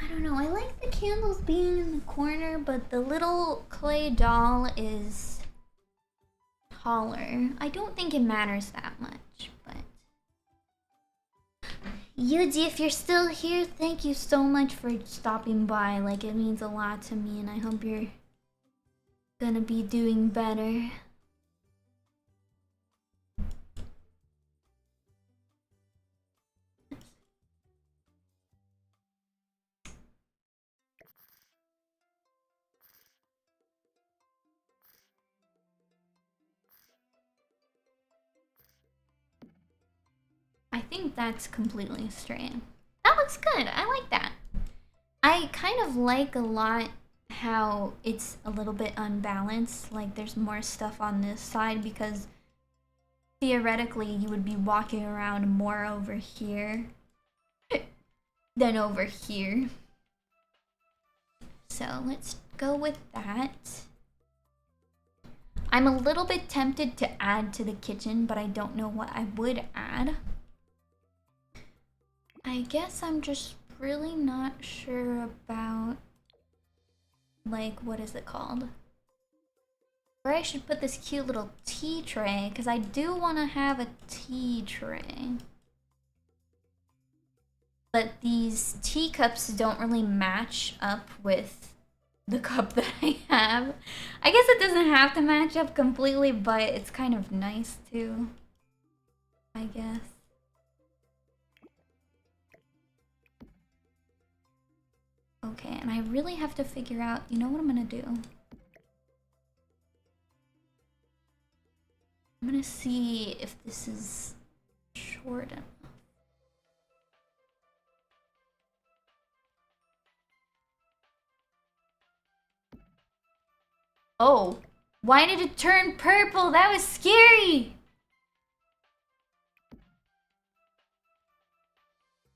I don't know, I like the candles being in the corner, but the little clay doll is taller. I don't think it matters that much, but... Yuji, if you're still here, thank you so much for stopping by. Like, it means a lot to me, and I hope you're gonna be doing better. I think that's completely straight. That looks good. I like that. I kind of like a lot how it's a little bit unbalanced. Like there's more stuff on this side because theoretically you would be walking around more over here than over here. So let's go with that. I'm a little bit tempted to add to the kitchen, but I don't know what I would add. I guess I'm just really not sure about, like, what is it called? Where I should put this cute little tea tray, because I do want to have a tea tray. but these teacups don't really match up with the cup that I have. I guess it doesn't have to match up completely, but it's kind of nice to, I guess. Okay, and I really have to figure out, you know what I'm gonna do? I'm gonna see if this is short enough. Oh, why did it turn purple? That was scary!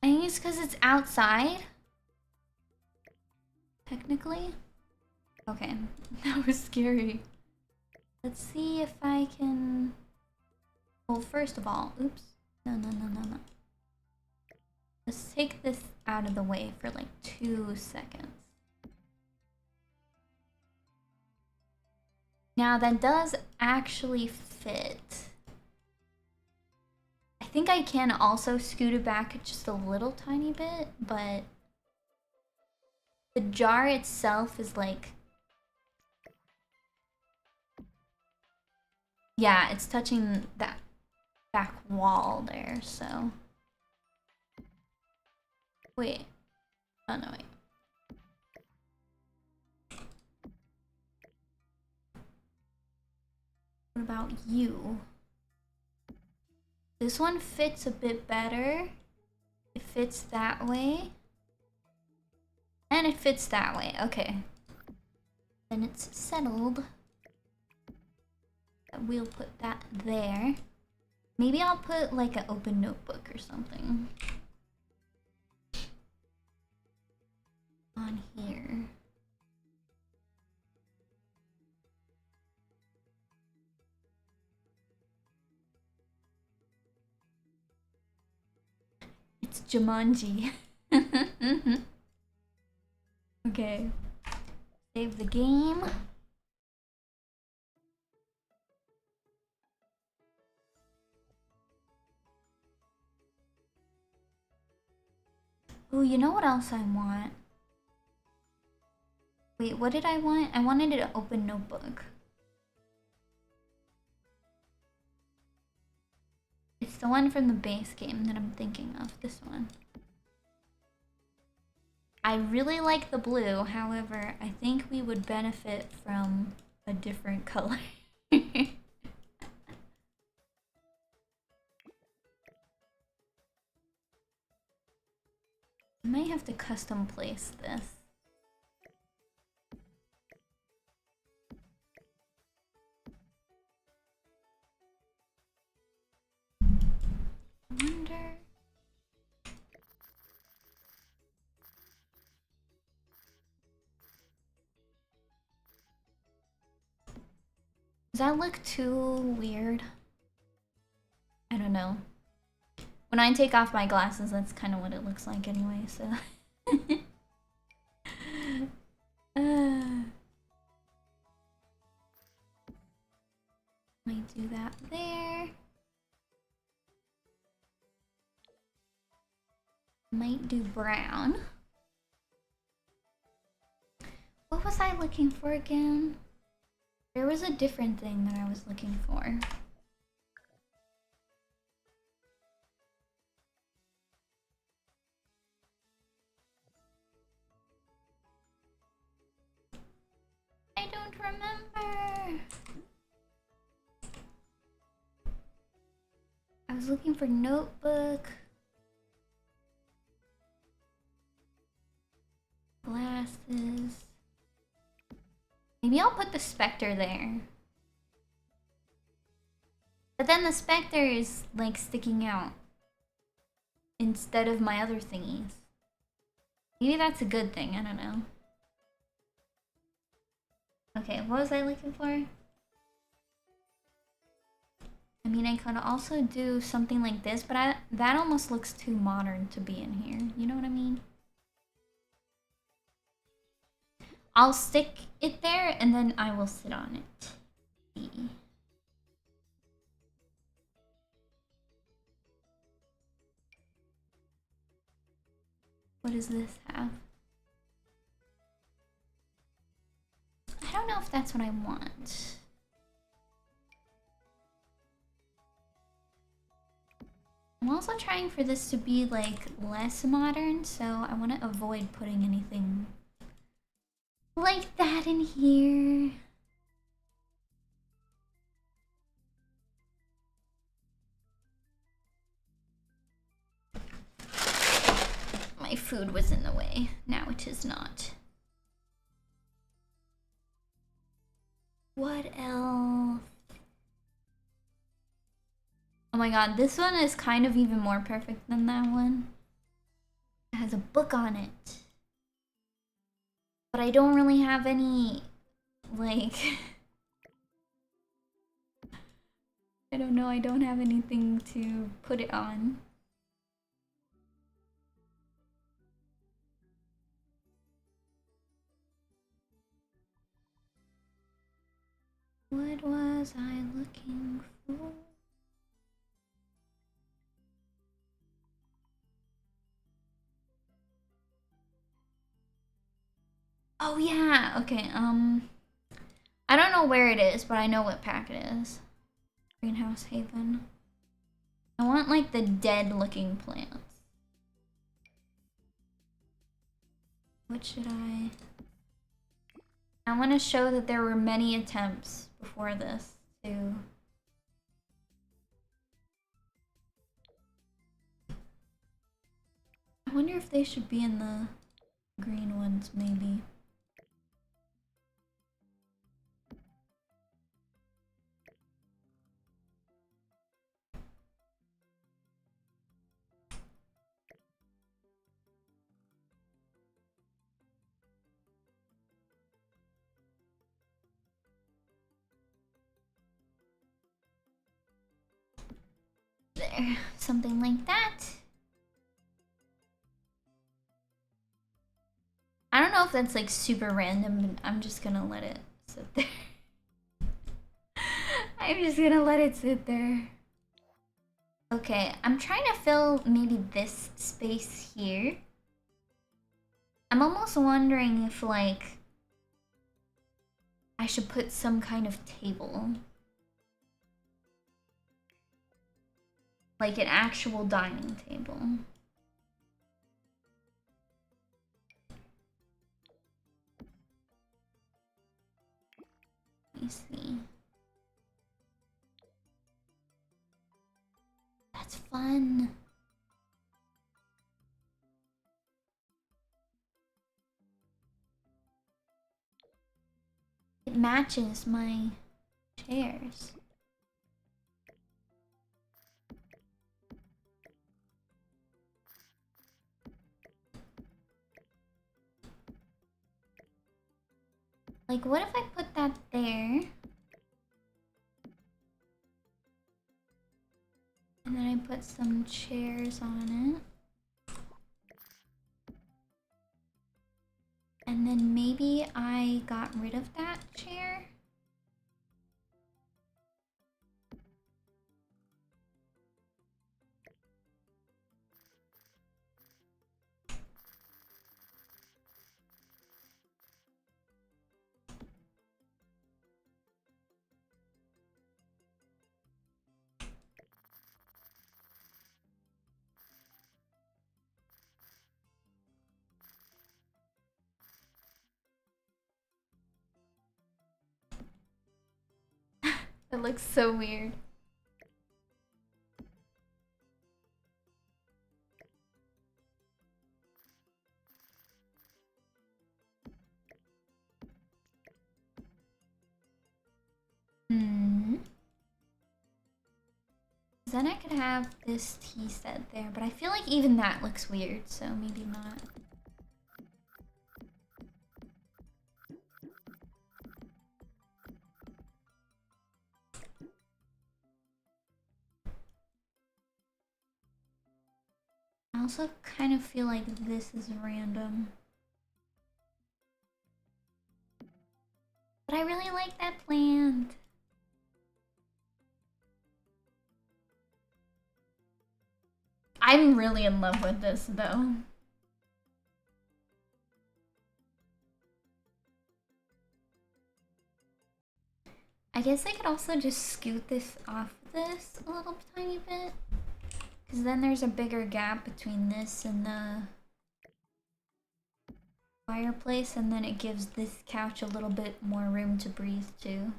I think it's because it's outside. Technically. Okay, that was scary. Let's see if I can... Well, first of all, oops. No. Let's take this out of the way for like 2 seconds. Now that does actually fit. I think I can also scoot it back just a little tiny bit, but the jar itself is like... Yeah, it's touching that back wall there, so... Wait. Oh, no, wait. What about you? This one fits a bit better. It fits that way. And it fits that way. Okay. Then it's settled. We'll put that there. Maybe I'll put like an open notebook or something on here. It's Jumanji. Okay. Save the game. Oh, you know what else I want? Wait, what did I want? I wanted an open notebook. It's the one from the base game that I'm thinking of, this one. I really like the blue, however, I think we would benefit from a different color. I might have to custom place this. I wonder... Does that look too weird? I don't know. When I take off my glasses, that's kind of what it looks like anyway, so... Might do that there. Might do brown. What was I looking for again? There was a different thing that I was looking for. I don't remember. I was looking for notebook. Glasses. Maybe I'll put the Spectre there. But then the Spectre is like sticking out instead of my other thingies. Maybe that's a good thing, I don't know. Okay, what was I looking for? I mean, I could also do something like this, but that almost looks too modern to be in here. You know what I mean? I'll stick it there and then I will sit on it. What does this have? I don't know if that's what I want. I'm also trying for this to be like less modern, so I want to avoid putting anything like that in here. My food was in the way. Now it is not. What else? Oh my god, this one is kind of even more perfect than that one. It has a book on it. But I don't really have any, like... I don't know, I don't have anything to put it on. What was I looking for? Oh yeah, okay, I don't know where it is, but I know what pack it is. Greenhouse Haven. I want like the dead looking plants. What should I want to show that there were many attempts before this to... I wonder if they should be in the green ones, maybe. There, something like that. I don't know if that's like super random, but I'm just gonna let it sit there. I'm just gonna let it sit there. Okay, I'm trying to fill maybe this space here. I'm almost wondering if like I should put some kind of table. Like an actual dining table. Let me see. That's fun. It matches my chairs. Like, what if I put that there? And then I put some chairs on it. And then maybe I got rid of that chair. It looks so weird. Then I could have this tea set there, but I feel like even that looks weird, so maybe not. I also kind of feel like this is random. But I really like that plant. I'm really in love with this though. I guess I could also just scoot this off this a little tiny bit. Because then there's a bigger gap between this and the fireplace, and then it gives this couch a little bit more room to breathe too.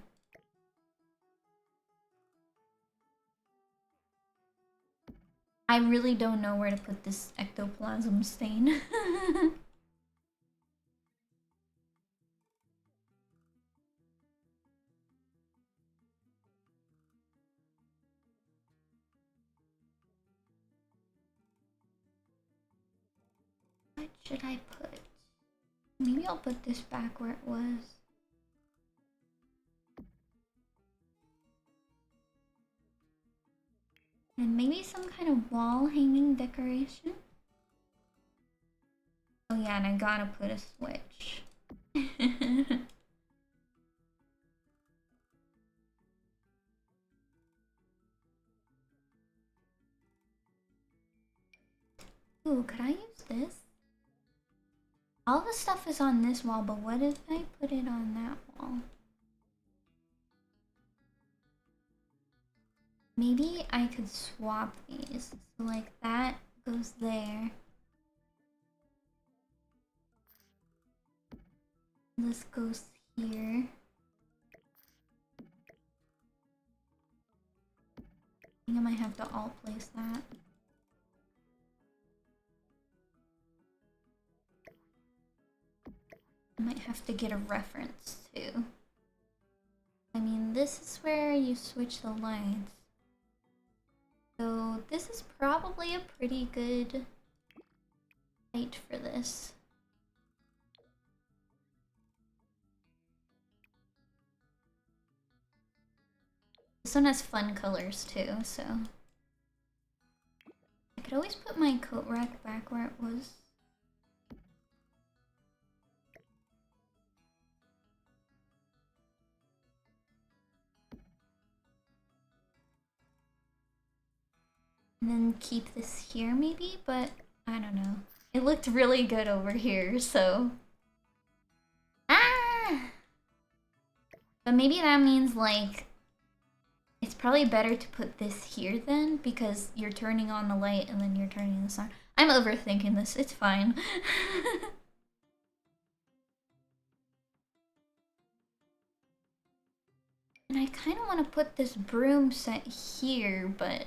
I really don't know where to put this ectoplasm stain. What should I put? Maybe I'll put this back where it was. And maybe some kind of wall hanging decoration. Oh yeah, and I gotta put a switch. Ooh, could I use this? All the stuff is on this wall, but what if I put it on that wall? Maybe I could swap these. So like that goes there. This goes here. I think I might have to alt place that. I might have to get a reference too. I mean, this is where you switch the lines. So this is probably a pretty good height for this. This one has fun colors too, so I could always put my coat rack back where it was. And then keep this here maybe, but I don't know. It looked really good over here, so... Ah! But maybe that means, like, it's probably better to put this here then, because you're turning on the light and then you're turning this on. I'm overthinking this, it's fine. And I kind of want to put this broom set here, but...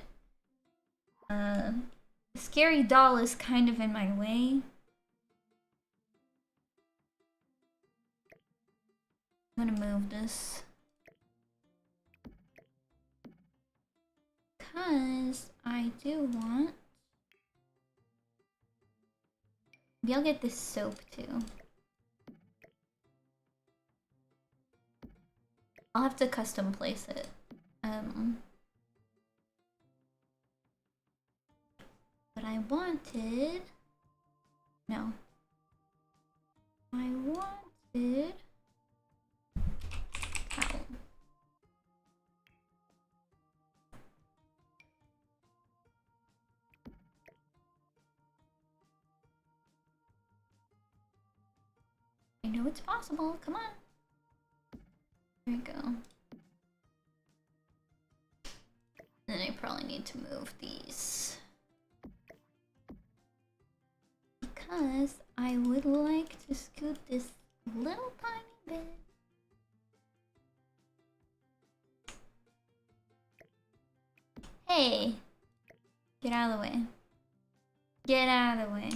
the scary doll is kind of in my way. I'm gonna move this. Because I do want... Maybe I'll get this soap too. I'll have to custom place it. But I wanted... No. I wanted... Towel. I know it's possible, come on. There we go. Then I probably need to move these. Because I would like to scoot this little tiny bit. Hey! Get out of the way. Get out of the way.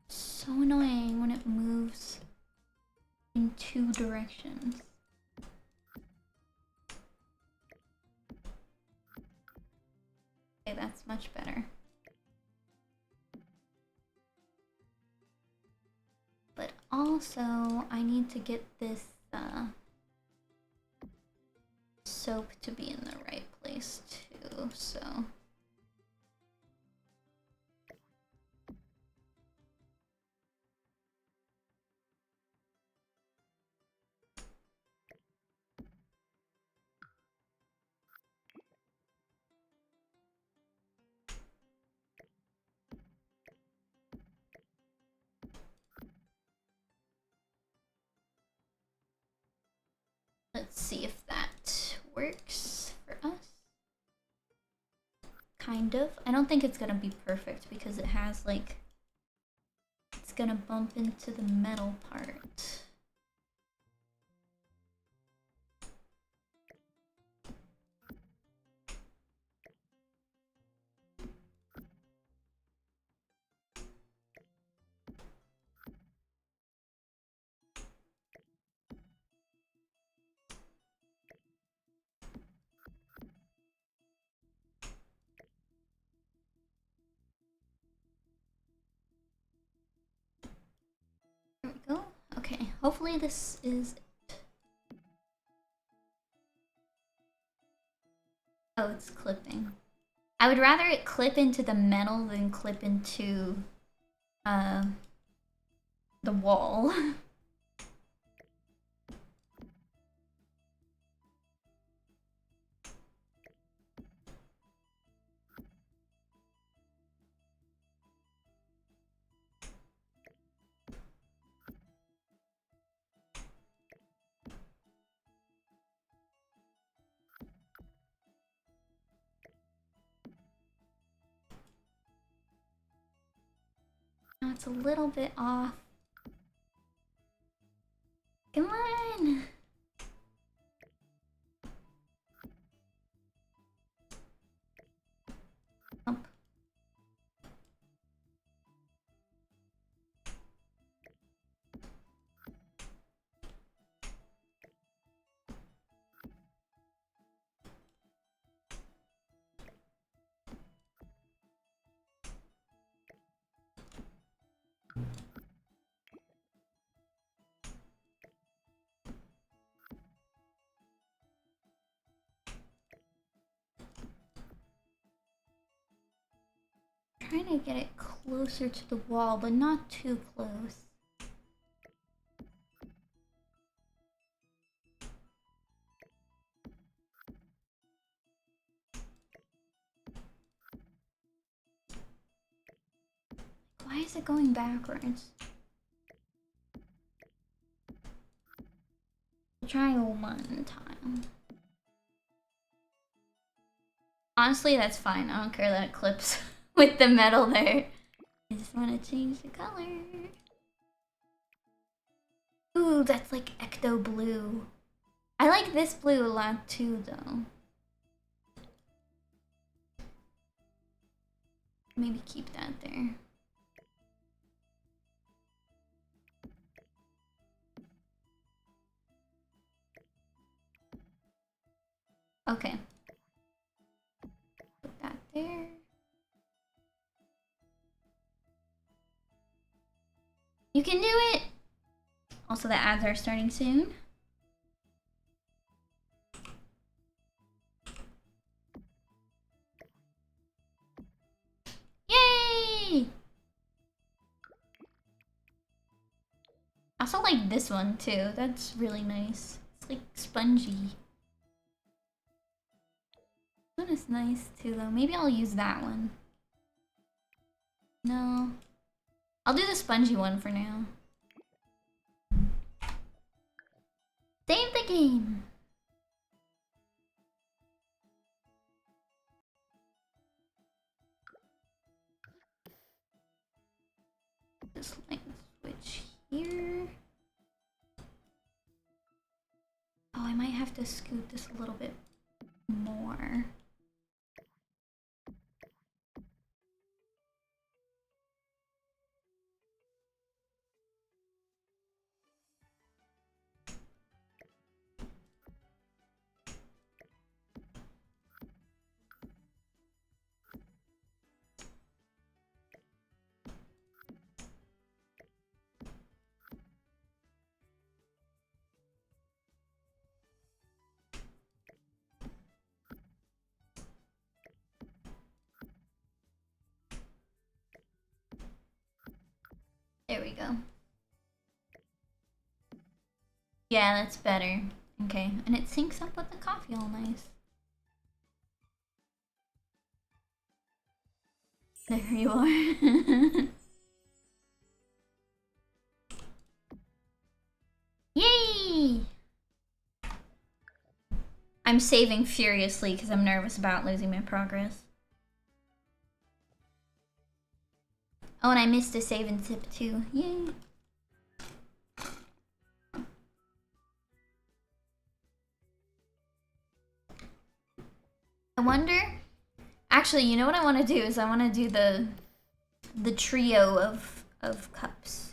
So annoying when it moves in two directions. Okay, that's much better. also I need to get this soap to be in the right place too, so let's see if that works for us. Kind of. I don't think it's gonna be perfect because it has like, it's gonna bump into the metal part. There we go. Okay, hopefully this is it. Oh, it's clipping. I would rather it clip into the metal than clip into the wall. Now it's a little bit off. Come on! Up. Trying to get it closer to the wall, but not too close. Why is it going backwards? Try one time. Honestly, that's fine. I don't care that it clips with the metal there. I just want to change the color. Ooh, that's like ecto blue. I like this blue a lot too, though. Maybe keep that there. Okay. Put that there. You can do it! Also, the ads are starting soon. Yay! I also like this one too. That's really nice. It's like spongy. This one is nice too though. Maybe I'll use that one. No. I'll do the spongy one for now. Save the game! This light switch here. Oh, I might have to scoot this a little bit more. There we go. Yeah, that's better. Okay, and it syncs up with the coffee all nice. There you are. Yay! I'm saving furiously because I'm nervous about losing my progress. Oh, and I missed a save and tip too. Yay! I wonder. Actually, you know what I want to do is I want to do the trio of cups.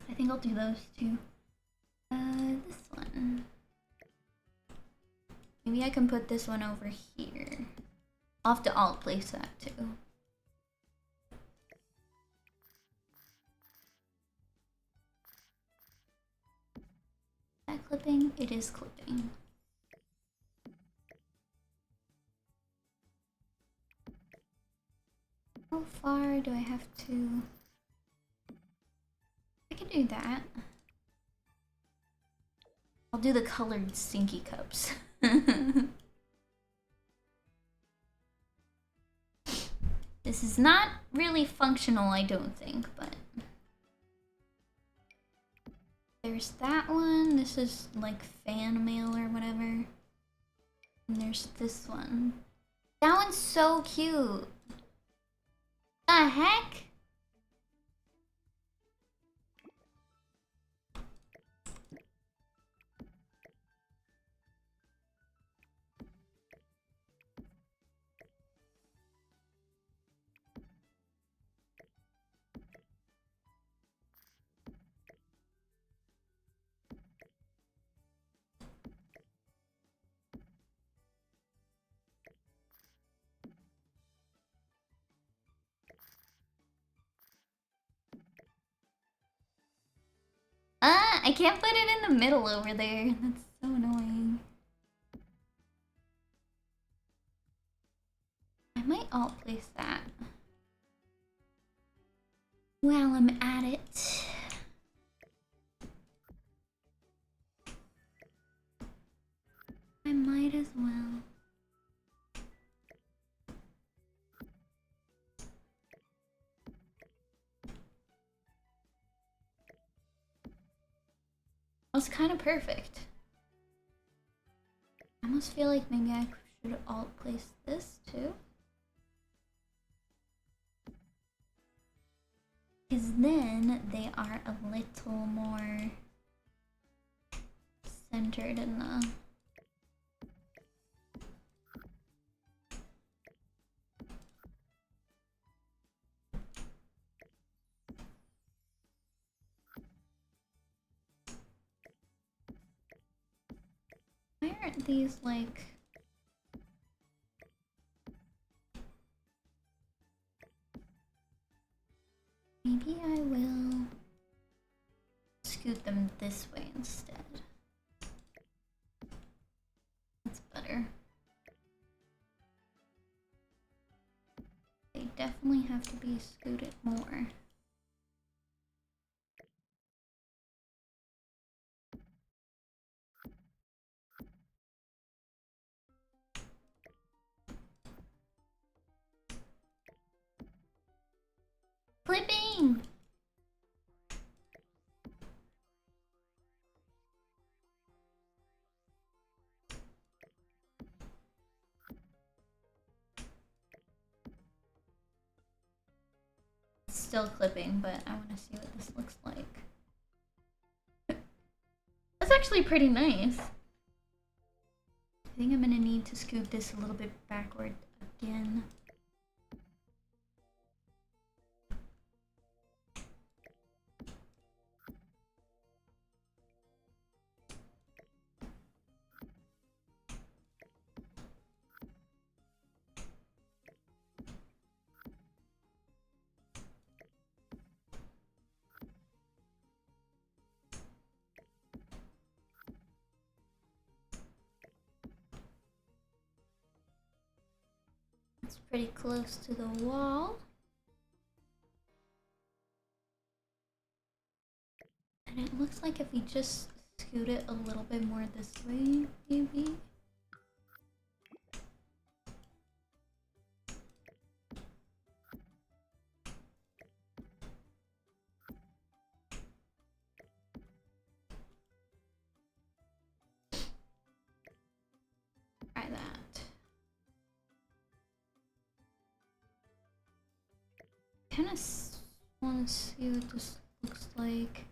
I think I'll do those two. This one. Maybe I can put this one over here. I'll have to alt place that too. Is that clipping? It is clipping. How far do I have to? I can do that. I'll do the colored stinky cups. This is not really functional, I don't think, but there's that one. This is like fan mail or whatever. And there's this one. That one's so cute. The heck? I can't put it in the middle over there. That's so annoying. I might alt place that. While I'm at it. I might as well. That's kind of perfect. I almost feel like maybe I should alt place this too. Because then they are a little more centered in the... Why aren't these like... Maybe I will scoot them this way instead. That's better. They definitely have to be scooted more. Clipping! It's still clipping, but I want to see what this looks like. That's actually pretty nice. I think I'm gonna need to scoot this a little bit backward again. pretty close to the wall. And it looks like if we just scoot it a little bit more this way, maybe. Try that. Kind of want to see what this looks like.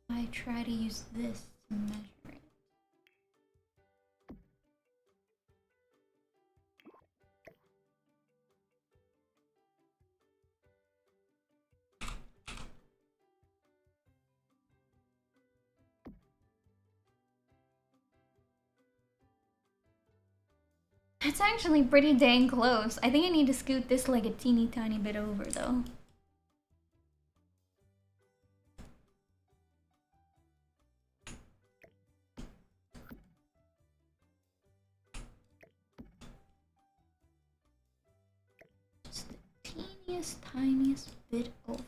I try to use this to measure it. That's actually pretty dang close. I think I need to scoot this like a teeny tiny bit over though. Just the teeniest, tiniest bit over.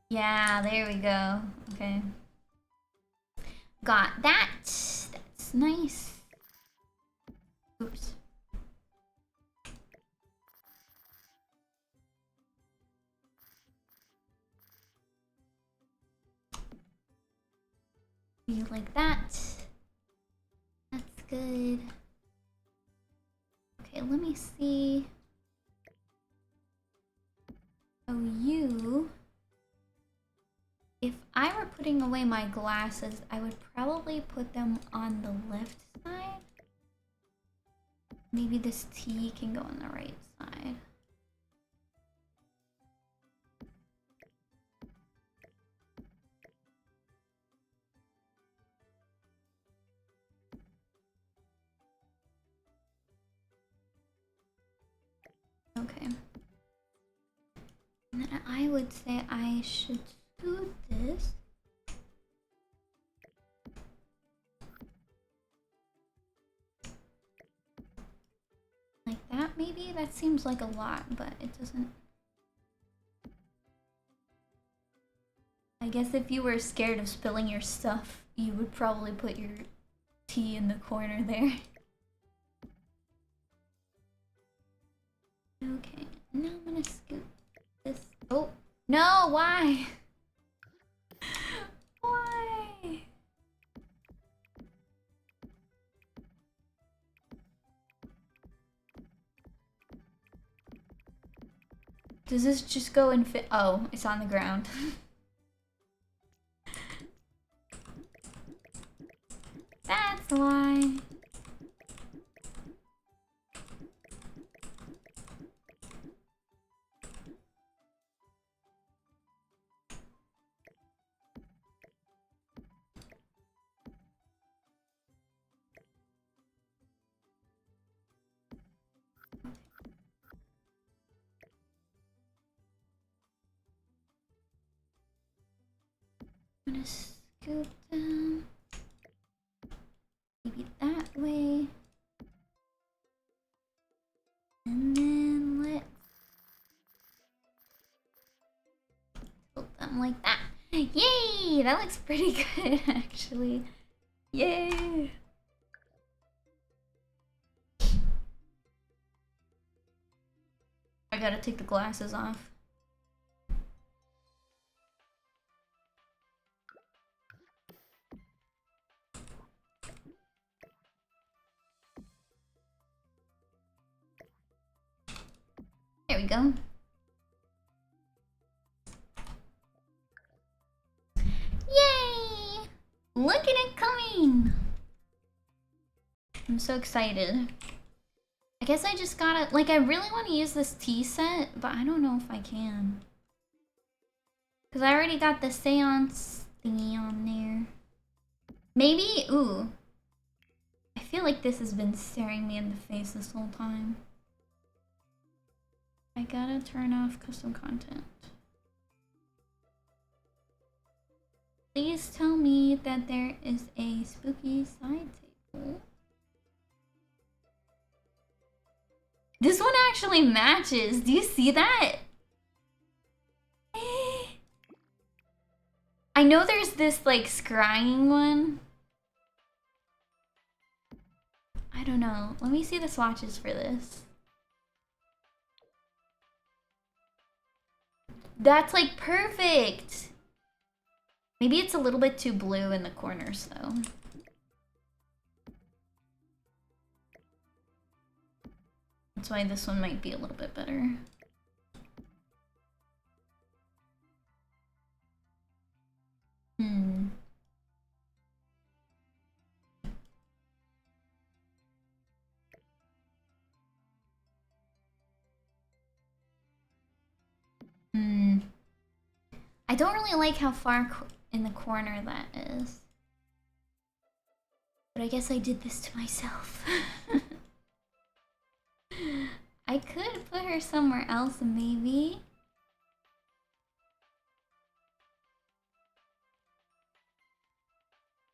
Yeah, there we go. Okay. Got that. That's nice. Oops. You like that? That's good. Okay, let me see. Oh, you. If I were putting away my glasses, I would probably put them on the left side. Maybe this T can go on the right side. Okay. And then I would say I should scoot this. Like that, maybe? That seems like a lot, but it doesn't. I guess if you were scared of spilling your stuff, you would probably put your tea in the corner there. Okay, now I'm gonna scoot this. Oh, no, why? Why? Does this just go and fit? Oh, it's on the ground. That's why. I'm gonna scoot down. Maybe that way. And then let's tilt them like that. Yay! That looks pretty good, actually. Yay! I gotta take the glasses off. There we go. Yay! Look at it coming! I'm so excited. I guess I just gotta, like, I really want to use this tea set, but I don't know if I can. Because I already got the seance thingy on there. Maybe, ooh. I feel like this has been staring me in the face this whole time. I gotta turn off custom content. Please tell me that there is a spooky side table. This one actually matches. Do you see that? I know there's this like scrying one. I don't know. Let me see the swatches for this. That's like perfect. Maybe it's a little bit too blue in the corners though. That's why this one might be a little bit better. I don't really like how far in the corner that is. But I guess I did this to myself. I could put her somewhere else, maybe.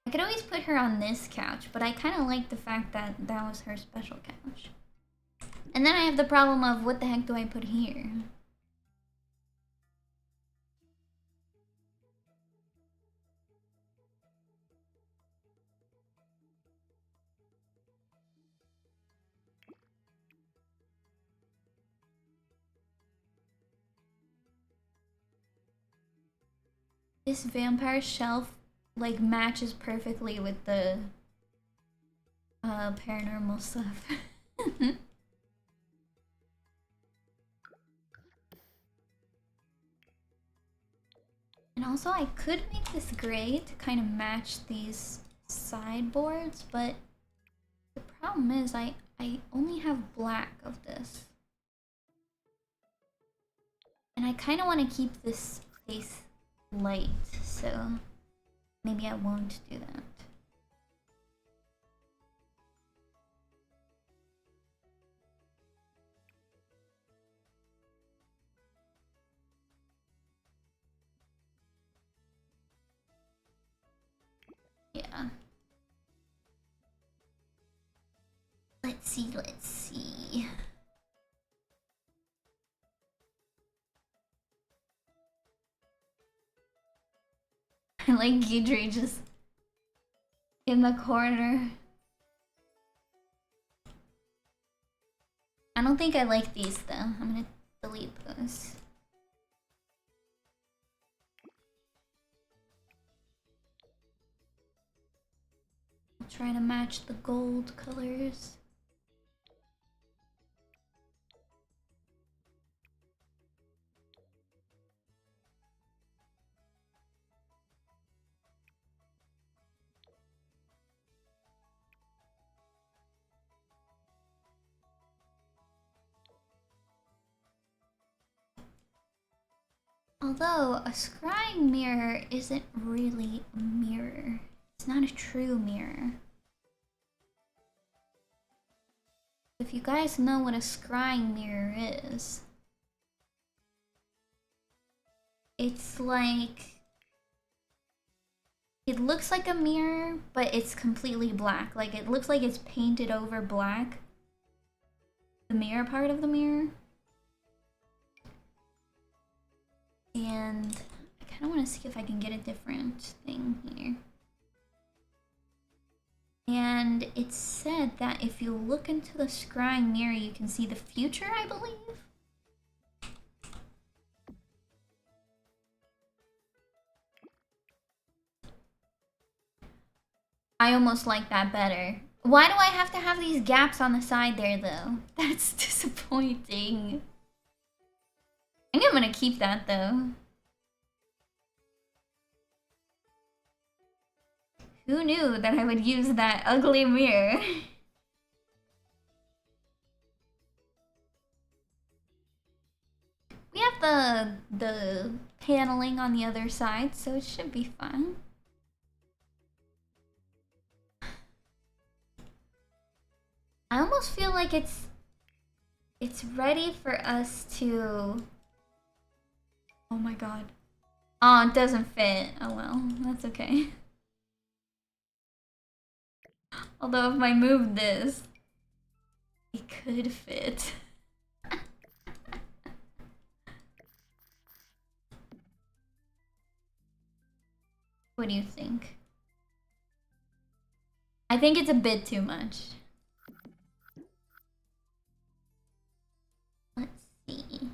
I could always put her on this couch, but I kind of like the fact that that was her special couch. And then I have the problem of what the heck do I put here? This vampire shelf like matches perfectly with the paranormal stuff. And also I could make this gray to kind of match these sideboards, but the problem is I only have black of this. And I kind of want to keep this space light, so maybe I won't do that. Yeah. Let's see. I like Gidry just in the corner. I don't think I like these though. I'm gonna delete those. I'll try to match the gold colors. Although a scrying mirror isn't really a mirror. It's not a true mirror. If you guys know what a scrying mirror is, it's like, it looks like a mirror, but it's completely black. Like it looks like it's painted over black. The mirror part of the mirror. And I kind of want to see if I can get a different thing here. And it said that if you look into the scrying mirror, you can see the future, I believe. I almost like that better. Why do I have to have these gaps on the side there, though? That's disappointing. I think I'm gonna keep that though. Who knew that I would use that ugly mirror? We have the paneling on the other side, so it should be fine. I almost feel like it's it's ready for us to... Oh my god. Oh, it doesn't fit. Oh well, that's okay. Although if I move this, it could fit. What do you think? I think it's a bit too much. Let's see.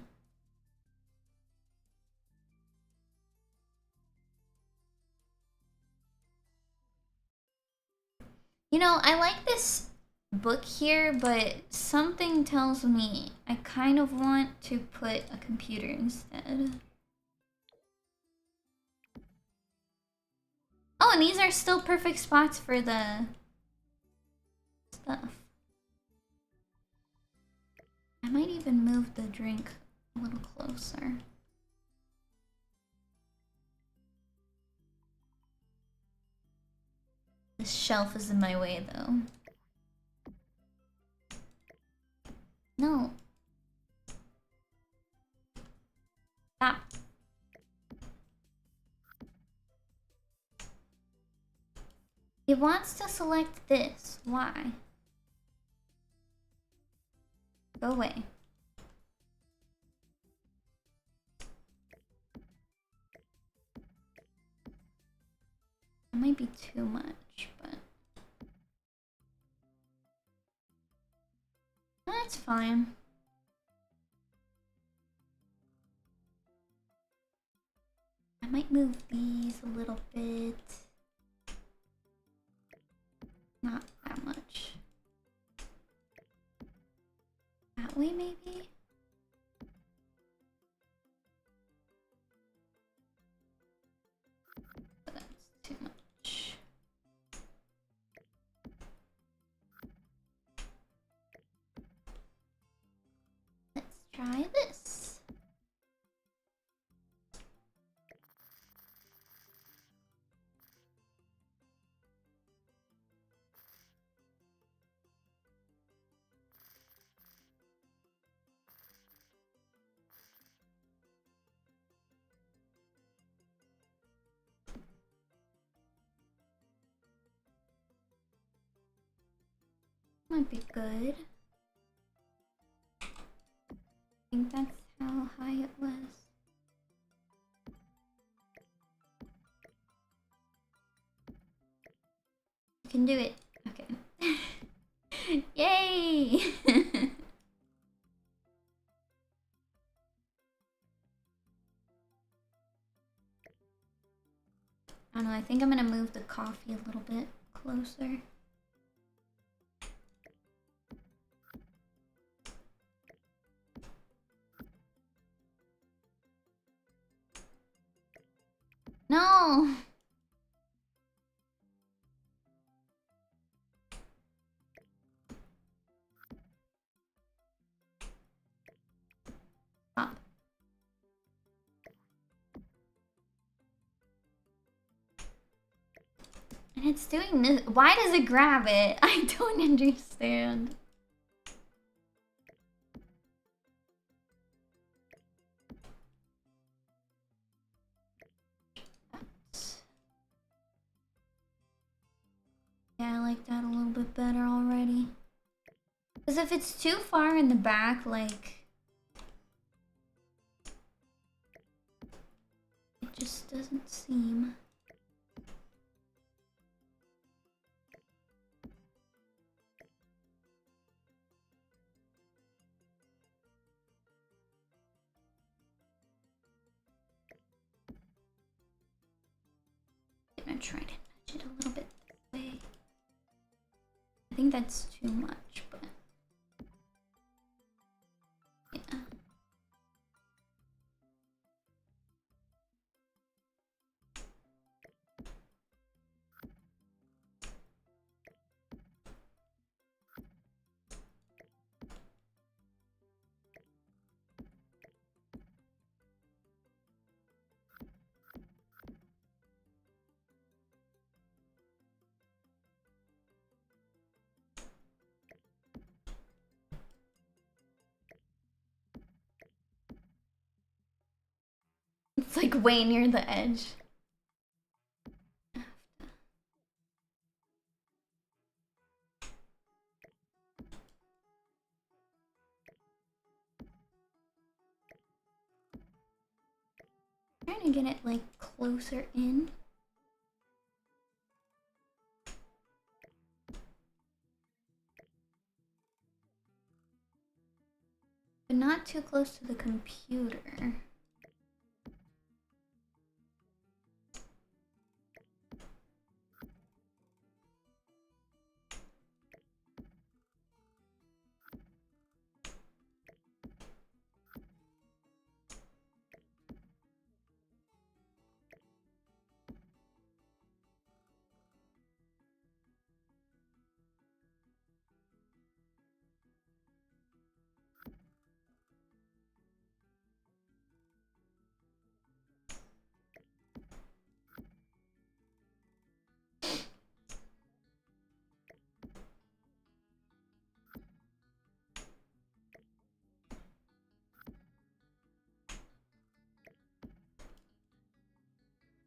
You know, I like this book here, but something tells me I kind of want to put a computer instead. Oh, and these are still perfect spots for the stuff. I might even move the drink a little closer. This shelf is in my way, though. No. Stop. It wants to select this. Why? Go away. That might be too much, but... That's fine. I might move these a little bit. Not that much. That way, maybe? But that's too much. Let's try this. Might be good. I think that's how high it was. You can do it. Okay. Yay! I don't know, I think I'm gonna move the coffee a little bit closer. No! Stop. And it's doing this. Why does it grab it? I don't understand. Yeah, I like that a little bit better already. Because if it's too far in the back, like... It just doesn't seem... I'm gonna try to nudge it a little bit this way. I think that's too much, but... Yeah. like way near the edge. Trying to get it like closer in. But not too close to the computer.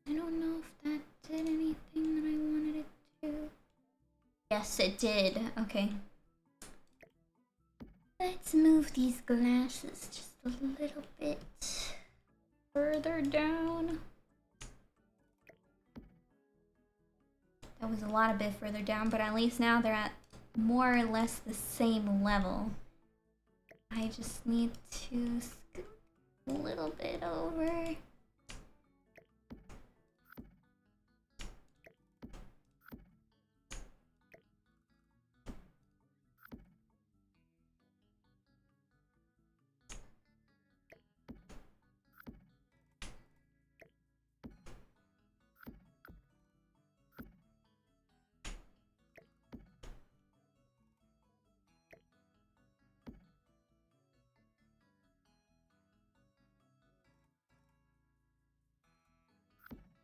I don't know if that did anything that I wanted it to. Yes, it did. Okay. Let's move these glasses just a little bit further down. That was a lot a bit further down, but at least now they're at more or less the same level. I just need to scoot a little bit over.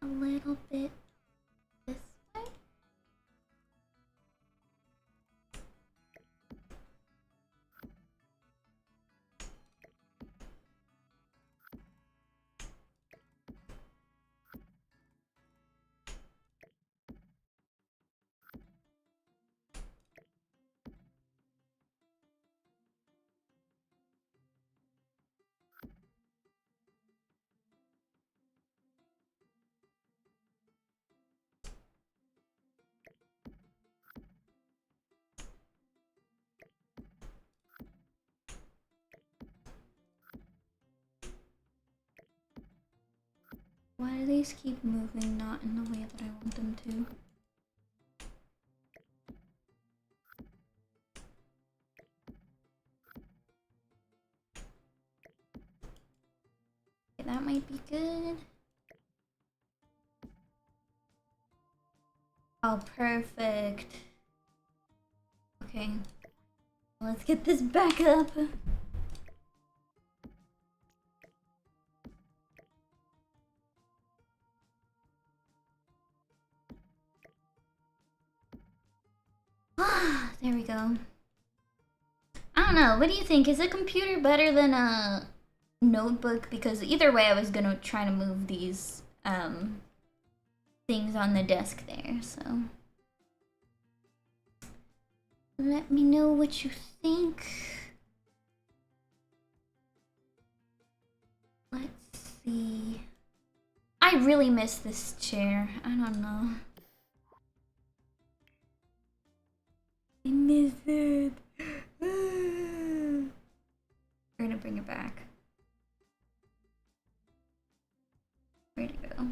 A little bit this way. Why do these keep moving not in the way that I want them to? Okay, that might be good. Oh, perfect. Okay. Let's get this back up. There we go. I don't know, what do you think? Is a computer better than a notebook? Because either way I was gonna try to move these things on the desk there, so let me know what you think. Let's see. I really miss this chair. I don't know. I miss it. We're gonna bring it back. Where'd it go?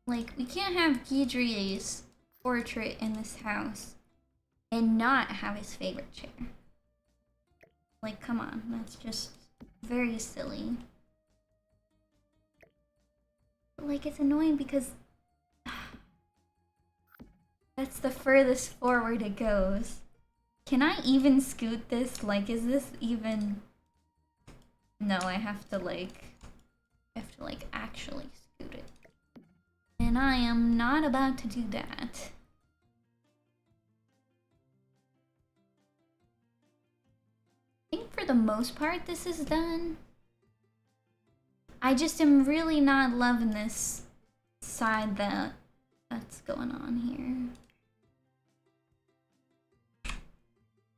Like, we can't have Guidry's portrait in this house and not have his favorite chair. Like, come on, that's just very silly. But, like, it's annoying because that's the furthest forward it goes. Can I even scoot this? Like, is this even... No, I have to actually scoot it. And I am not about to do that. I think for the most part this is done. I just am really not loving this side that's going on here.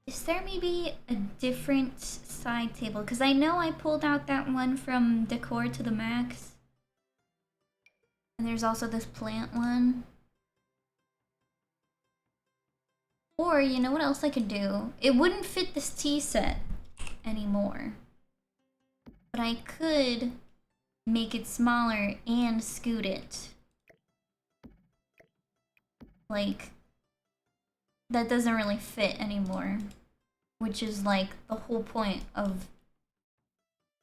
Is there maybe a different side table? Because I know I pulled out that one from decor to the max. And there's also this plant one. Or, you know what else I could do? It wouldn't fit this tea set anymore. But I could make it smaller and scoot it. Like, that doesn't really fit anymore. Which is like the whole point of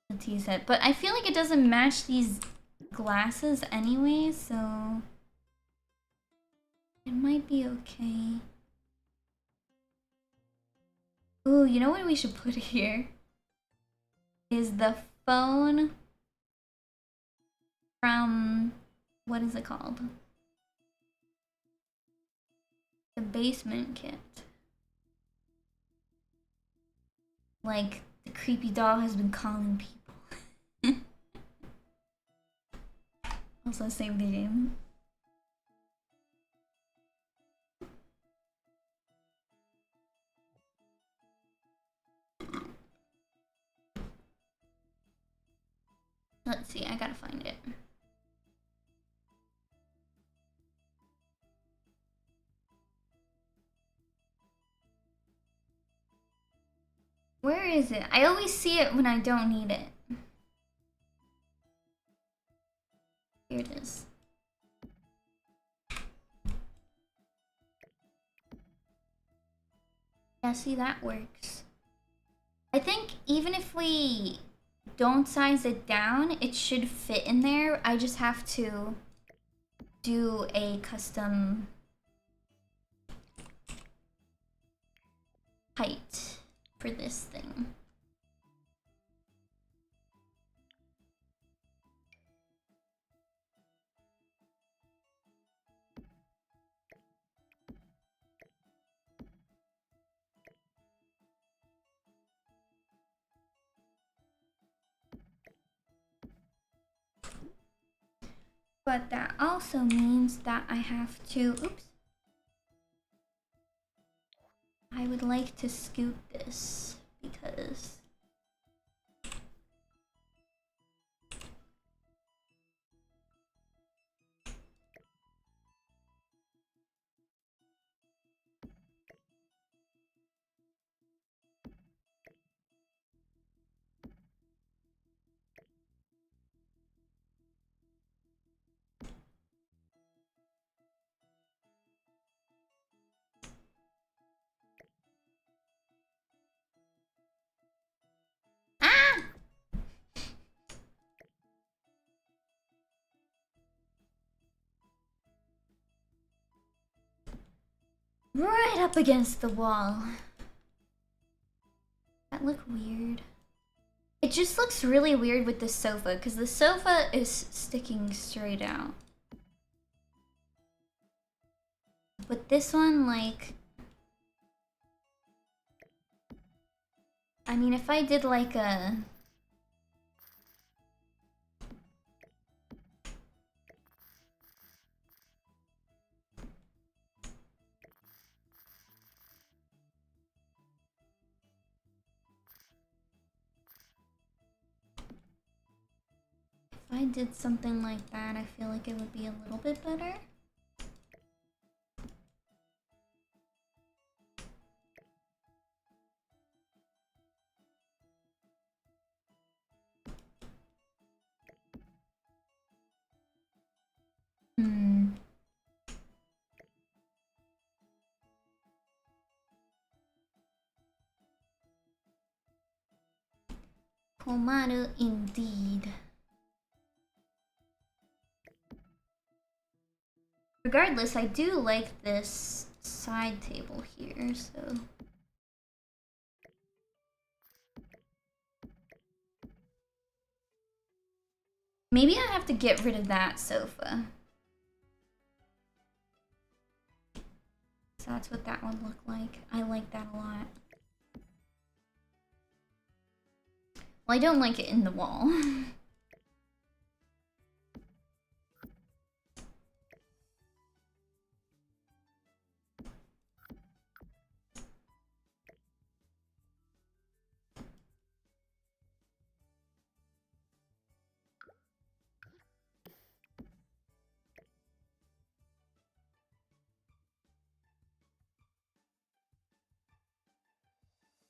the tea set. But I feel like it doesn't match these glasses anyway, so it might be okay. Ooh, you know what we should put here? Is the phone from, what is it called? The basement kit. Like, the creepy doll has been calling people. Also, save the game. Let's see, I gotta find it. Where is it? I always see it when I don't need it. Here it is. Yeah, see, that works. I think even if we don't size it down, it should fit in there. I just have to do a custom height for this thing. But that also means that I have to, oops. I would like to scoot this because right up against the wall. That look weird. It just looks really weird with the sofa because the sofa is sticking straight out. But this one, like, I mean, if I did like a if I did something like that, I feel like it would be a little bit better. Komaru indeed. Regardless, I do like this side table here, so maybe I have to get rid of that sofa. So that's what that would look like. I like that a lot. Well, I don't like it in the wall.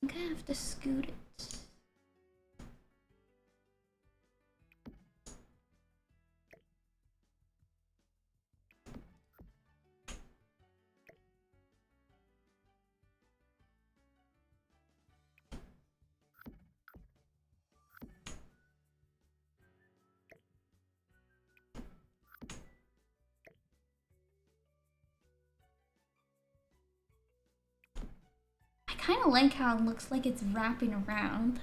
think I have to scoot it. I kind of like how it looks like it's wrapping around.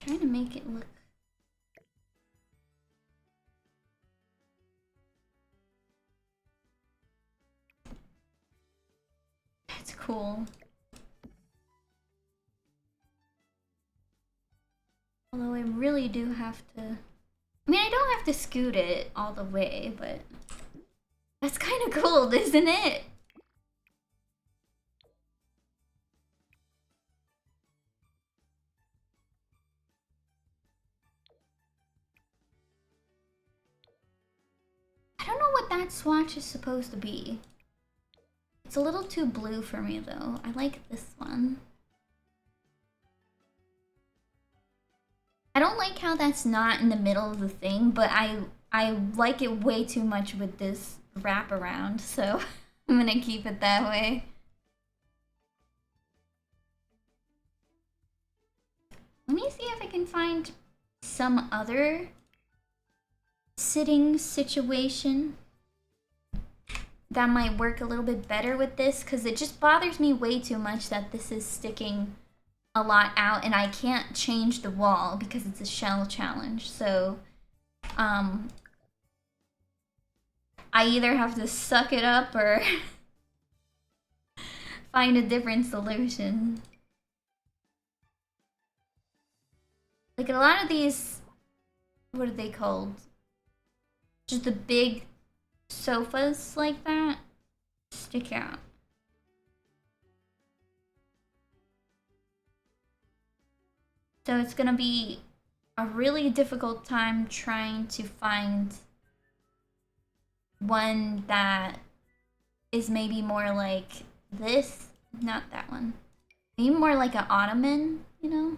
Trying to make it look. That's cool. Although I really do have to. I mean, I don't have to scoot it all the way, but that's kind of cool, isn't it? I don't know what that swatch is supposed to be. It's a little too blue for me, though. I like this one. I don't like how that's not in the middle of the thing, but I like it way too much with this wraparound, so I'm gonna keep it that way. Let me see if I can find some other sitting situation that might work a little bit better with this, because it just bothers me way too much that this is sticking a lot out and I can't change the wall because it's a shell challenge. So I either have to suck it up or find a different solution. Like a lot of these, what are they called? Just the big sofas like that stick out. So it's gonna be a really difficult time trying to find one that is maybe more like this, not that one. Maybe more like an ottoman, you know?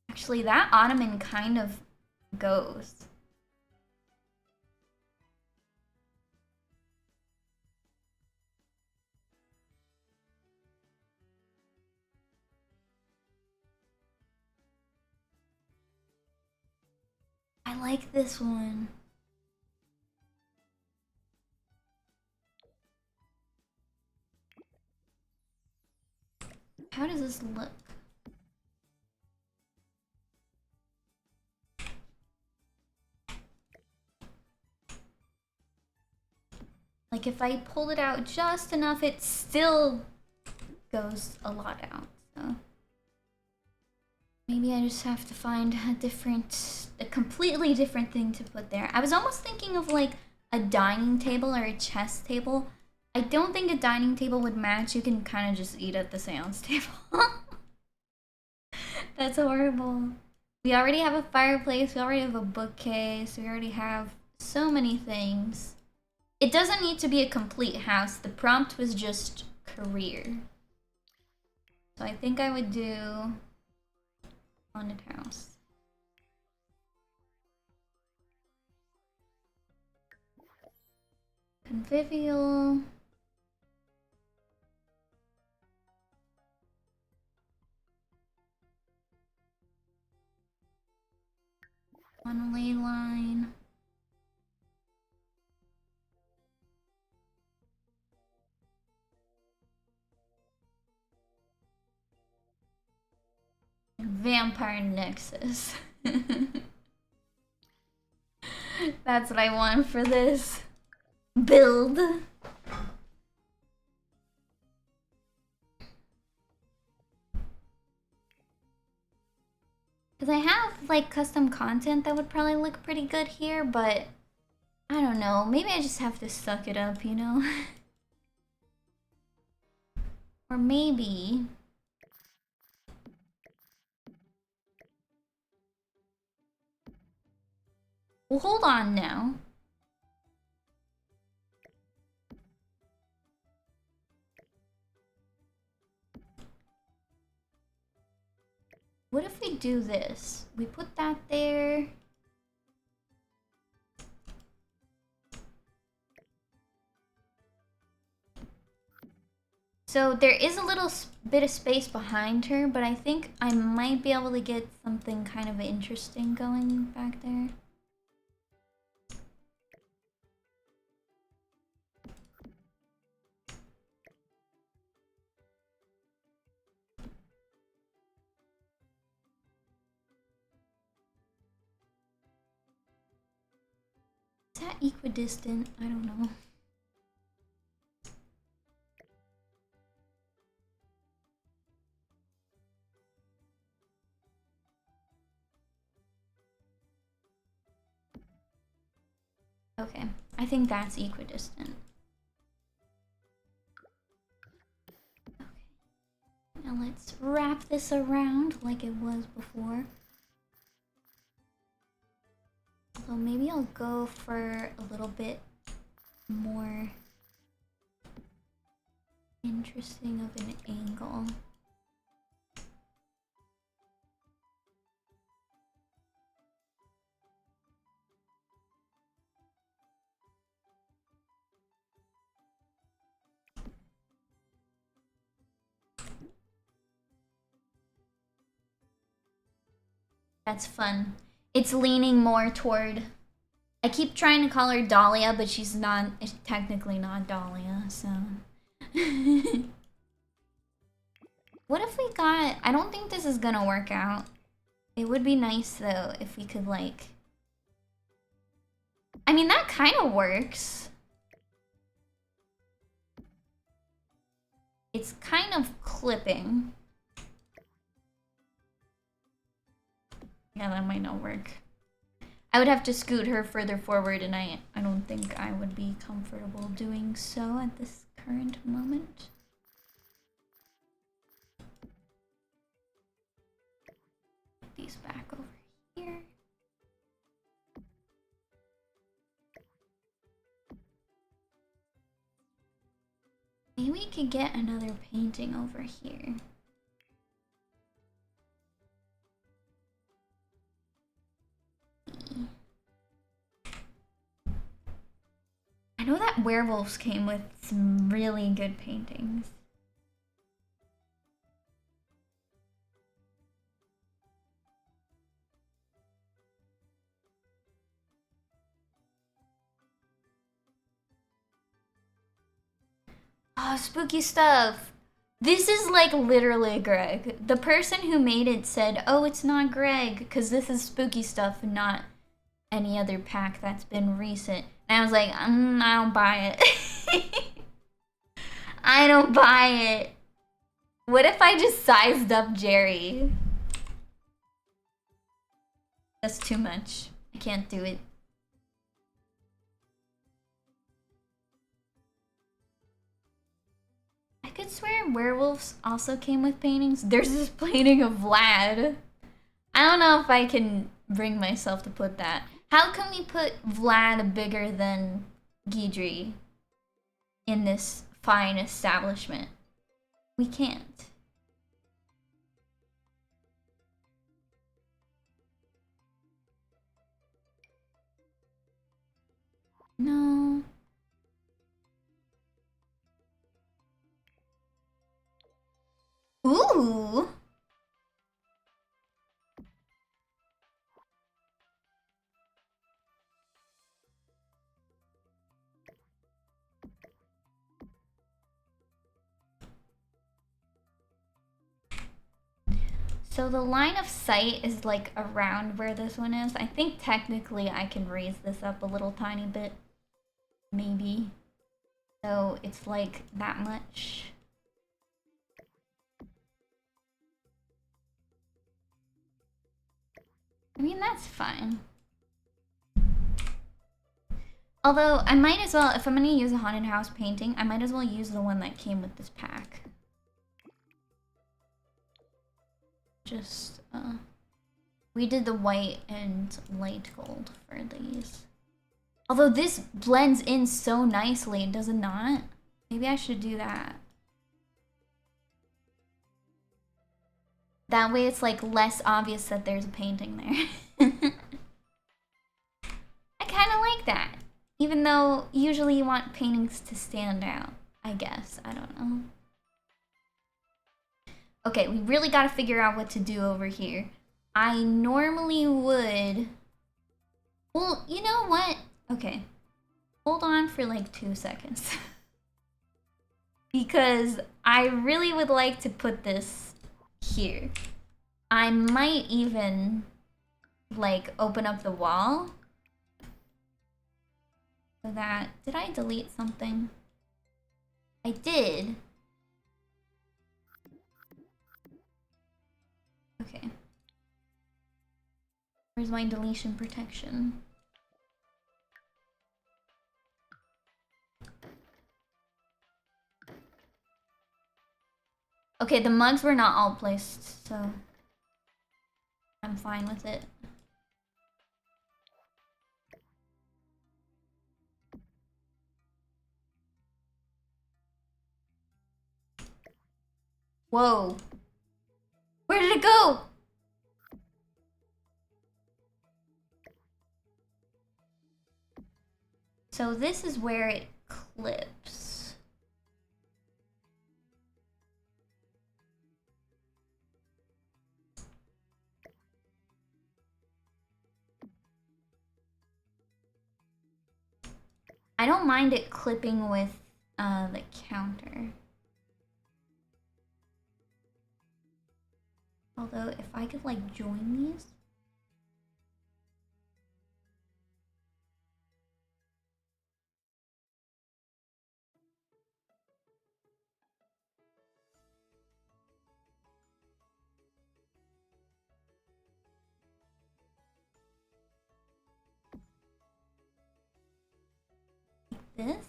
Actually, that ottoman kind of goes. I like this one. How does this look? Like if I pulled it out just enough, it still goes a lot out, so. Maybe I just have to find a completely different thing to put there. I was almost thinking of like a dining table or a chess table. I don't think a dining table would match. You can kind of just eat at the seance table. That's horrible. We already have a fireplace, we already have a bookcase, we already have so many things. It doesn't need to be a complete house. The prompt was just career. So I think I would do haunted house. Convivial. One ley line. Vampire Nexus. That's what I want for this build. Because I have like custom content that would probably look pretty good here, but I don't know. Maybe I just have to suck it up, you know? Or maybe Well, hold on now. What if we do this? We put that there. So there is a little bit of space behind her, but I think I might be able to get something kind of interesting going back there. Is that equidistant? I don't know. Okay, I think that's equidistant. Okay, now let's wrap this around like it was before. Although maybe I'll go for a little bit more interesting of an angle. That's fun. It's leaning more toward... I keep trying to call her Dahlia, but she's not... It's technically not Dahlia, so... What if we got... I don't think this is gonna work out. It would be nice, though, if we could, like... I mean, that kind of works. It's kind of clipping. Yeah, that might not work. I would have to scoot her further forward, and I don't think I would be comfortable doing so at this current moment. Put these back over here. Maybe we could get another painting over here. I know that werewolves came with some really good paintings. Oh, spooky stuff. This is like literally Greg. The person who made it said, oh, it's not Greg, because this is spooky stuff, not any other pack that's been recent. And I was like, I don't buy it. I don't buy it. What if I just sized up Jerry? That's too much. I can't do it. I could swear werewolves also came with paintings. There's this painting of Vlad. I don't know if I can bring myself to put that. How can we put Vlad bigger than Guidry in this fine establishment? We can't. No. Ooh. So the line of sight is like around where this one is. I think technically I can raise this up a little tiny bit. Maybe. So it's like that much. I mean, that's fine. Although, I might as well, if I'm gonna use a haunted house painting, I might as well use the one that came with this pack. Just, We did the white and light gold for these. Although this blends in so nicely, does it not? Maybe I should do that. That way it's like less obvious that there's a painting there. I kind of like that. Even though usually you want paintings to stand out, I guess. I don't know. Okay, we really gotta figure out what to do over here. I normally would... Well, you know what? Okay. Hold on for like 2 seconds. Because I really would like to put this here. I might even like open up the wall. So that... Did I delete something? I did. Okay. Where's my deletion protection? Okay, the mugs were not all placed, so I'm fine with it. Whoa. Where did it go? So this is where it clips. I don't mind it clipping with the counter. Although if I could like join these. This,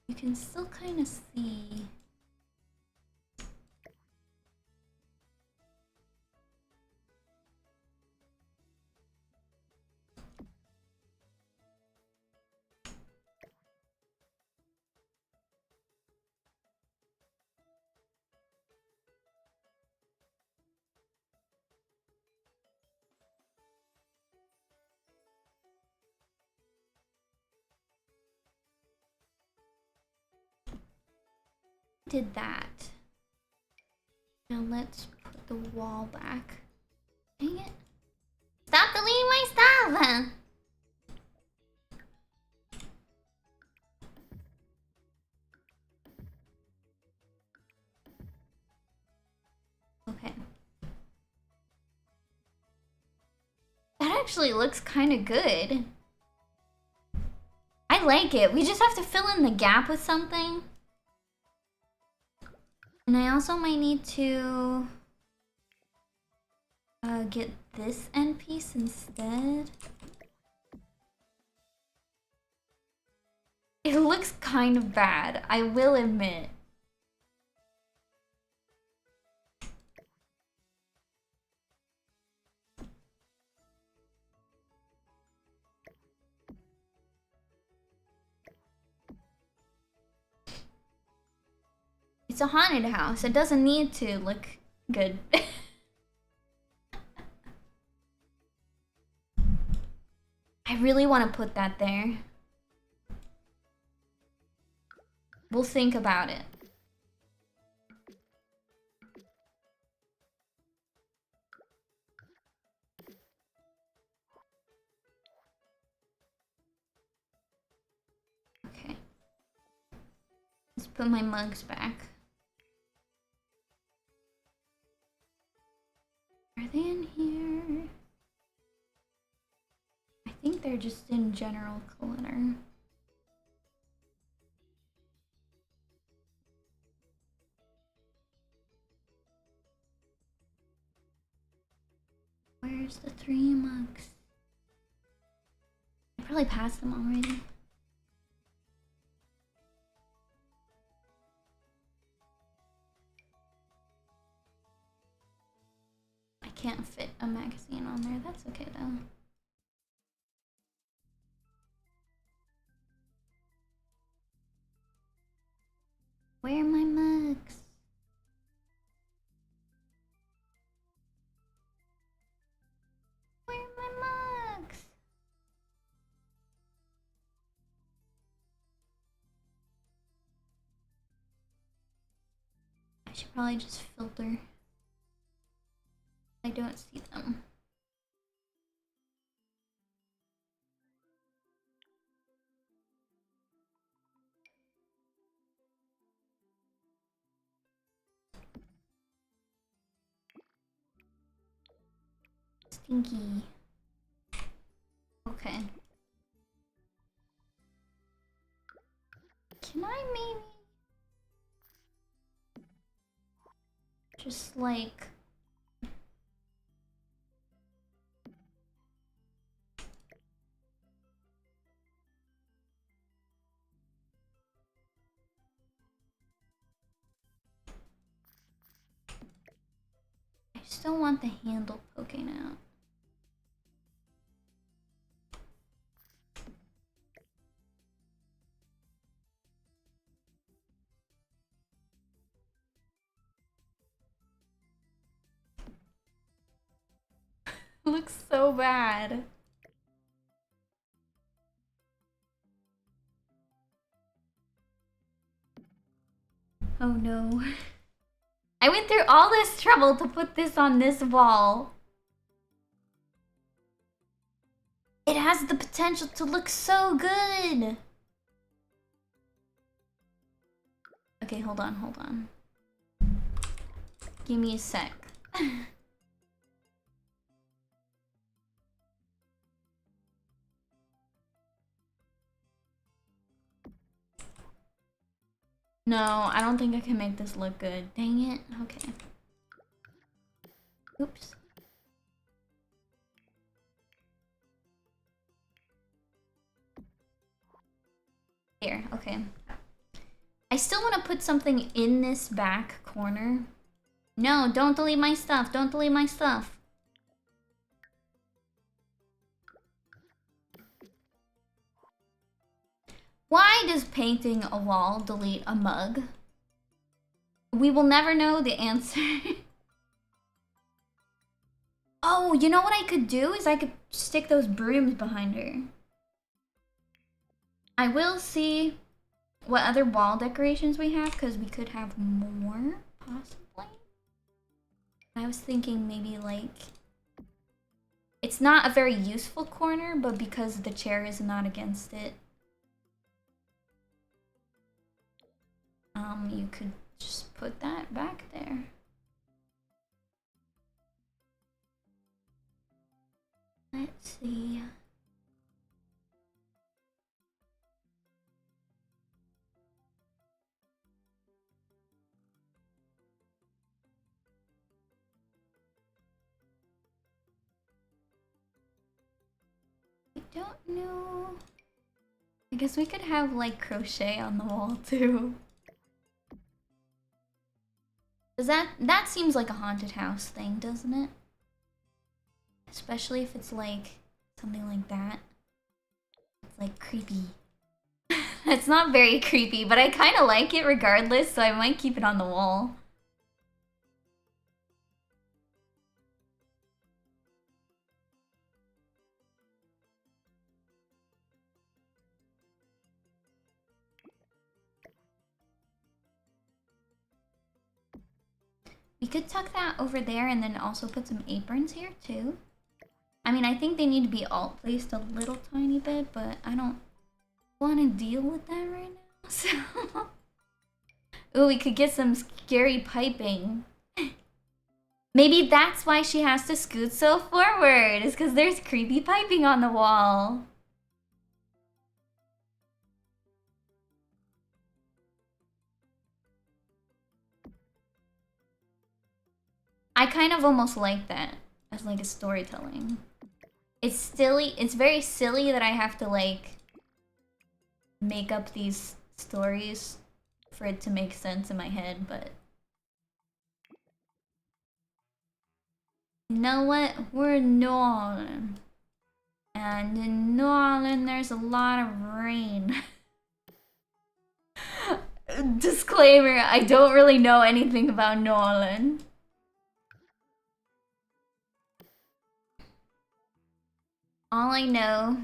you can still kind of see. Did that. Now let's put the wall back. Dang it. Stop deleting my stuff! Okay. That actually looks kind of good. I like it. We just have to fill in the gap with something. And I also might need to get this end piece instead. It looks kind of bad, I will admit. It's a haunted house. It doesn't need to look good. I really want to put that there. We'll think about it. Okay. Let's put my mugs back. Are they in here? I think they're just in general clutter. Where's the 3 mugs? I probably passed them already. I can't fit a magazine on there. That's okay though. Where are my mugs? Where are my mugs? I should probably just filter. I don't see them. Stinky. Okay. Can I maybe just like I just don't want the handle poking out. Looks so bad. Oh no. I went through all this trouble to put this on this wall. It has the potential to look so good. Okay, hold on. Give me a sec. No, I don't think I can make this look good. Dang it. Okay. Oops. Here, okay. I still want to put something in this back corner. No, don't delete my stuff. Don't delete my stuff. Why does painting a wall delete a mug? We will never know the answer. Oh, you know what I could do is I could stick those brooms behind her. I will see what other wall decorations we have, because we could have more, possibly. I was thinking maybe like... It's not a very useful corner, but because the chair is not against it, you could just put that back there. Let's see. I don't know. I guess we could have like crochet on the wall too. Does that seems like a haunted house thing, doesn't it? Especially if it's like something like that. It's like creepy. It's not very creepy, but I kind of like it regardless, so I might keep it on the wall. We could tuck that over there and then also put some aprons here too. I mean, I think they need to be alt placed a little tiny bit, but I don't want to deal with that right now. So, ooh, we could get some scary piping. Maybe that's why she has to scoot so forward, is because there's creepy piping on the wall. I kind of almost like that as like a storytelling. It's silly. It's very silly that I have to like make up these stories for it to make sense in my head, but You know what? We're in New Orleans. And in New Orleans, there's a lot of rain. Disclaimer, I don't really know anything about New Orleans. All I know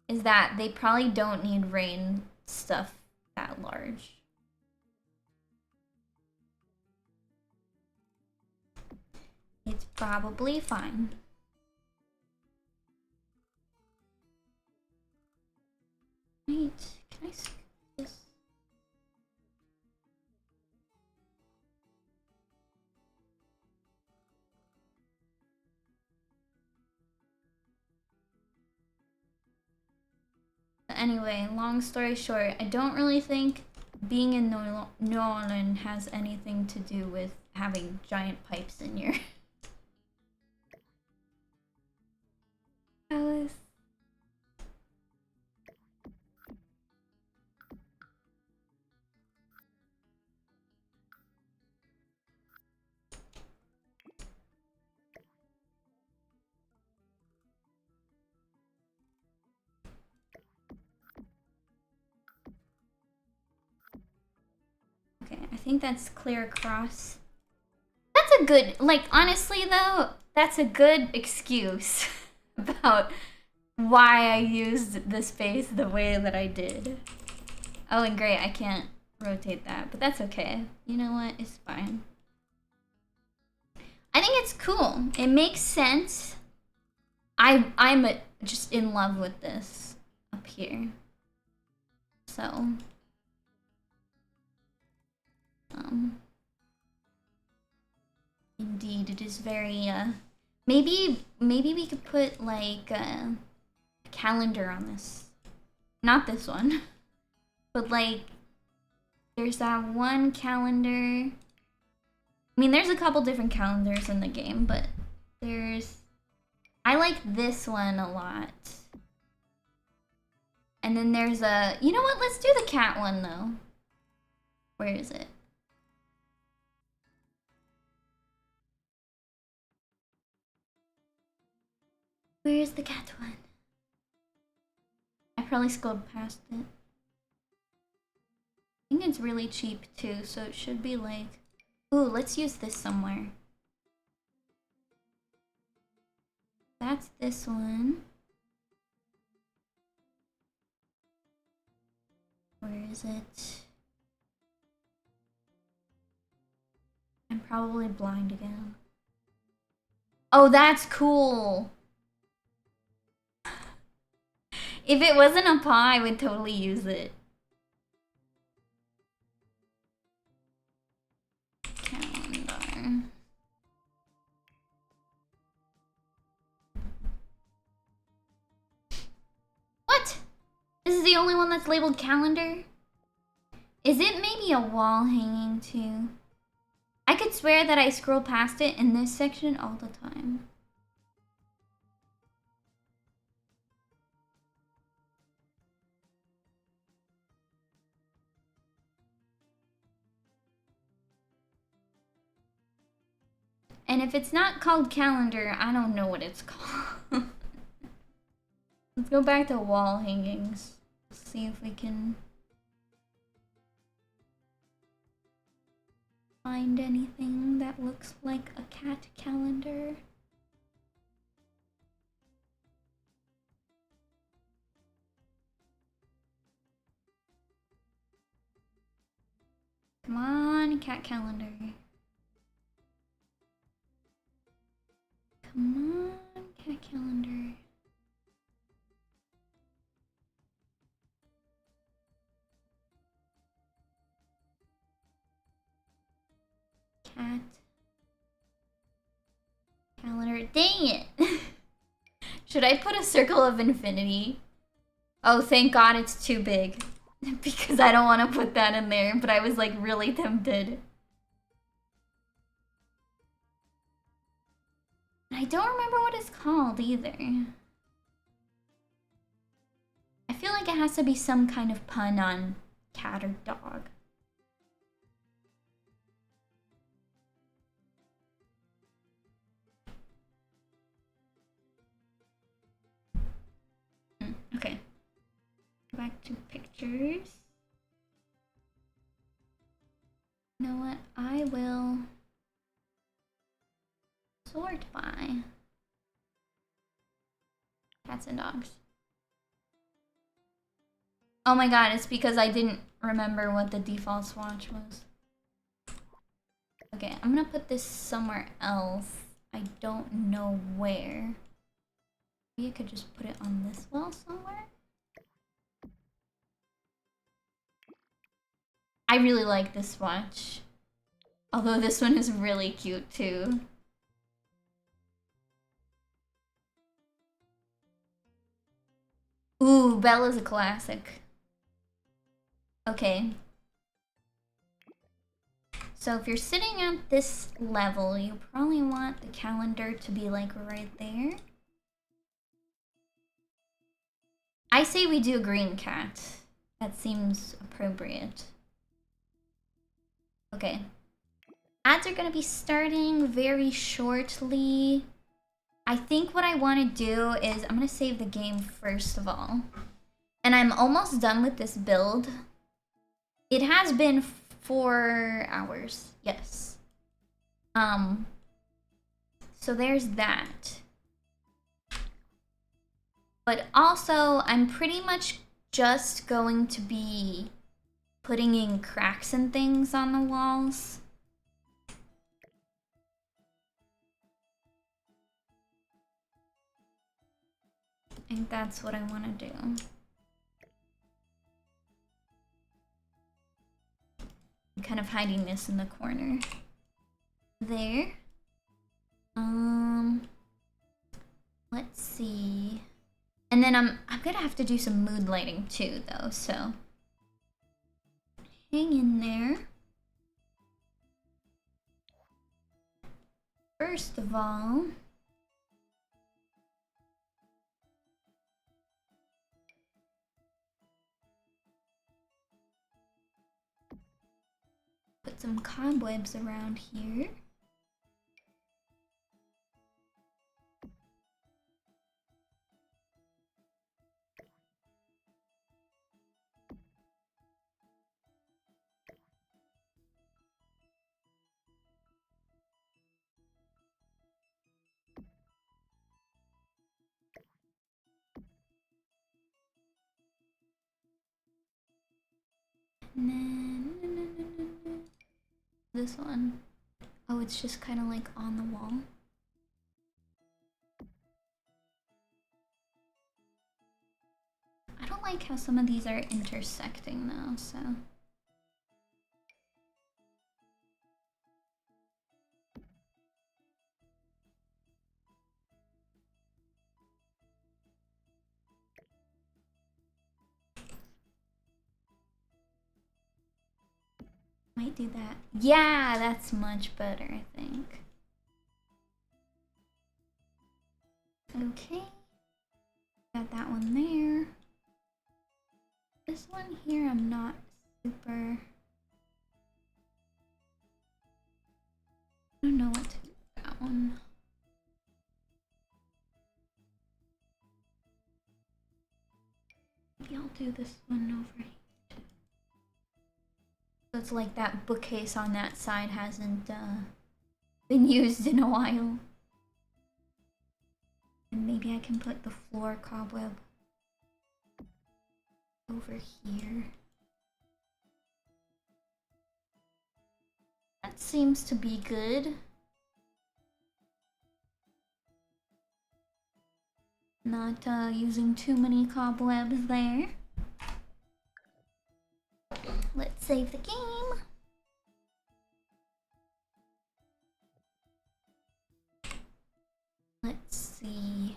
is that they probably don't need rain stuff that large. It's probably fine. Wait, can I skip this? Anyway, long story short, I don't really think being in New Orleans has anything to do with having giant pipes in your house. Okay, I think that's clear across. That's a good, like, honestly though, that's a good excuse about why I used the space the way that I did. Oh, and great, I can't rotate that, but that's okay. You know what? It's fine. I think it's cool. It makes sense. I'm just in love with this up here. So, indeed, it is very, maybe we could put, like, a calendar on this. Not this one. But, like, there's that one calendar. I mean, there's a couple different calendars in the game, but I like this one a lot. And then there's a, you know what? Let's do the cat one, though. Where is it? Where's the cat one? I probably scrolled past it. I think it's really cheap too, so it should be like... Ooh, let's use this somewhere. That's this one. Where is it? I'm probably blind again. Oh, that's cool! If it wasn't a paw, I would totally use it. Calendar. What? This is the only one that's labeled calendar? Is it maybe a wall hanging too? I could swear that I scroll past it in this section all the time. And if it's not called calendar, I don't know what it's called. Let's go back to wall hangings. See if we can find anything that looks like a cat calendar. Come on, cat calendar. Come on, cat calendar. Cat calendar. Dang it! Should I put a circle of infinity? Oh, thank God it's too big. Because I don't want to put that in there, but I was like really tempted. I don't remember what it's called either. I feel like it has to be some kind of pun on cat or dog. back to pictures. You know what? I will sort by cats and dogs. Oh my god, it's because I didn't remember what the default swatch was. Okay, I'm gonna put this somewhere else. I don't know where. Maybe I could just put it on this wall somewhere. I really like this swatch. Although this one is really cute too. Ooh, Bella's a classic. Okay. So if you're sitting at this level, you probably want the calendar to be like right there. I say we do a green cat. That seems appropriate. Okay. Ads are gonna be starting very shortly. I think what I want to do is I'm gonna save the game first of all. And I'm almost done with this build. It has been 4 hours, yes. So there's that. But also, I'm pretty much just going to be putting in cracks and things on the walls. I think that's what I want to do. I'm kind of hiding this in the corner. There. Let's see. And then I'm gonna have to do some mood lighting too, though, so hang in there. First of all, put some cobwebs around here. And then this one. Oh, it's just kind of like on the wall. I don't like how some of these are intersecting though, so. Might do that. Yeah, that's much better, I think. Okay. Got that one there. This one here, I'm not super... I don't know what to do with that one. Maybe I'll do this one over here. So it's like that bookcase on that side hasn't been used in a while. And maybe I can put the floor cobweb over here. That seems to be good. Not using too many cobwebs there. Let's save the game. Let's see.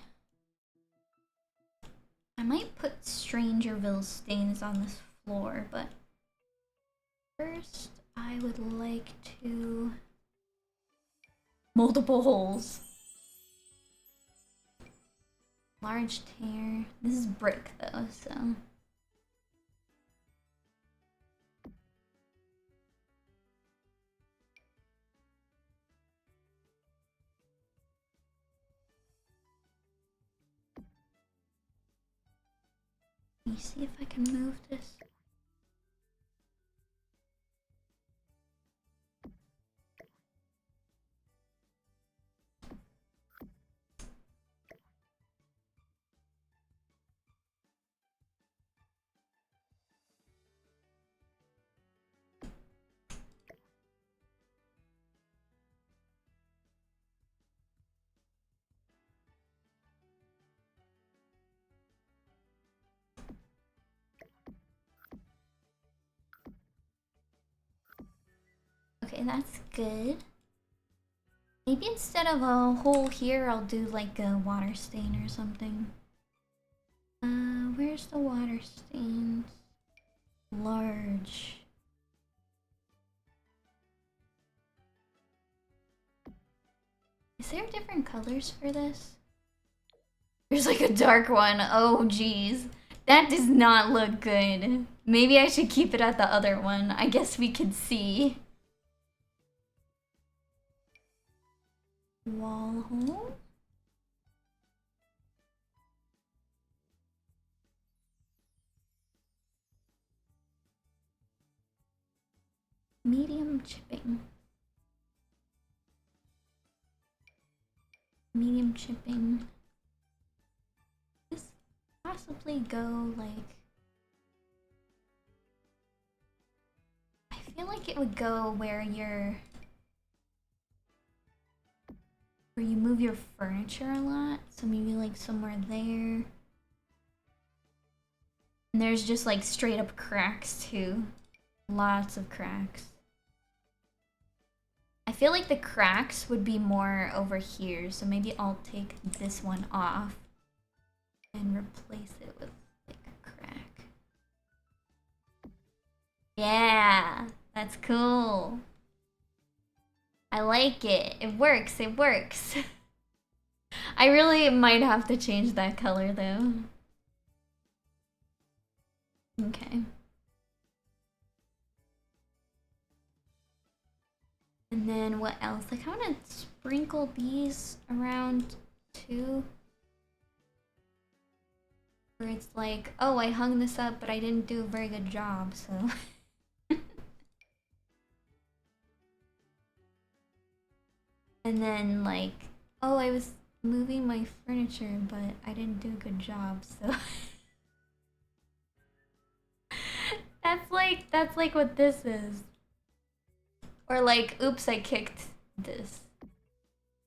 I might put Strangerville stains on this floor, but first I would like to... Multiple holes. Large tear. This is brick though, so... Let me see if I can move this. Okay, that's good. Maybe instead of a hole here, I'll do like a water stain or something. Where's the water stains? Large. Is there different colors for this? There's like a dark one. Oh, geez. That does not look good. Maybe I should keep it at the other one. I guess we could see. Wall hole? Medium chipping. Medium chipping. This possibly go like... I feel like it would go where you're... where you move your furniture a lot. So maybe like somewhere there. And there's just like straight up cracks too. Lots of cracks. I feel like the cracks would be more over here, so maybe I'll take this one off and replace it with like a crack. Yeah, that's cool. I like it. It works, it works. I really might have to change that color though. Okay. And then what else? Like, I want to sprinkle these around too. Where it's like, oh, I hung this up, but I didn't do a very good job, so. And then like, oh, I was moving my furniture, but I didn't do a good job, so. That's like what this is. Or like, oops, I kicked this.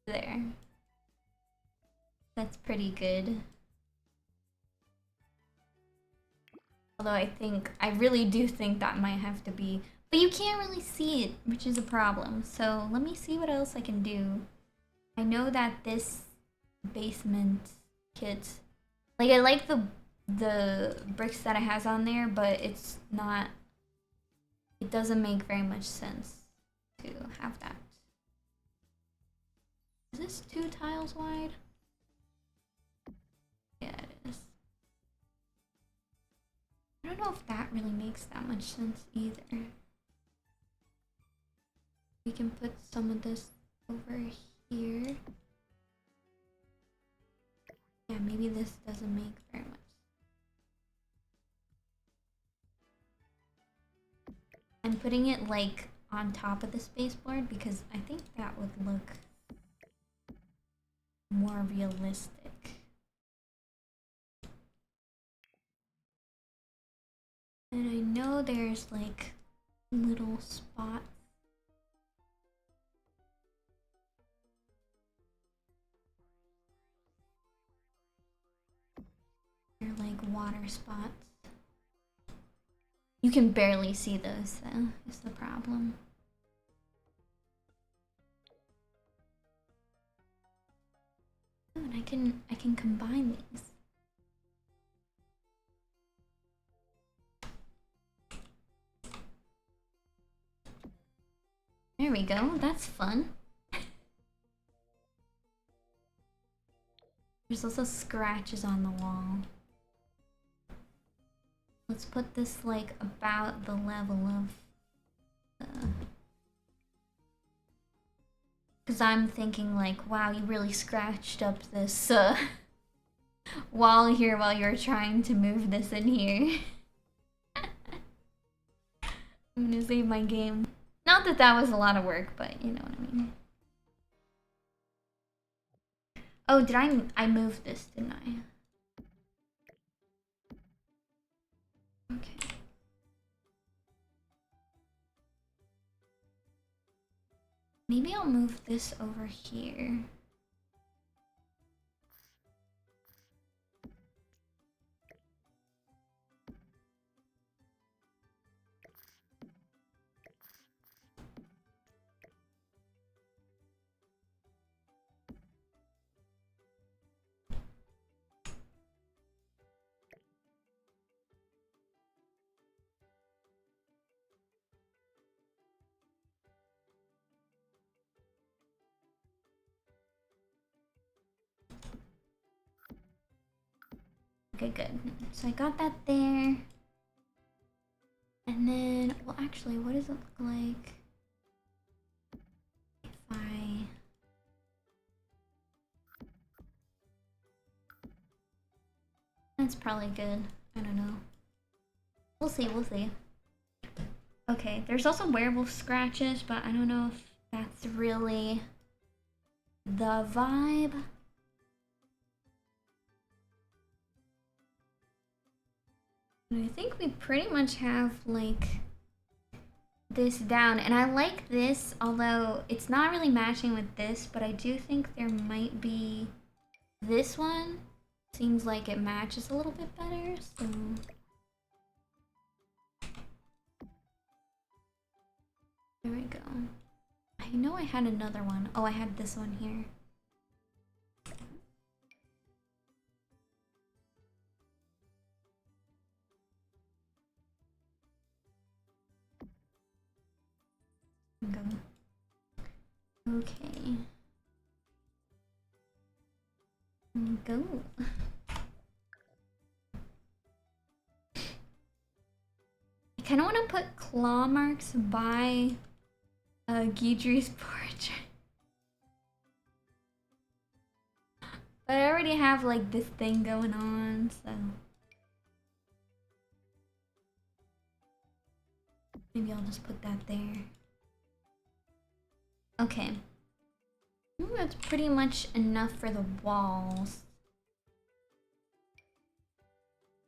There. That's pretty good. Although I really do think that might have to be, but you can't really see it, which is a problem. So let me see what else I can do. I know that this basement kit, like I like the bricks that it has on there, but it's not, it doesn't make very much sense to have that. Is this 2 tiles wide? Yeah, it is. I don't know if that really makes that much sense either. We can put some of this over here. Yeah, maybe this doesn't make very much. I'm putting it like on top of the spaceboard because I think that would look more realistic. And I know there's like little spots. They're like water spots. You can barely see those though, is the problem. Oh, and I can combine these. There we go, that's fun. There's also scratches on the wall. Let's put this like about the level of because I'm thinking like, wow, you really scratched up this wall here while you're trying to move this in here. I'm gonna save my game. Not that that was a lot of work, but you know what I mean. Oh, did I moved this, didn't I? Okay. Maybe I'll move this over here. Okay, good. So I got that there. And then, well, actually, what does it look like if I... That's probably good. I don't know. We'll see, we'll see. Okay, there's also werewolf scratches, but I don't know if that's really the vibe. I think we pretty much have, like, this down. And I like this, although it's not really matching with this, but I do think there might be this one. Seems like it matches a little bit better, so... There we go. I know I had another one. Oh, I had this one here. Go. Okay. Go. I kind of want to put claw marks by Guidry's portrait. But I already have like this thing going on, so maybe I'll just put that there. Okay. I think that's pretty much enough for the walls.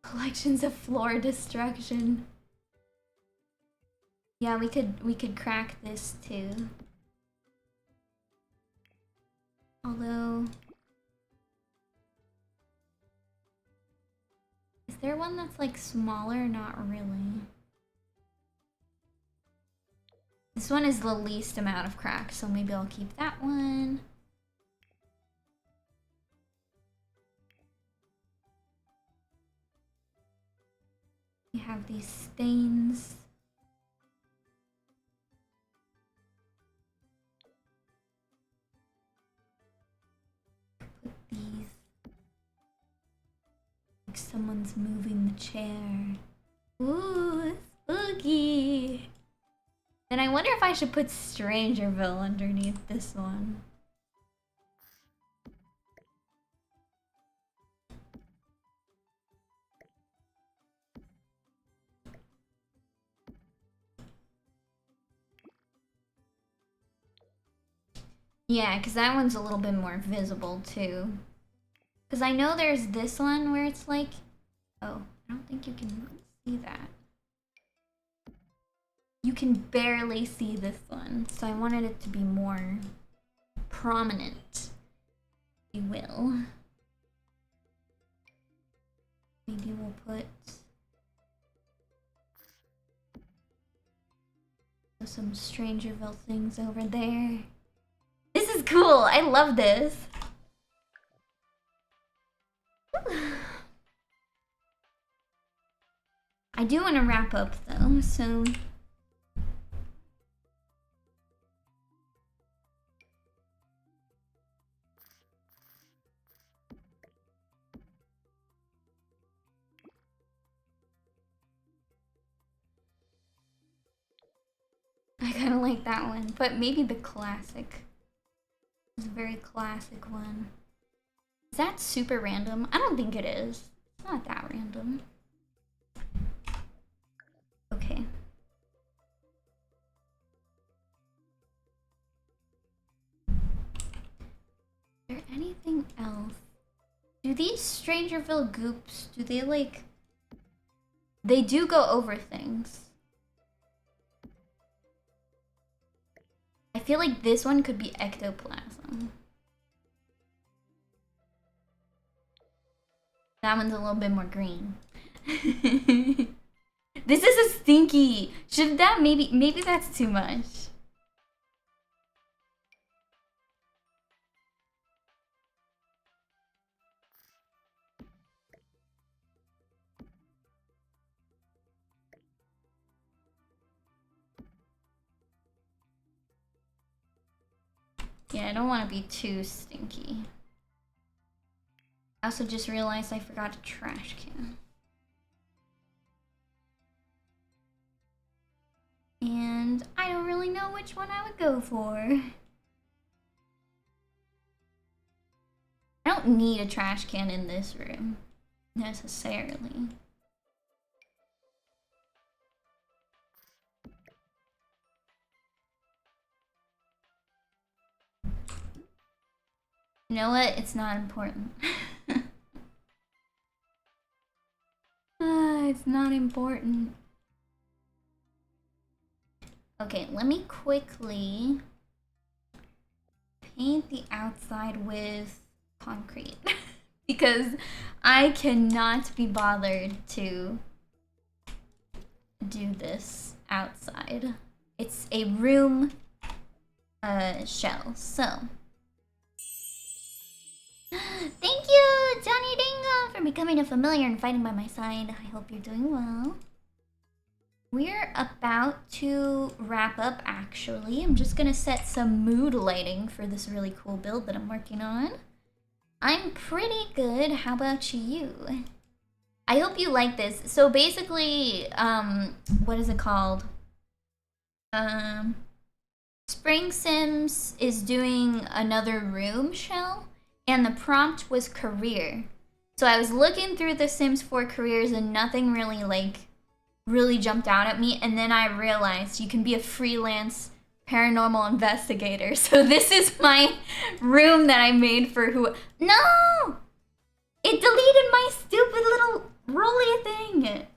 Collections of floor destruction. Yeah, we could crack this too. Although, is there one that's like smaller? Not really. This one is the least amount of cracks, so maybe I'll keep that one. We have these stains. Put these. Like someone's moving the chair. Ooh, spooky! Then I wonder if I should put Strangerville underneath this one. Yeah, because that one's a little bit more visible too. Because I know there's this one where it's like... Oh, I don't think you can see that. You can barely see this one, so I wanted it to be more prominent, if you will. Maybe we'll put some Strangerville things over there. This is cool! I love this! I do want to wrap up though, so... I kind of like that one, but maybe the classic. It's a very classic one. Is that super random? I don't think it is. It's not that random. Okay. Is there anything else? Do these Strangerville goops, do they like... They do go over things. I feel like this one could be ectoplasm. That one's a little bit more green. This is a stinky. Should that maybe that's too much. Yeah, I don't want to be too stinky. I also just realized I forgot a trash can. And I don't really know which one I would go for. I don't need a trash can in this room, necessarily. You know what? It's not important. It's not important. Okay, let me quickly paint the outside with concrete because I cannot be bothered to do this outside. It's a room shell, so. Thank you, Johnny Dingo, for becoming a familiar and fighting by my side. I hope you're doing well. We're about to wrap up, actually. I'm just gonna set some mood lighting for this really cool build that I'm working on. I'm pretty good. How about you? I hope you like this. So basically, what is it called? SpringSims is doing another room shell, and the prompt was career. So I was looking through the Sims 4 careers and nothing really jumped out at me, and then I realized you can be a freelance paranormal investigator. So this is my room that I made for who— No! It deleted my stupid little rolly thing!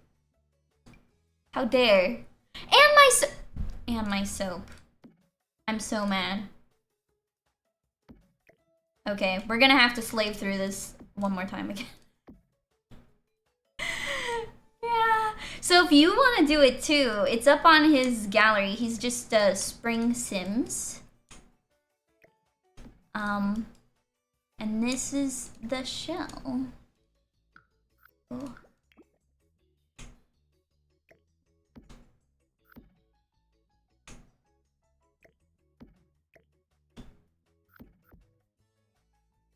How dare. And my soap. I'm so mad. Okay, we're gonna have to slave through this one more time again. Yeah. So if you want to do it too, it's up on his gallery. He's just springsims. And this is the shell. Oh.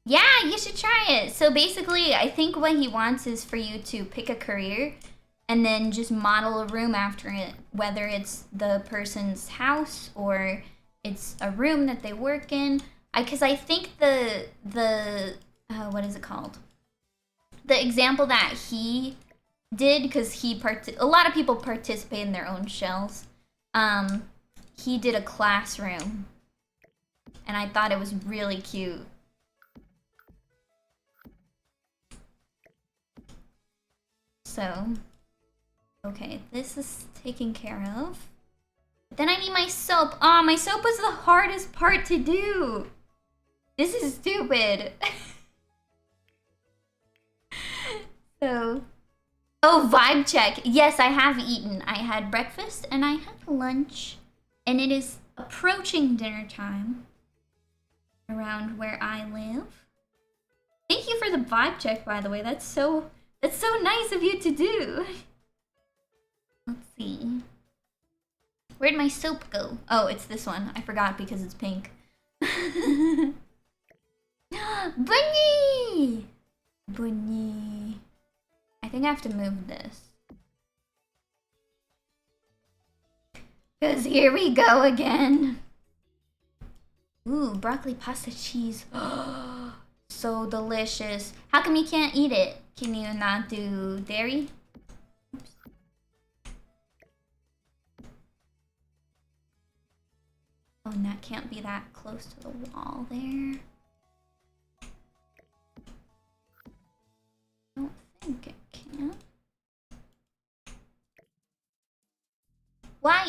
Yeah, you should try it. So basically, I think what he wants is for you to pick a career and then just model a room after it, whether it's the person's house or it's a room that they work in. Because I think the what is it called? The example that he did, because a lot of people participate in their own shells. He did a classroom, and I thought it was really cute. So, okay, this is taken care of. Then I need my soap. Oh, my soap was the hardest part to do. This is stupid. So, oh, vibe check. Yes, I have eaten. I had breakfast and I had lunch, and it is approaching dinner time around where I live. Thank you for the vibe check, by the way. That's so nice of you to do. Let's see. Where'd my soap go? Oh, it's this one. I forgot because it's pink. Bunny! Bunny. I think I have to move this. Because here we go again. Ooh, broccoli pasta cheese. so delicious. How come you can't eat it? Can you not do dairy? Oops. Oh, and that can't be that close to the wall there. I don't think it can. Why?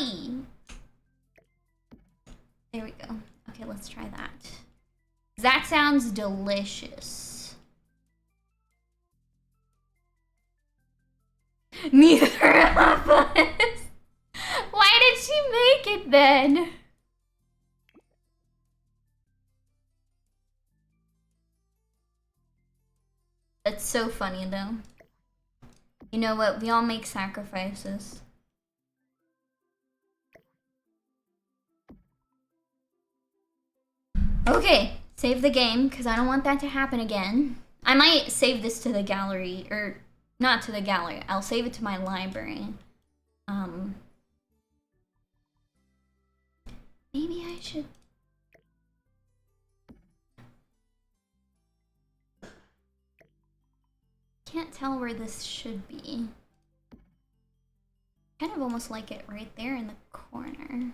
There we go. Okay, let's try that. That sounds delicious. Neither of us. Why did she make it then? That's so funny though. You know what? We all make sacrifices. Okay, save the game, because I don't want that to happen again. I might save this to the gallery, or not to the gallery. I'll save it to my library. Maybe I should... Can't tell where this should be. Kind of almost like it right there in the corner.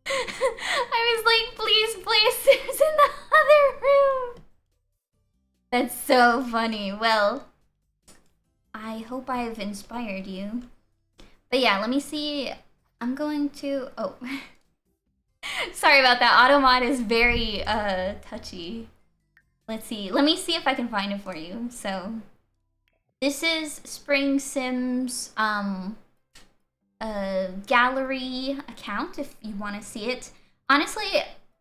I was like, please place this in the other room. That's so funny. Well, I hope I've inspired you. But yeah, let me see. I'm going to... Oh. Sorry about that. Automod is very touchy. Let's see. Let me see if I can find it for you. So, this is springsims gallery account if you want to see it. Honestly,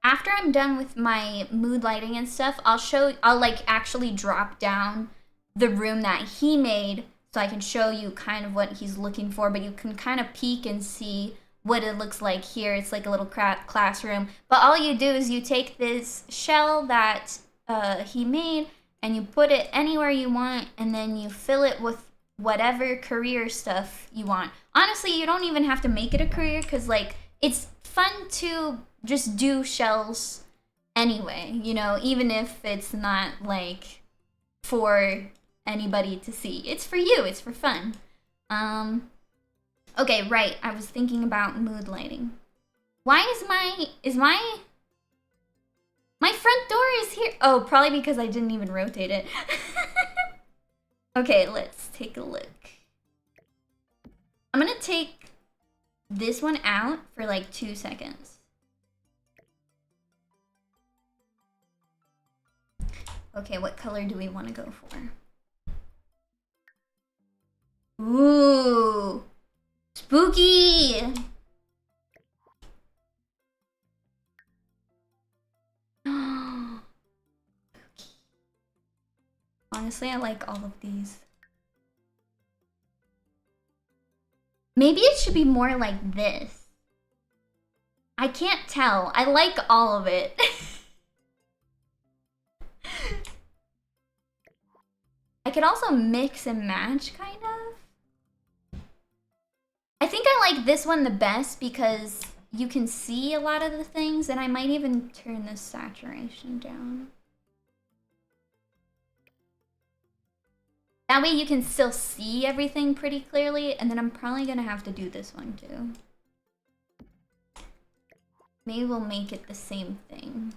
after I'm done with my mood lighting and stuff, I'll like actually drop down the room that he made so I can show you kind of what he's looking for, but you can kind of peek and see what it looks like here. It's like a little classroom, but all you do is you take this shell that he made and you put it anywhere you want, and then you fill it with whatever career stuff you want. Honestly, you don't even have to make it a career, because like it's fun to just do shells anyway, you know, even if it's not like for anybody to see. It's for you, it's for fun. Okay, right, I was thinking about mood lighting. Why is my front door is here? Oh, probably because I didn't even rotate it. Okay, let's take a look. I'm gonna take this one out for like 2 seconds. Okay, what color do we want to go for? Ooh, spooky! Honestly, I like all of these. Maybe it should be more like this. I can't tell. I like all of it. I could also mix and match, kind of. I think I like this one the best because you can see a lot of the things, and I might even turn the saturation down. That way you can still see everything pretty clearly, and then I'm probably gonna have to do this one too. Maybe we'll make it the same thing.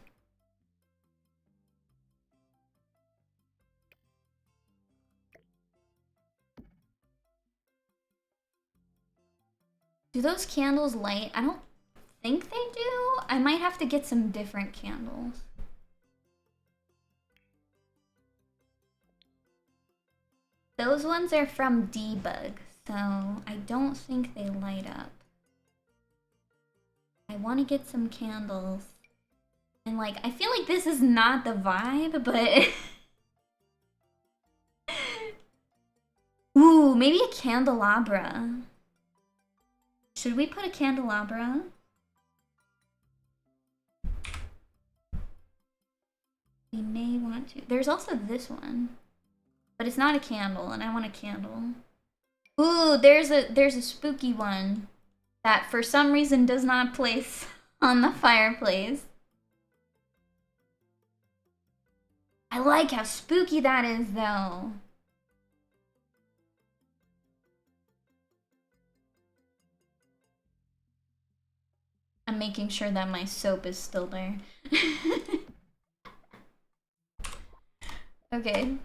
Do those candles light? I don't think they do. I might have to get some different candles. Those ones are from Debug, so I don't think they light up. I want to get some candles. And like, I feel like this is not the vibe, but... Ooh, maybe a candelabra. Should we put a candelabra? We may want to. There's also this one. But it's not a candle, and I want a candle. Ooh, there's a spooky one that for some reason does not place on the fireplace. I like how spooky that is, though. I'm making sure that my soap is still there. Okay.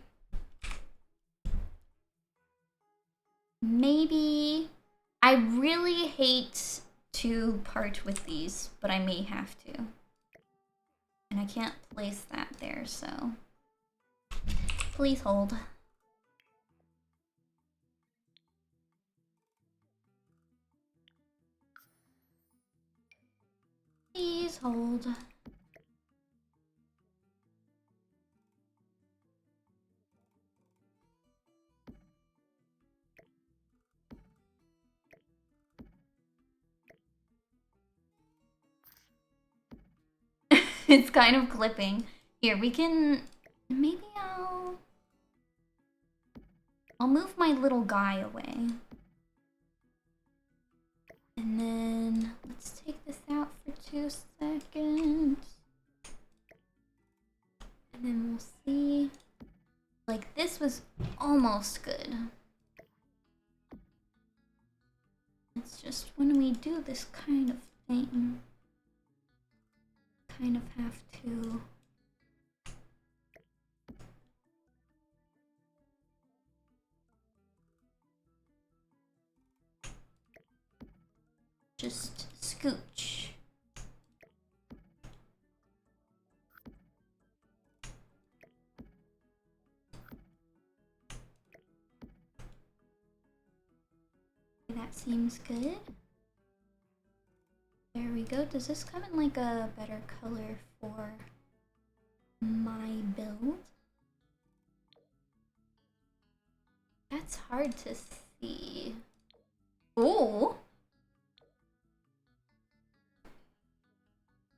Maybe... I really hate to part with these, but I may have to. And I can't place that there, so... Please hold. Please hold. It's kind of clipping. Here, we can... Maybe I'll move my little guy away. And then let's take this out for 2 seconds. And then we'll see. Like, this was almost good. It's just when we do this kind of thing, kind of have to... just scooch. That seems good. There we go. Does this come in like a better color for my build? That's hard to see. Ooh!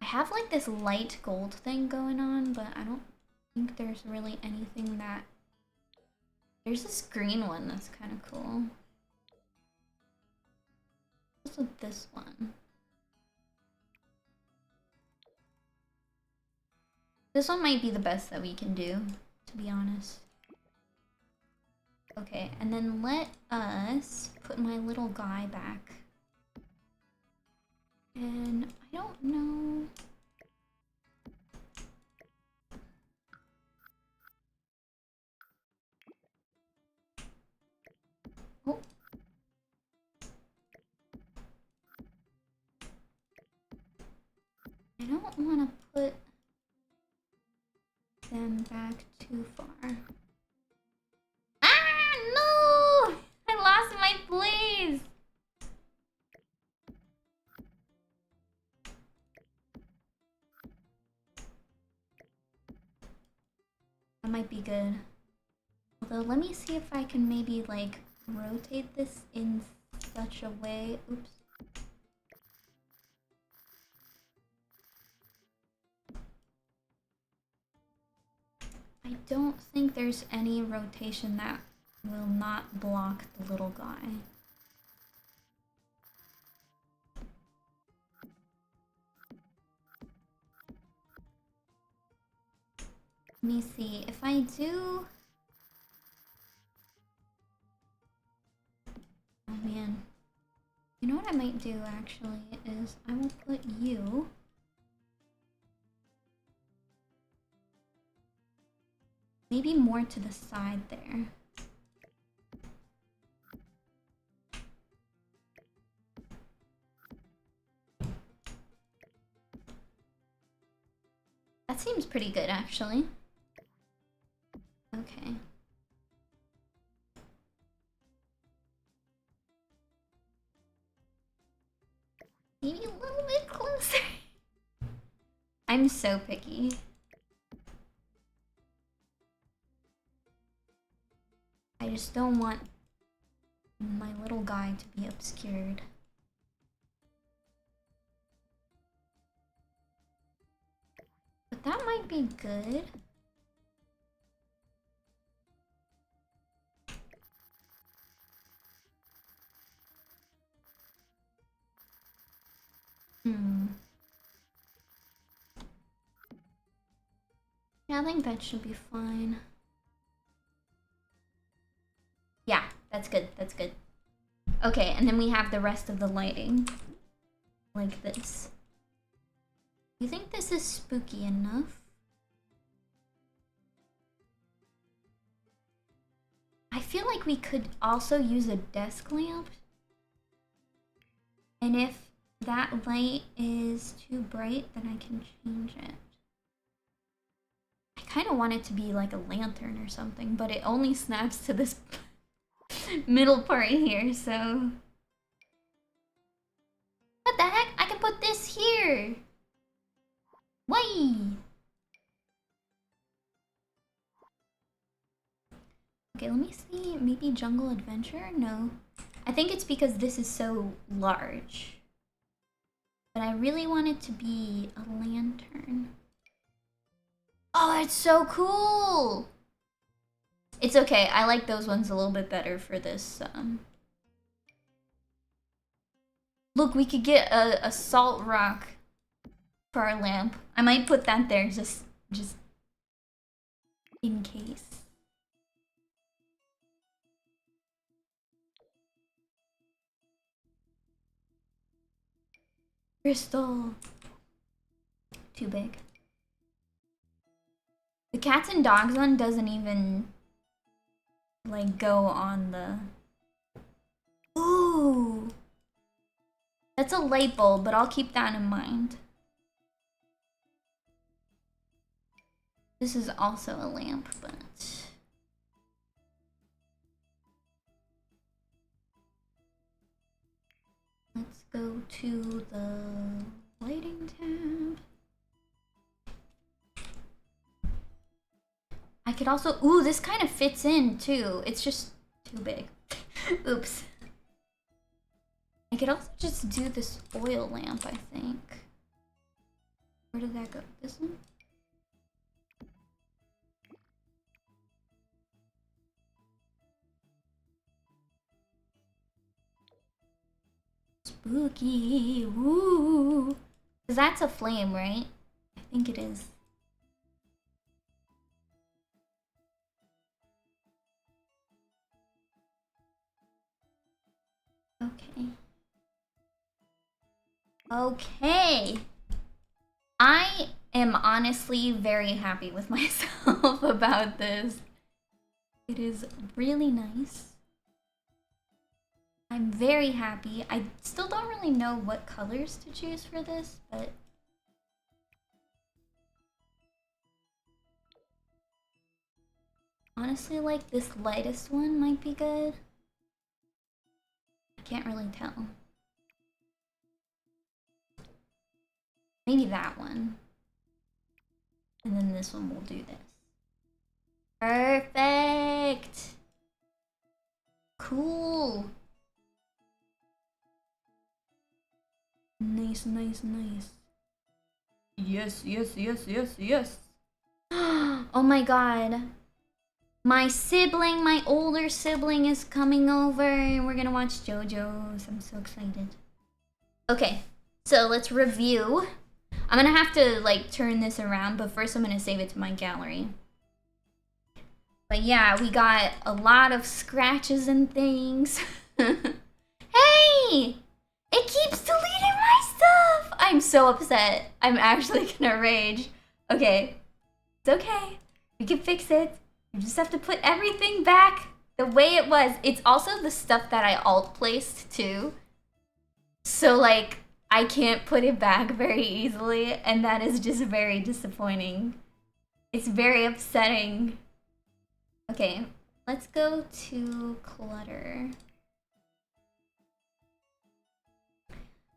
I have like this light gold thing going on, but I don't think there's really anything that... There's this green one that's kind of cool. What's with this one? This one might be the best that we can do, to be honest. Okay, and then let us put my little guy back. And I don't know... Oh. I don't want to put them back too far. Ah, no! I lost my place! That might be good. Although, let me see if I can maybe, like, rotate this in such a way. Oops. I don't think there's any rotation that will not block the little guy. Let me see, if I do... Oh man. You know what I might do actually is I will put you... maybe more to the side there. That seems pretty good actually. Okay. Maybe a little bit closer. I'm so picky. I just don't want my little guy to be obscured. But that might be good. Yeah, I think that should be fine. Yeah, that's good, that's good. Okay, and then we have the rest of the lighting. Like this. You think this is spooky enough? I feel like we could also use a desk lamp. And if that light is too bright, then I can change it. I kind of want it to be like a lantern or something, but it only snaps to this middle part here, so... What the heck? I can put this here! Why? Okay, let me see. Maybe Jungle Adventure? No. I think it's because this is so large. But I really want it to be a lantern. Oh, it's so cool! It's okay. I like those ones a little bit better for this. Look, we could get a salt rock for our lamp. I might put that there just in case. Crystal. Too big. The cats and dogs one doesn't even like go on the... Ooh! That's a light bulb, but I'll keep that in mind. This is also a lamp, but... Let's go to the lighting tab. I could also... Ooh, this kind of fits in, too. It's just too big. Oops. I could also just do this oil lamp, I think. Where did that go? This one? Spooky. Woo! Because that's a flame, right? I think it is. Okay. Okay. I am honestly very happy with myself about this. It is really nice. I'm very happy. I still don't really know what colors to choose for this, but... Honestly, like, this lightest one might be good. I can't really tell. Maybe that one. And then this one will do this. Perfect! Cool! Nice, nice, nice. Yes, yes, yes, yes, yes. Oh my god. My sibling, my older sibling is coming over and we're gonna watch JoJo's. I'm so excited. Okay, so let's review. I'm gonna have to like turn this around, but first I'm gonna save it to my gallery. But yeah, we got a lot of scratches and things. Hey! It keeps deleting my stuff! I'm so upset. I'm actually gonna rage. Okay. It's okay. We can fix it. You just have to put everything back the way it was. It's also the stuff that I alt placed too. So like, I can't put it back very easily, and that is just very disappointing. It's very upsetting. Okay, let's go to clutter.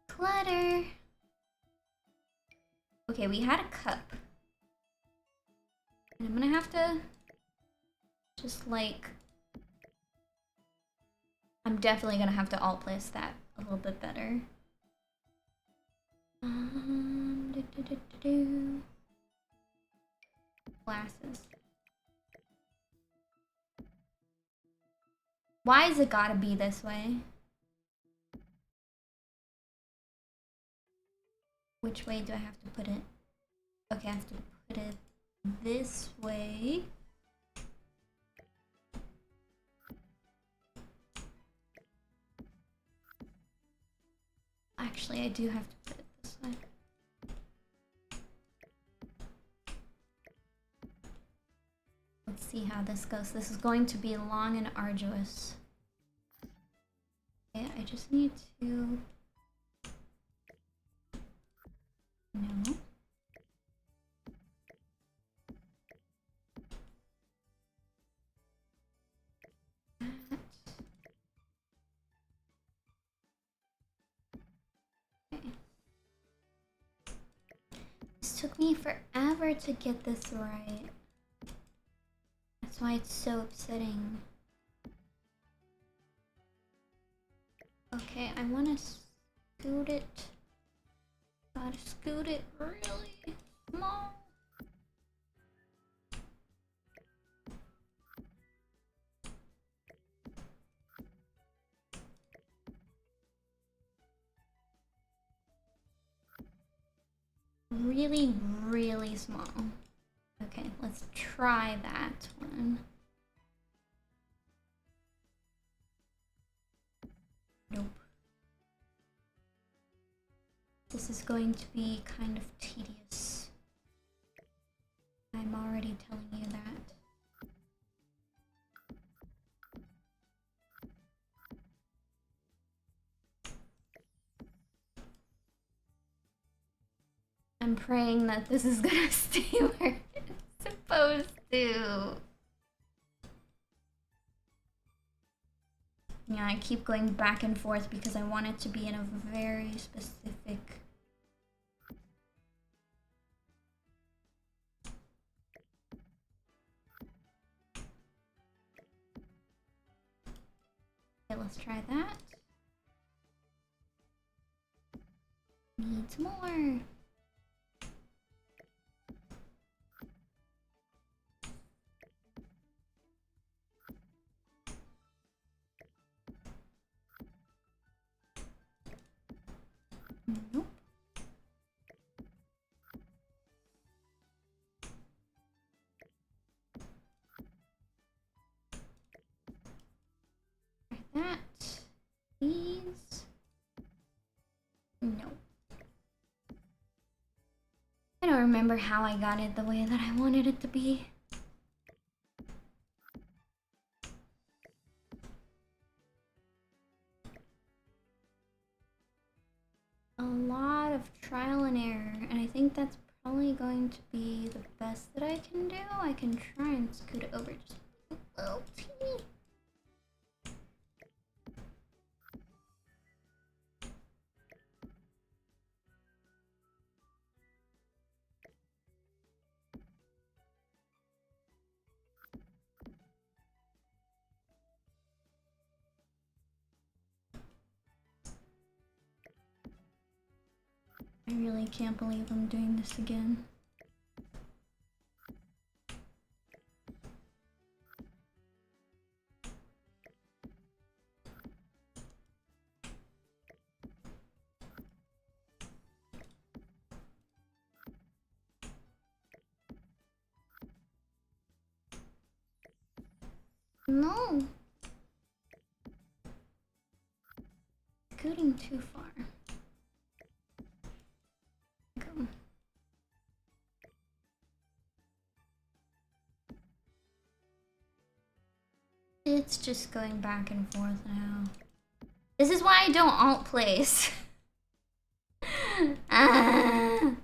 Clutter. Okay, we had a cup. And I'm gonna have to just like... I'm definitely gonna have to alt place that a little bit better. Glasses. Why is it gotta be this way? Which way do I have to put it? Okay, I have to put it this way. Actually, I do have to put it this way. Let's see how this goes. This is going to be long and arduous. Okay, I just need to... No. Okay. This took me forever to get this right. That's why it's so upsetting. Okay, I want to scoot it. Gotta scoot it really small. Really, really small. Okay, let's try that one. Nope. This is going to be kind of tedious. I'm already telling you that. I'm praying that this is gonna stay where it's supposed to. Yeah, I keep going back and forth because I want it to be in a very specific... Okay, let's try that. Needs more. Nope. Try that. Please. No. I don't remember how I got it the way that I wanted it to be. A lot of trial and error, and I think that's probably going to be the best that I can do. I can try and scoot it over just a little teeny. I really can't believe I'm doing this again. No! Scooting too far. Go. It's just going back and forth now. This is why I don't alt place. Ah.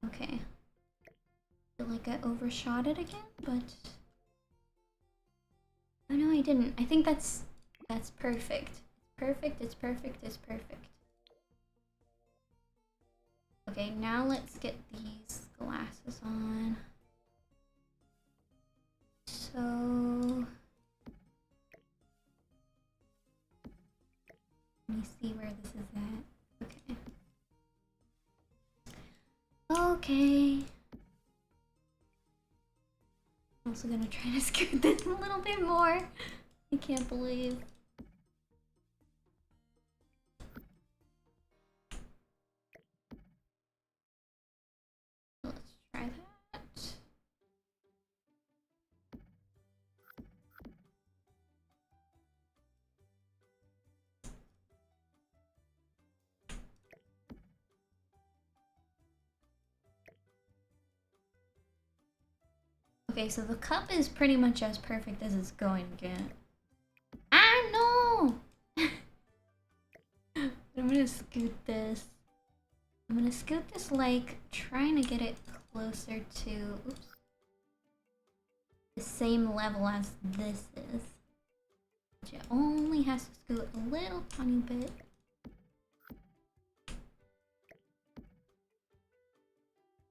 Okay. I feel like I overshot it again, but... Oh no, I didn't. I think that's perfect. It's perfect, it's perfect, it's perfect. Okay, now let's get these glasses on. So... let me see where this is at. Okay. Okay. I'm also gonna try to scoot this a little bit more. I can't believe. Let's try that. Okay, so the cup is pretty much as perfect as it's going to get. Ah, no! I'm gonna scoot this. I'm gonna scoot this like trying to get it closer to, oops, the same level as this is. Which it only has to scoot a little tiny bit.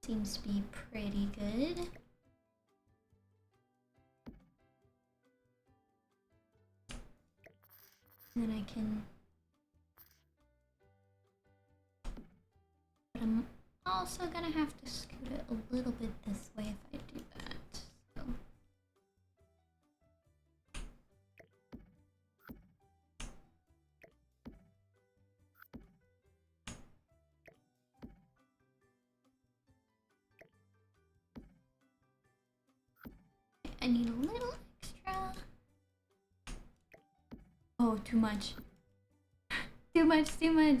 Seems to be pretty good. And then I can... but I'm also gonna have to scoot it a little bit this way if I do that. So. Okay, I need a little extra. Oh, too much. Too much, too much.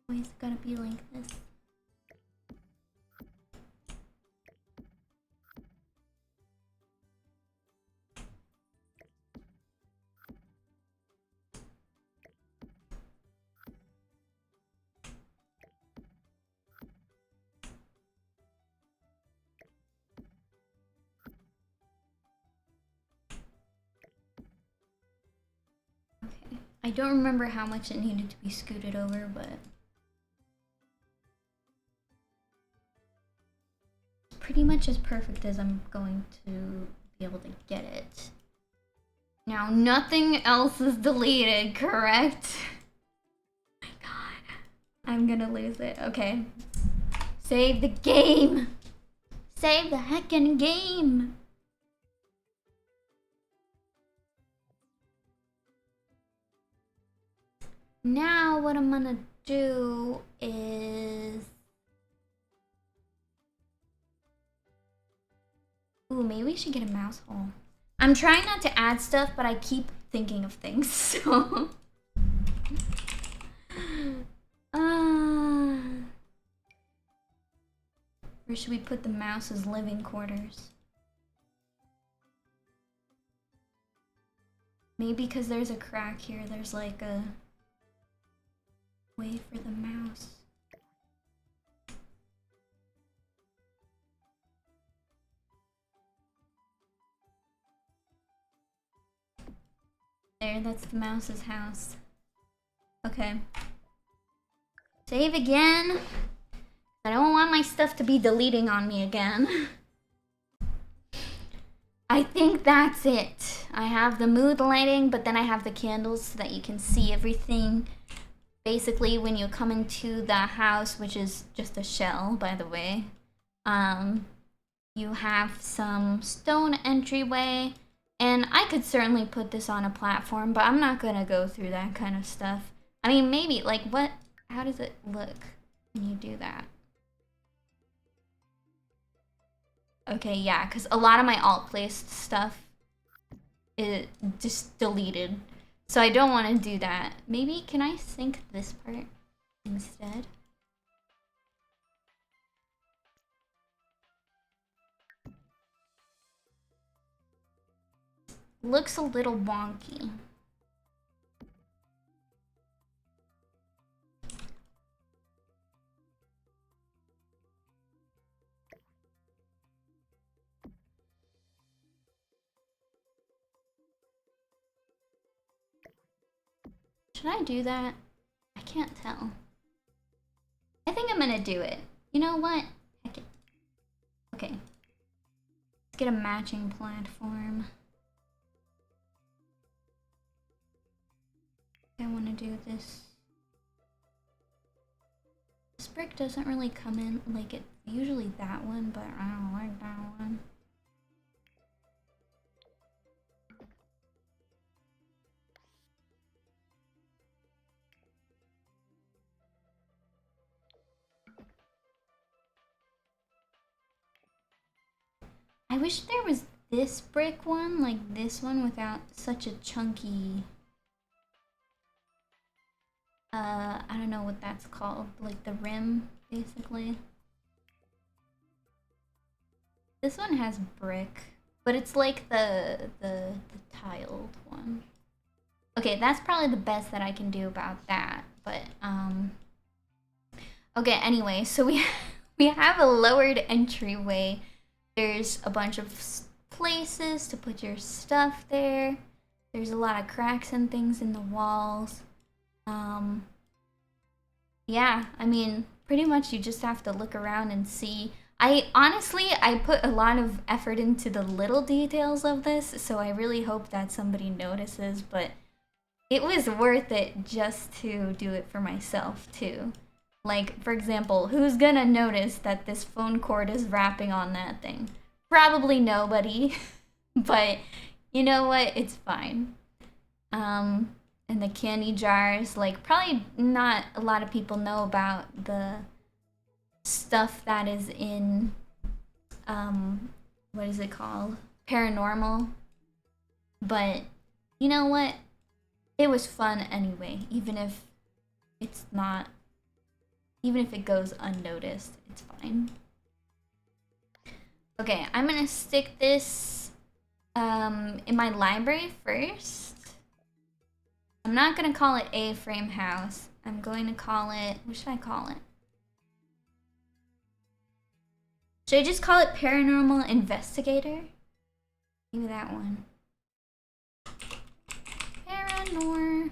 Why is it gotta be like this? Okay. I don't remember how much it needed to be scooted over, but pretty much as perfect as I'm going to be able to get it. Now, nothing else is deleted, correct? Oh my god. I'm gonna lose it. Okay. Save the game! Save the heckin' game! Now, what I'm gonna do is... ooh, maybe we should get a mouse hole. I'm trying not to add stuff, but I keep thinking of things, so... where should we put the mouse's living quarters? Maybe because there's a crack here, there's like a way for the mouse. There, that's the mouse's house. Okay. Save again. I don't want my stuff to be deleting on me again. I think that's it. I have the mood lighting, but then I have the candles so that you can see everything. Basically, when you come into the house, which is just a shell, by the way, you have some stone entryway. And I could certainly put this on a platform, but I'm not gonna go through that kind of stuff. I mean, maybe, like, what? How does it look when you do that? Okay, yeah, because a lot of my alt placed stuff is just deleted. So I don't want to do that. Maybe, can I sync this part instead? looks a little wonky. Should I do that? I can't tell. I think I'm gonna do it. You know what? Heck it. Okay. Let's get a matching platform. I want to do this. This brick doesn't really come in like it's usually that one, but I don't like that one. I wish there was this brick one, like this one, without such a chunky... I don't know what that's called. Like the rim, basically. This one has brick, but it's like the tiled one. Okay, that's probably the best that I can do about that, but, okay, anyway, so we have a lowered entryway. There's a bunch of places to put your stuff there. There's a lot of cracks and things in the walls. Yeah, I mean, pretty much you just have to look around and see. I put a lot of effort into the little details of this, so I really hope that somebody notices, but it was worth it just to do it for myself, too. Like, for example, who's gonna notice that this phone cord is wrapping on that thing? Probably nobody, but you know what? It's fine. And the candy jars, like, probably not a lot of people know about the stuff that is in, what is it called? Paranormal. But, you know what? It was fun anyway, even if it's not, even if it goes unnoticed, it's fine. Okay, I'm gonna stick this, in my library first. I'm not gonna call it A-frame house. I'm going to call it, what should I call it? Should I just call it paranormal investigator? Maybe that one. Paranormal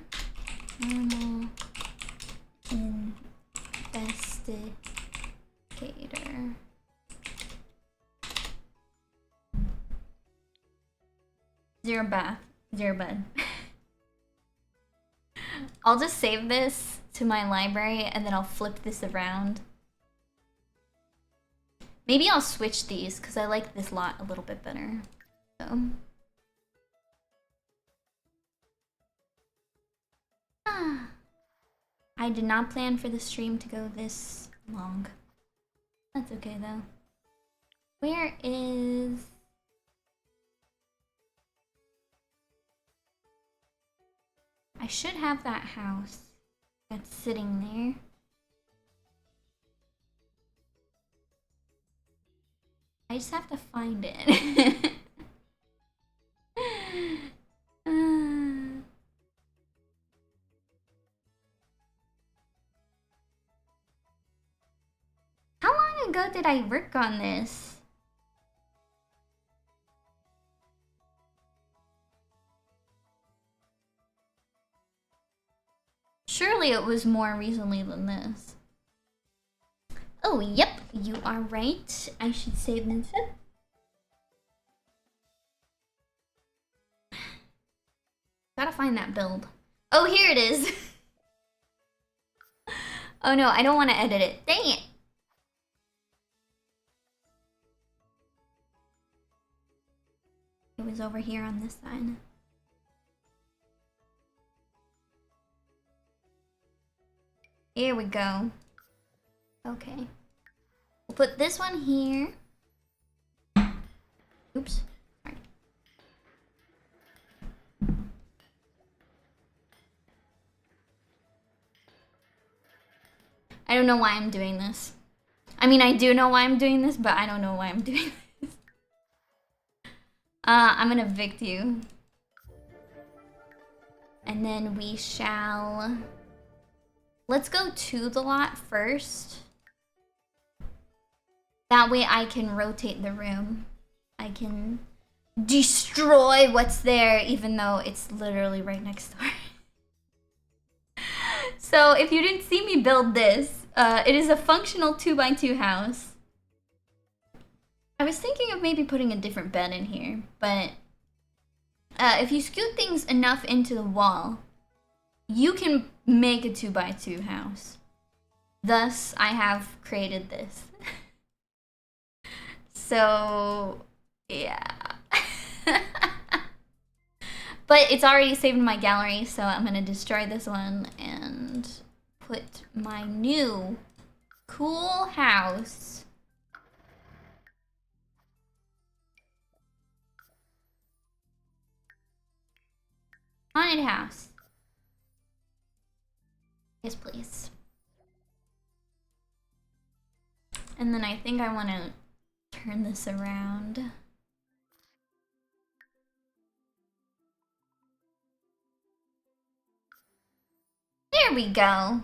investigator. Zero bath, zero bed. I'll just save this to my library and then I'll flip this around. Maybe I'll switch these because I like this lot a little bit better. So. I did not plan for the stream to go this long. That's okay though. Where is... I should have that house that's sitting there. I just have to find it. How long ago did I work on this? Surely it was more recently than this. Oh, yep, you are right. I should save this up. Gotta find that build. Oh, here it is. Oh no, I don't want to edit it. Dang it. It was over here on this side. Here we go. Okay. We'll put this one here. Oops. Sorry. I don't know why I'm doing this. I mean, I do know why I'm doing this, but I don't know why I'm doing this. I'm gonna evict you. And then we shall... Let's go to the lot first. That way I can rotate the room. I can destroy what's there even though it's literally right next door. So if you didn't see me build this, it is a functional 2x2 house. I was thinking of maybe putting a different bed in here, but if you scoot things enough into the wall, you can make a 2x2 house. Thus, I have created this. So, yeah. But it's already saved in my gallery, so I'm gonna destroy this one and put my new cool house. Haunted house. Yes, please. And then I think I want to turn this around. There we go.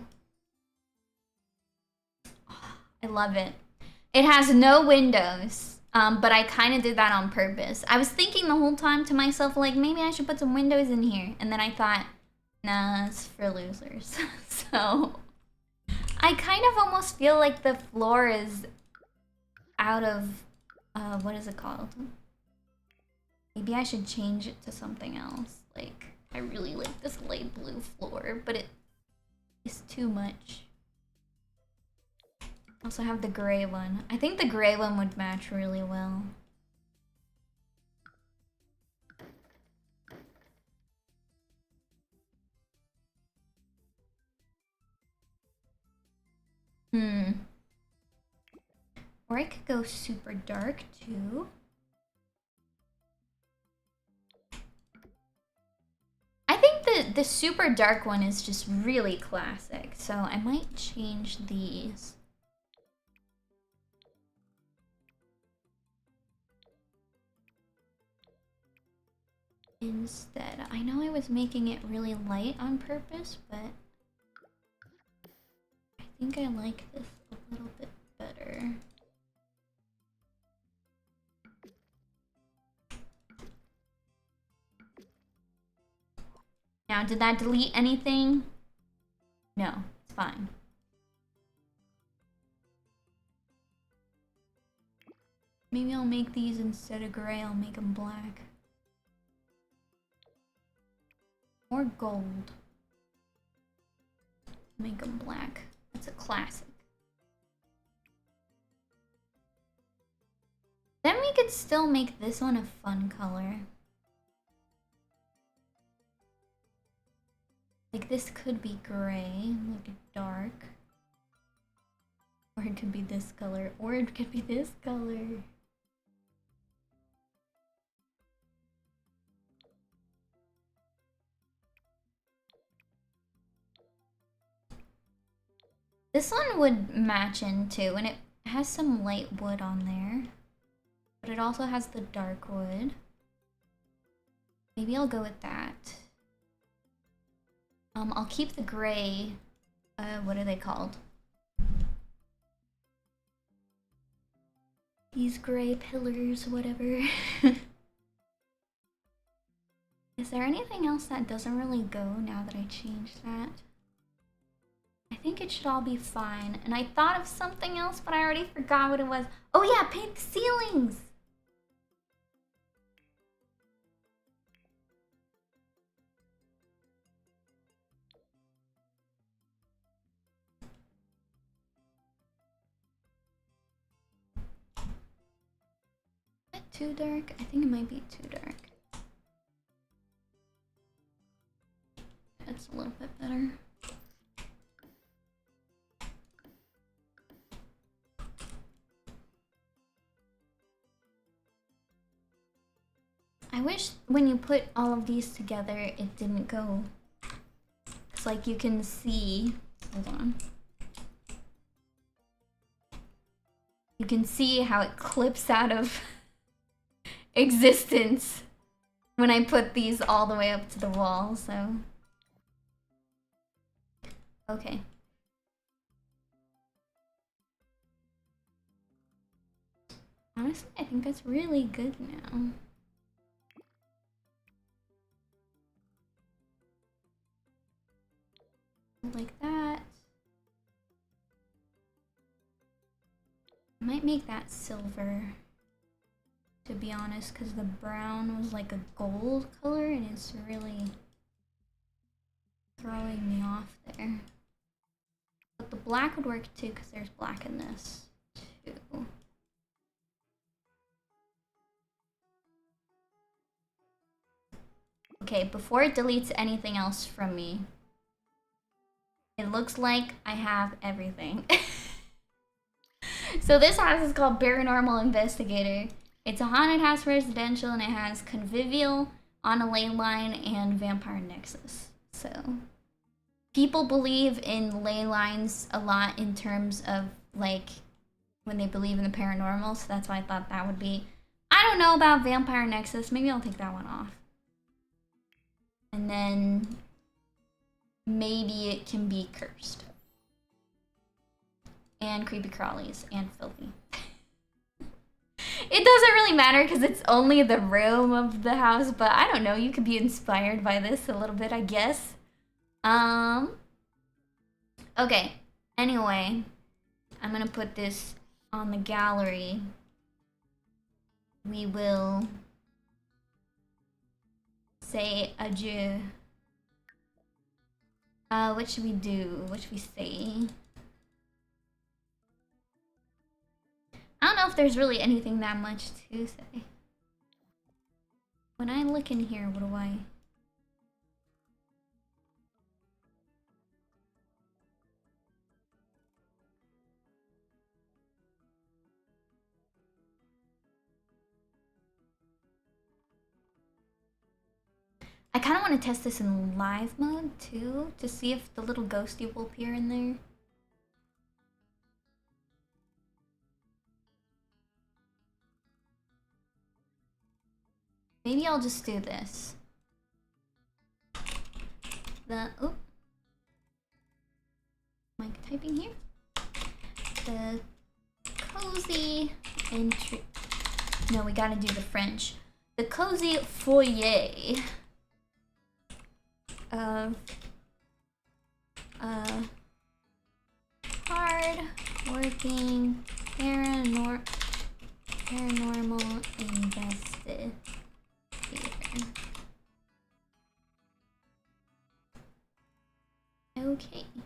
I love it. It has no windows, but I kind of did that on purpose. I was thinking the whole time to myself, like, maybe I should put some windows in here. And then I thought, nah, it's for losers. So I kind of almost feel like the floor is out of, what is it called? Maybe I should change it to something else. Like, I really like this light blue floor, but it is too much. I also have the gray one. I think the gray one would match really well. Or I could go super dark too. I think the super dark one is just really classic, so I might change these. Instead, I know I was making it really light on purpose, but I think I like this a little bit better. Now, did that delete anything? No, it's fine. Maybe I'll make these instead of gray, I'll make them black. Or gold. Make them black. That's a classic. Then we could still make this one a fun color. Like this could be gray, like dark. Or it could be this color, or it could be this color. This one would match in too, and it has some light wood on there. But it also has the dark wood. Maybe I'll go with that. I'll keep the gray, what are they called? These gray pillars, whatever. Is there anything else that doesn't really go now that I changed that? I think it should all be fine. And I thought of something else, but I already forgot what it was. Oh yeah, paint the ceilings! Is that too dark? I think it might be too dark. That's a little bit better. I wish when you put all of these together, it didn't go. It's like you can see, hold on. You can see how it clips out of existence when I put these all the way up to the wall, so Okay. Honestly, I think that's really good now. Like that. I might make that silver, to be honest, because the brown was like a gold color and it's really throwing me off there. But the black would work too because there's black in this too. Okay, before it deletes anything else from me, it looks like I have everything. So this house is called Paranormal Investigator. It's a haunted house residential and it has convivial, on a ley line, and vampire nexus. So people believe in ley lines a lot in terms of like when they believe in the paranormal, so that's why I thought that would be. I don't know about vampire nexus, maybe I'll take that one off. And then maybe it can be cursed. And creepy crawlies and filthy. It doesn't really matter because it's only the room of the house, but I don't know, you could be inspired by this a little bit, I guess. Okay, anyway, I'm gonna put this on the gallery. We will say adieu. What should we do? What should we say? I don't know if there's really anything that much to say. When I look in here, what do I... I kind of want to test this in live mode too, to see if the little ghostie will appear in there. Maybe I'll just do this. Am I typing here? The cozy entry. No, we gotta do the French. The cozy foyer of a hard-working paranormal investigator. Okay. I'm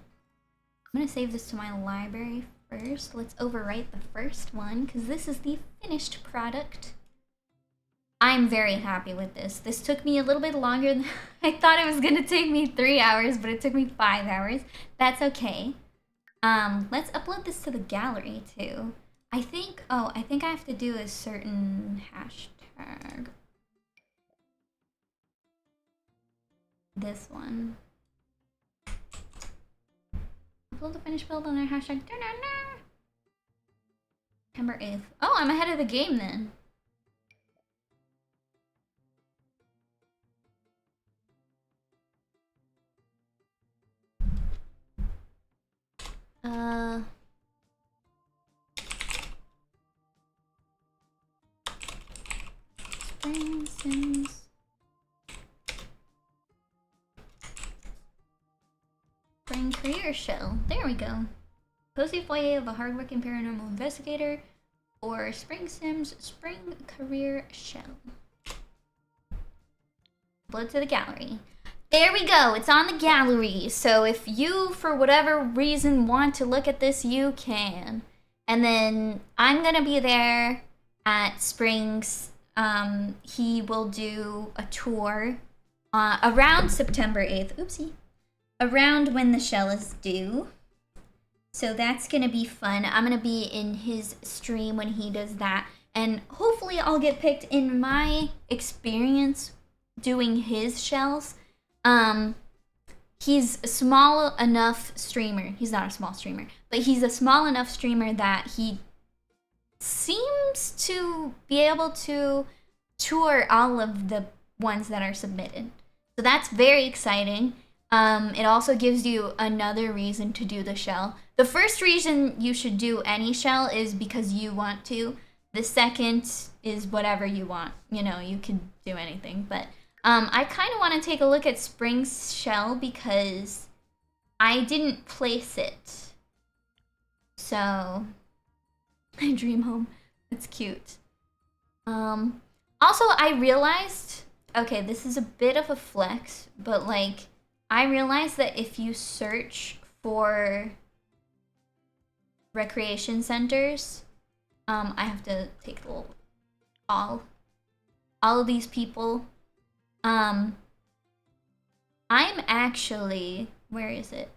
gonna save this to my library first. Let's overwrite the first one because this is the finished product. I'm very happy with this. This took me a little bit longer than I thought it was gonna take me 3 hours, but it took me 5 hours. That's okay. Let's upload this to the gallery too. I think I have to do a certain hashtag. This one. Upload the finished build on their hashtag. September 8th. Oh, I'm ahead of the game then. Springsims. Spring career shell. There we go. Cozy foyer of a hardworking paranormal investigator, or Springsims spring career shell. Upload to the gallery. There we go. It's on the gallery. So if you, for whatever reason, want to look at this, you can. And then I'm gonna be there at Springs. He will do a tour around September 8th. Oopsie. Around when the shell is due. So that's gonna be fun. I'm gonna be in his stream when he does that. And hopefully I'll get picked in my experience doing his shells. He's a small enough streamer. He's not a small streamer, but he's a small enough streamer that he seems to be able to tour all of the ones that are submitted. So that's very exciting. It also gives you another reason to do the shell. The first reason you should do any shell is because you want to. The second is whatever you want. You know, you can do anything. But I kind of want to take a look at Spring's shell because I didn't place it. So, my dream home. It's cute. Also, I realized, okay, this is a bit of a flex, but like, I realized that if you search for recreation centers, I have to take a little, all of these people, I'm actually, where is it?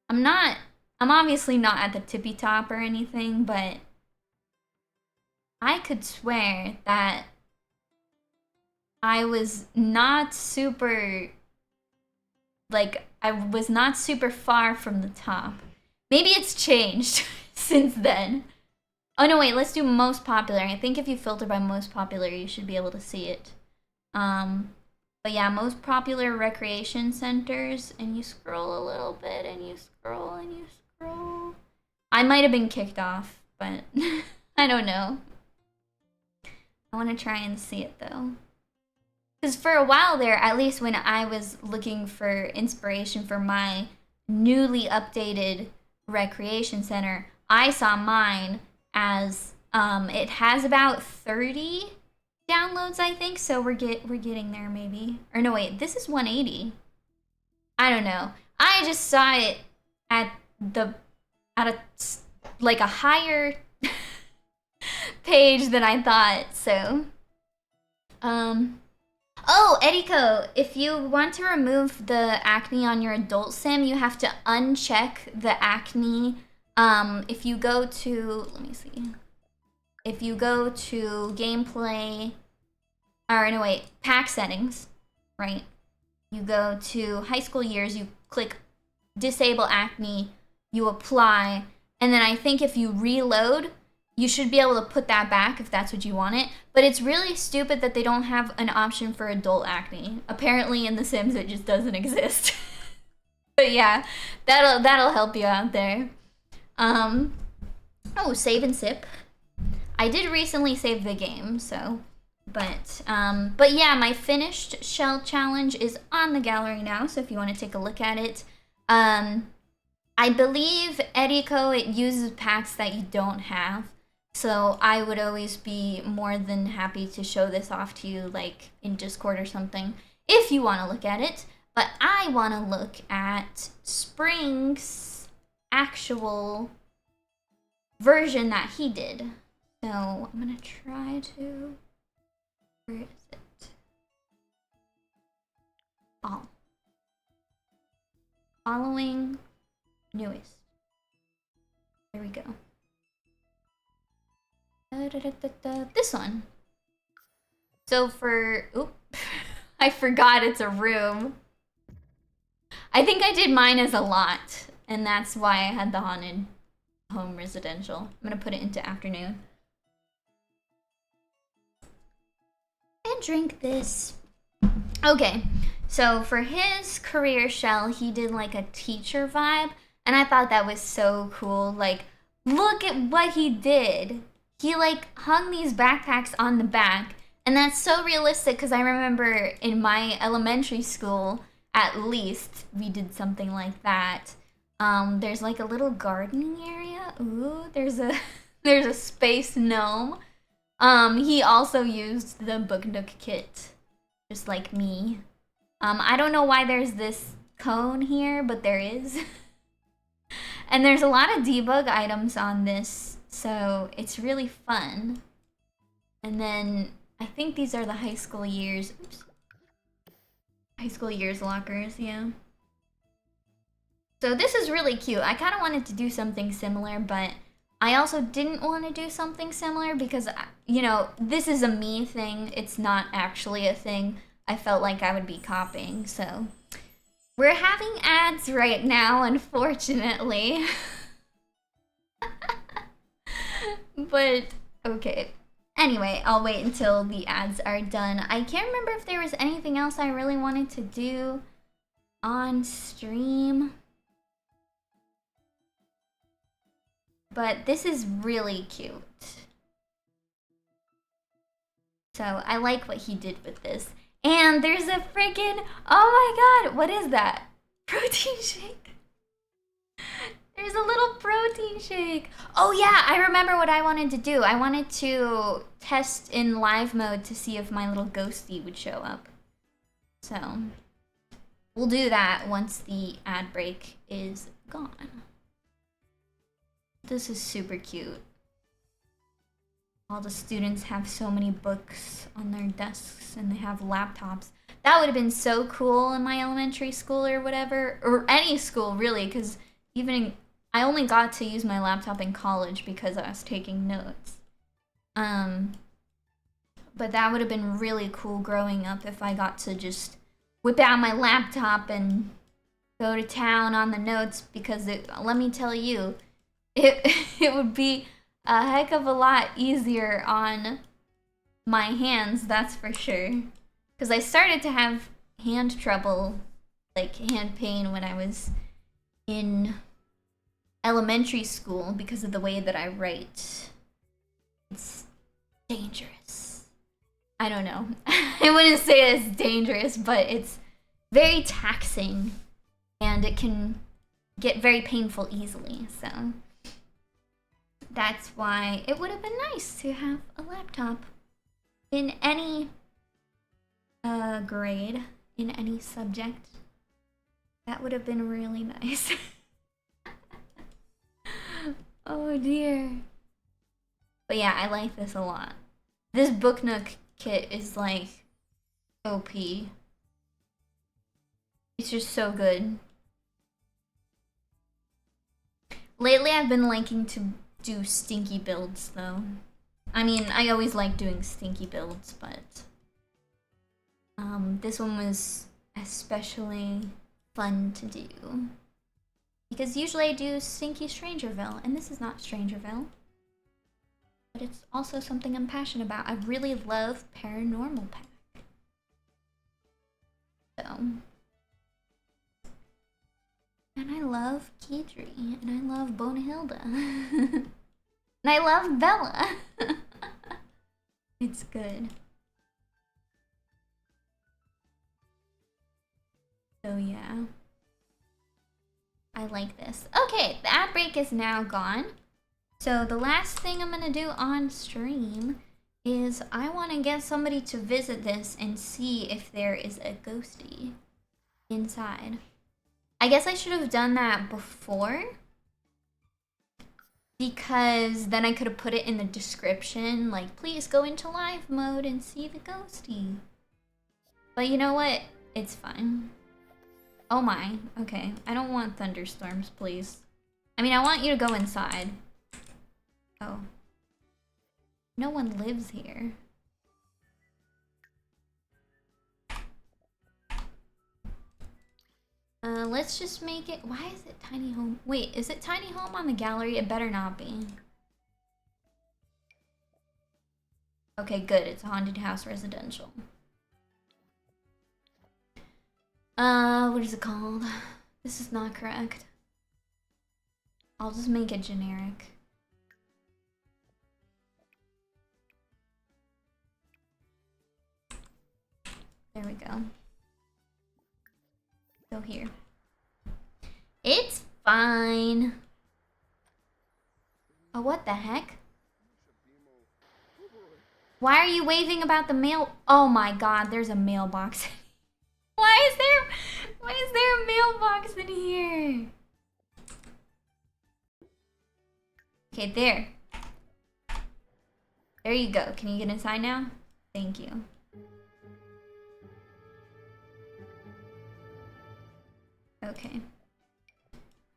I'm obviously not at the tippy top or anything, but I could swear that I was not super, like, I was not super far from the top. Maybe it's changed since then. Oh no, wait, let's do most popular. I think if you filter by most popular, you should be able to see it. But yeah, most popular recreation centers, and you scroll a little bit, and you scroll, and you scroll. I might have been kicked off, but I don't know. I want to try and see it though. Because for a while there, at least when I was looking for inspiration for my newly updated recreation center, I saw mine as it has about 30 downloads, I think. So we're getting there maybe. Or no, wait, this is 180. I don't know. I just saw it at a higher page than I thought. So oh, Eriko, if you want to remove the acne on your adult sim, you have to uncheck the acne. If you go to, let me see. If you go to gameplay, or no wait, pack settings, right? You go to high school years, you click disable acne, you apply, and then I think if you reload, you should be able to put that back if that's what you want it. But it's really stupid that they don't have an option for adult acne. Apparently in The Sims it just doesn't exist. But yeah, that'll help you out there. Oh, save and sip. I did recently save the game, so but yeah, my finished shell challenge is on the gallery now, so if you want to take a look at it. I believe Eriko, it uses packs that you don't have. So I would always be more than happy to show this off to you, like in Discord or something, if you want to look at it. But I want to look at Spring's actual version that he did. So I'm going to try to... Where is it? All. Following newest. There we go. This one. So for, oop, I forgot it's a room. I think I did mine as a lot, and that's why I had the haunted home residential. I'm gonna put it into afternoon. And drink this. Okay, so for his career shell, he did like a teacher vibe, and I thought that was so cool. Like, look at what he did. He like hung these backpacks on the back, and that's so realistic because I remember in my elementary school, at least, we did something like that. There's like a little gardening area. Ooh, there's a space gnome. He also used the Book Nook kit, just like me. I don't know why there's this cone here, but there is. And there's a lot of debug items on this, so it's really fun. And then I think these are the high school years. Oops. High school years lockers, yeah. So this is really cute. I kind of wanted to do something similar, but I also didn't want to do something similar because, you know, this is a me thing. It's not actually a thing I felt like I would be copying, so... We're having ads right now, unfortunately. But, okay. Anyway, I'll wait until the ads are done. I can't remember if there was anything else I really wanted to do. on stream. But this is really cute. So I like what he did with this. And there's a freaking, oh my god, what is that? Protein shake. There's a little protein shake. Oh yeah, I remember what I wanted to do. I wanted to test in live mode to see if my little ghostie would show up. So we'll do that once the ad break is gone. This is super cute. All the students have so many books on their desks and they have laptops. That would have been so cool in my elementary school or whatever, or any school really, because even I only got to use my laptop in college because I was taking notes. But that would have been really cool growing up if I got to just whip out my laptop and go to town on the notes, because let me tell you, it would be a heck of a lot easier on my hands, that's for sure. Because I started to have hand trouble, like hand pain, when I was in elementary school because of the way that I write. It's dangerous. I don't know. I wouldn't say it's dangerous, but it's very taxing and it can get very painful easily, so that's why it would have been nice to have a laptop in any grade, in any subject. That would have been really nice. Oh dear. But yeah, I like this a lot. This Book Nook kit is like OP. It's just so good. Lately I've been liking to do stinky builds though. I mean, I always like doing stinky builds, but this one was especially fun to do. Because usually I do Stinky Strangerville, and this is not Strangerville. But it's also something I'm passionate about. I really love Paranormal Pack. So. And I love Keedry, and I love Bonahilda. And I love Bella. It's good. So yeah. I like this. Okay, the ad break is now gone. So the last thing I'm gonna do on stream is I want to get somebody to visit this and see if there is a ghostie inside. I guess I should have done that before, because then I could have put it in the description, like, please go into live mode and see the ghostie. But you know what? It's fine. Oh my, okay. I don't want thunderstorms, please. I mean, I want you to go inside. Oh. No one lives here. Let's just make it... Why is it tiny home? Wait, is it tiny home on the gallery? It better not be. Okay, good. It's a haunted house residential. What is it called? This is not correct. I'll just make it generic. There we go. Go here. It's fine. Oh, what the heck? Why are you waving about the mail? Oh my god, there's a mailbox. Why is there a mailbox in here? Okay, there. There you go. Can you get inside now? Thank you. Okay.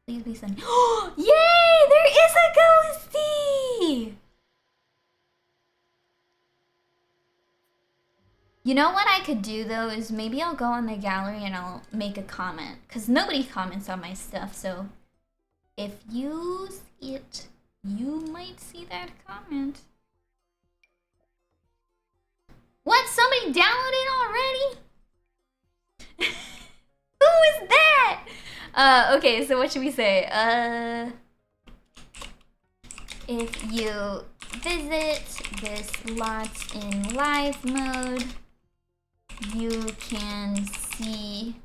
Please be sunny. Yay! There is a ghostie! You know what I could do though is maybe I'll go on the gallery and I'll make a comment. Because nobody comments on my stuff, so if you see it, you might see that comment. What? Somebody downloaded already? Who was that? Okay, so what should we say? If you visit this lot in live mode, you can see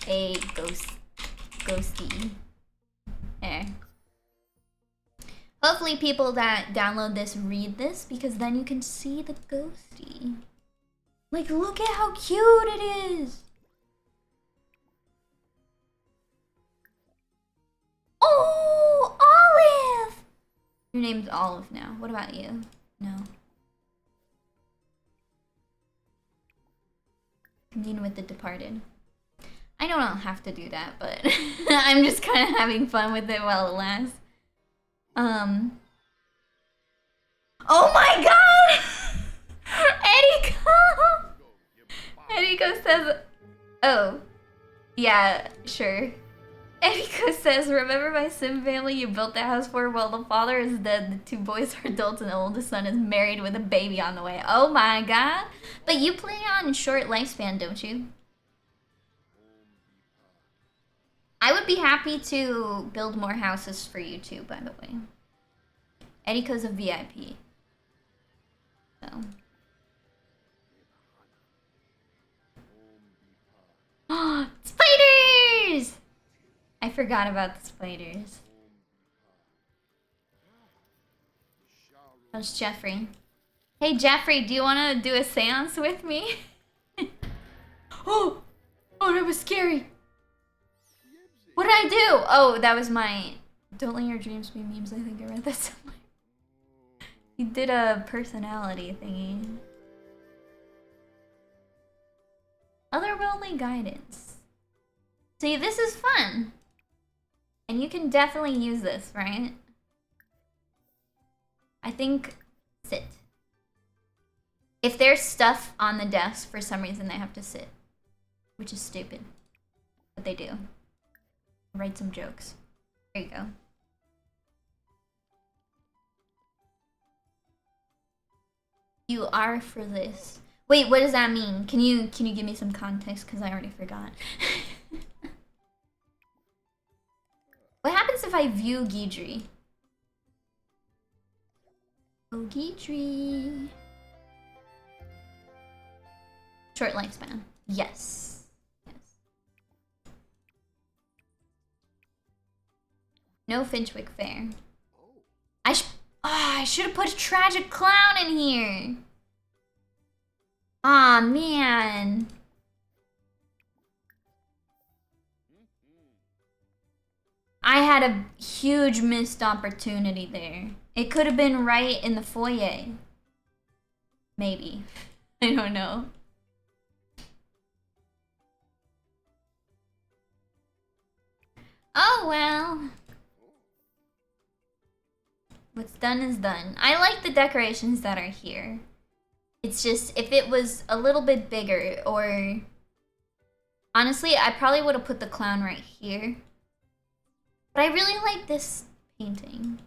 a ghostie. There. Hopefully people that download this read this, because then you can see the ghostie. Like, look at how cute it is! Oh, Olive! Your name's Olive now. What about you? No. Commune with the departed. I know I don't have to do that, but I'm just kind of having fun with it while it lasts. Oh my god! Eriko says, oh, yeah, sure. Eriko says, remember my sim family you built the house for? Well, the father is dead, the 2 boys are adults, and the oldest son is married with a baby on the way. Oh my god. But you play on short lifespan, don't you? I would be happy to build more houses for you too, by the way. Eriko's a VIP. So. Spiders! I forgot about the spiders. How's Jeffrey? Hey Jeffrey, do you want to do a seance with me? Oh, that was scary. What did I do? Oh, that was my don't let your dreams be memes. I think I read that somewhere. You did a personality thingy. Otherworldly guidance. See, this is fun. And you can definitely use this, right? I think sit. If there's stuff on the desk, for some reason they have to sit. Which is stupid. But they do. Write some jokes. There you go. You are for this. Wait, what does that mean? Can you give me some context? Because I already forgot. What happens if I view Guidry? Oh, Guidry. Short lifespan. Yes. No Finchwick Fair. I should have put a tragic clown in here. Aw, man. I had a huge missed opportunity there. It could have been right in the foyer. Maybe. I don't know. Oh, well. What's done is done. I like the decorations that are here. It's just, if it was a little bit bigger, or... Honestly, I probably would have put the clown right here. But I really like this painting.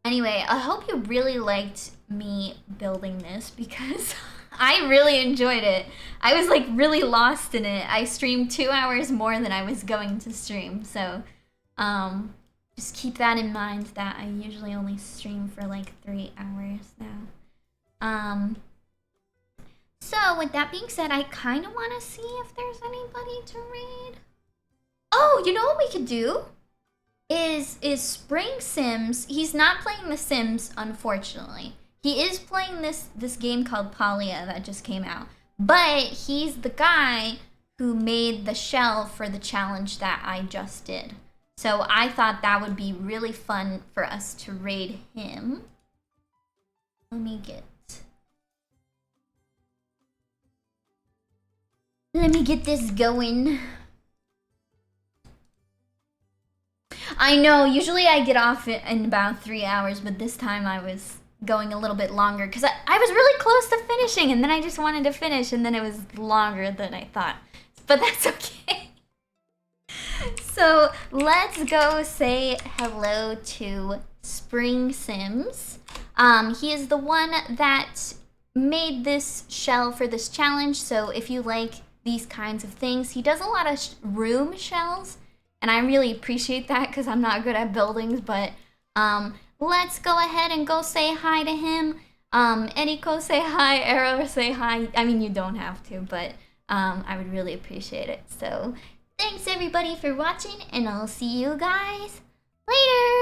Anyway, I hope you really liked me building this, because I really enjoyed it. I was like really lost in it. I streamed 2 hours more than I was going to stream, so just keep that in mind, that I usually only stream for like 3 hours now. So with that being said, I kind of want to see if there's anybody to raid. Oh, you know what we could do? Is Spring Sims. He's not playing The Sims, unfortunately. He is playing this game called Polya that just came out. But he's the guy who made the shell for the challenge that I just did. So I thought that would be really fun for us to raid him. Let me get this going. I know, usually I get off in about 3 hours, but this time I was going a little bit longer because I was really close to finishing, and then I just wanted to finish, and then it was longer than I thought. But that's okay. So let's go say hello to Spring Sims. He is the one that made this shell for this challenge, so if you like these kinds of things. He does a lot of room shells, and I really appreciate that because I'm not good at buildings. But let's go ahead and go say hi to him. Eriko, say hi. Arrow, say hi. I mean, you don't have to, but I would really appreciate it. So thanks everybody for watching, and I'll see you guys later.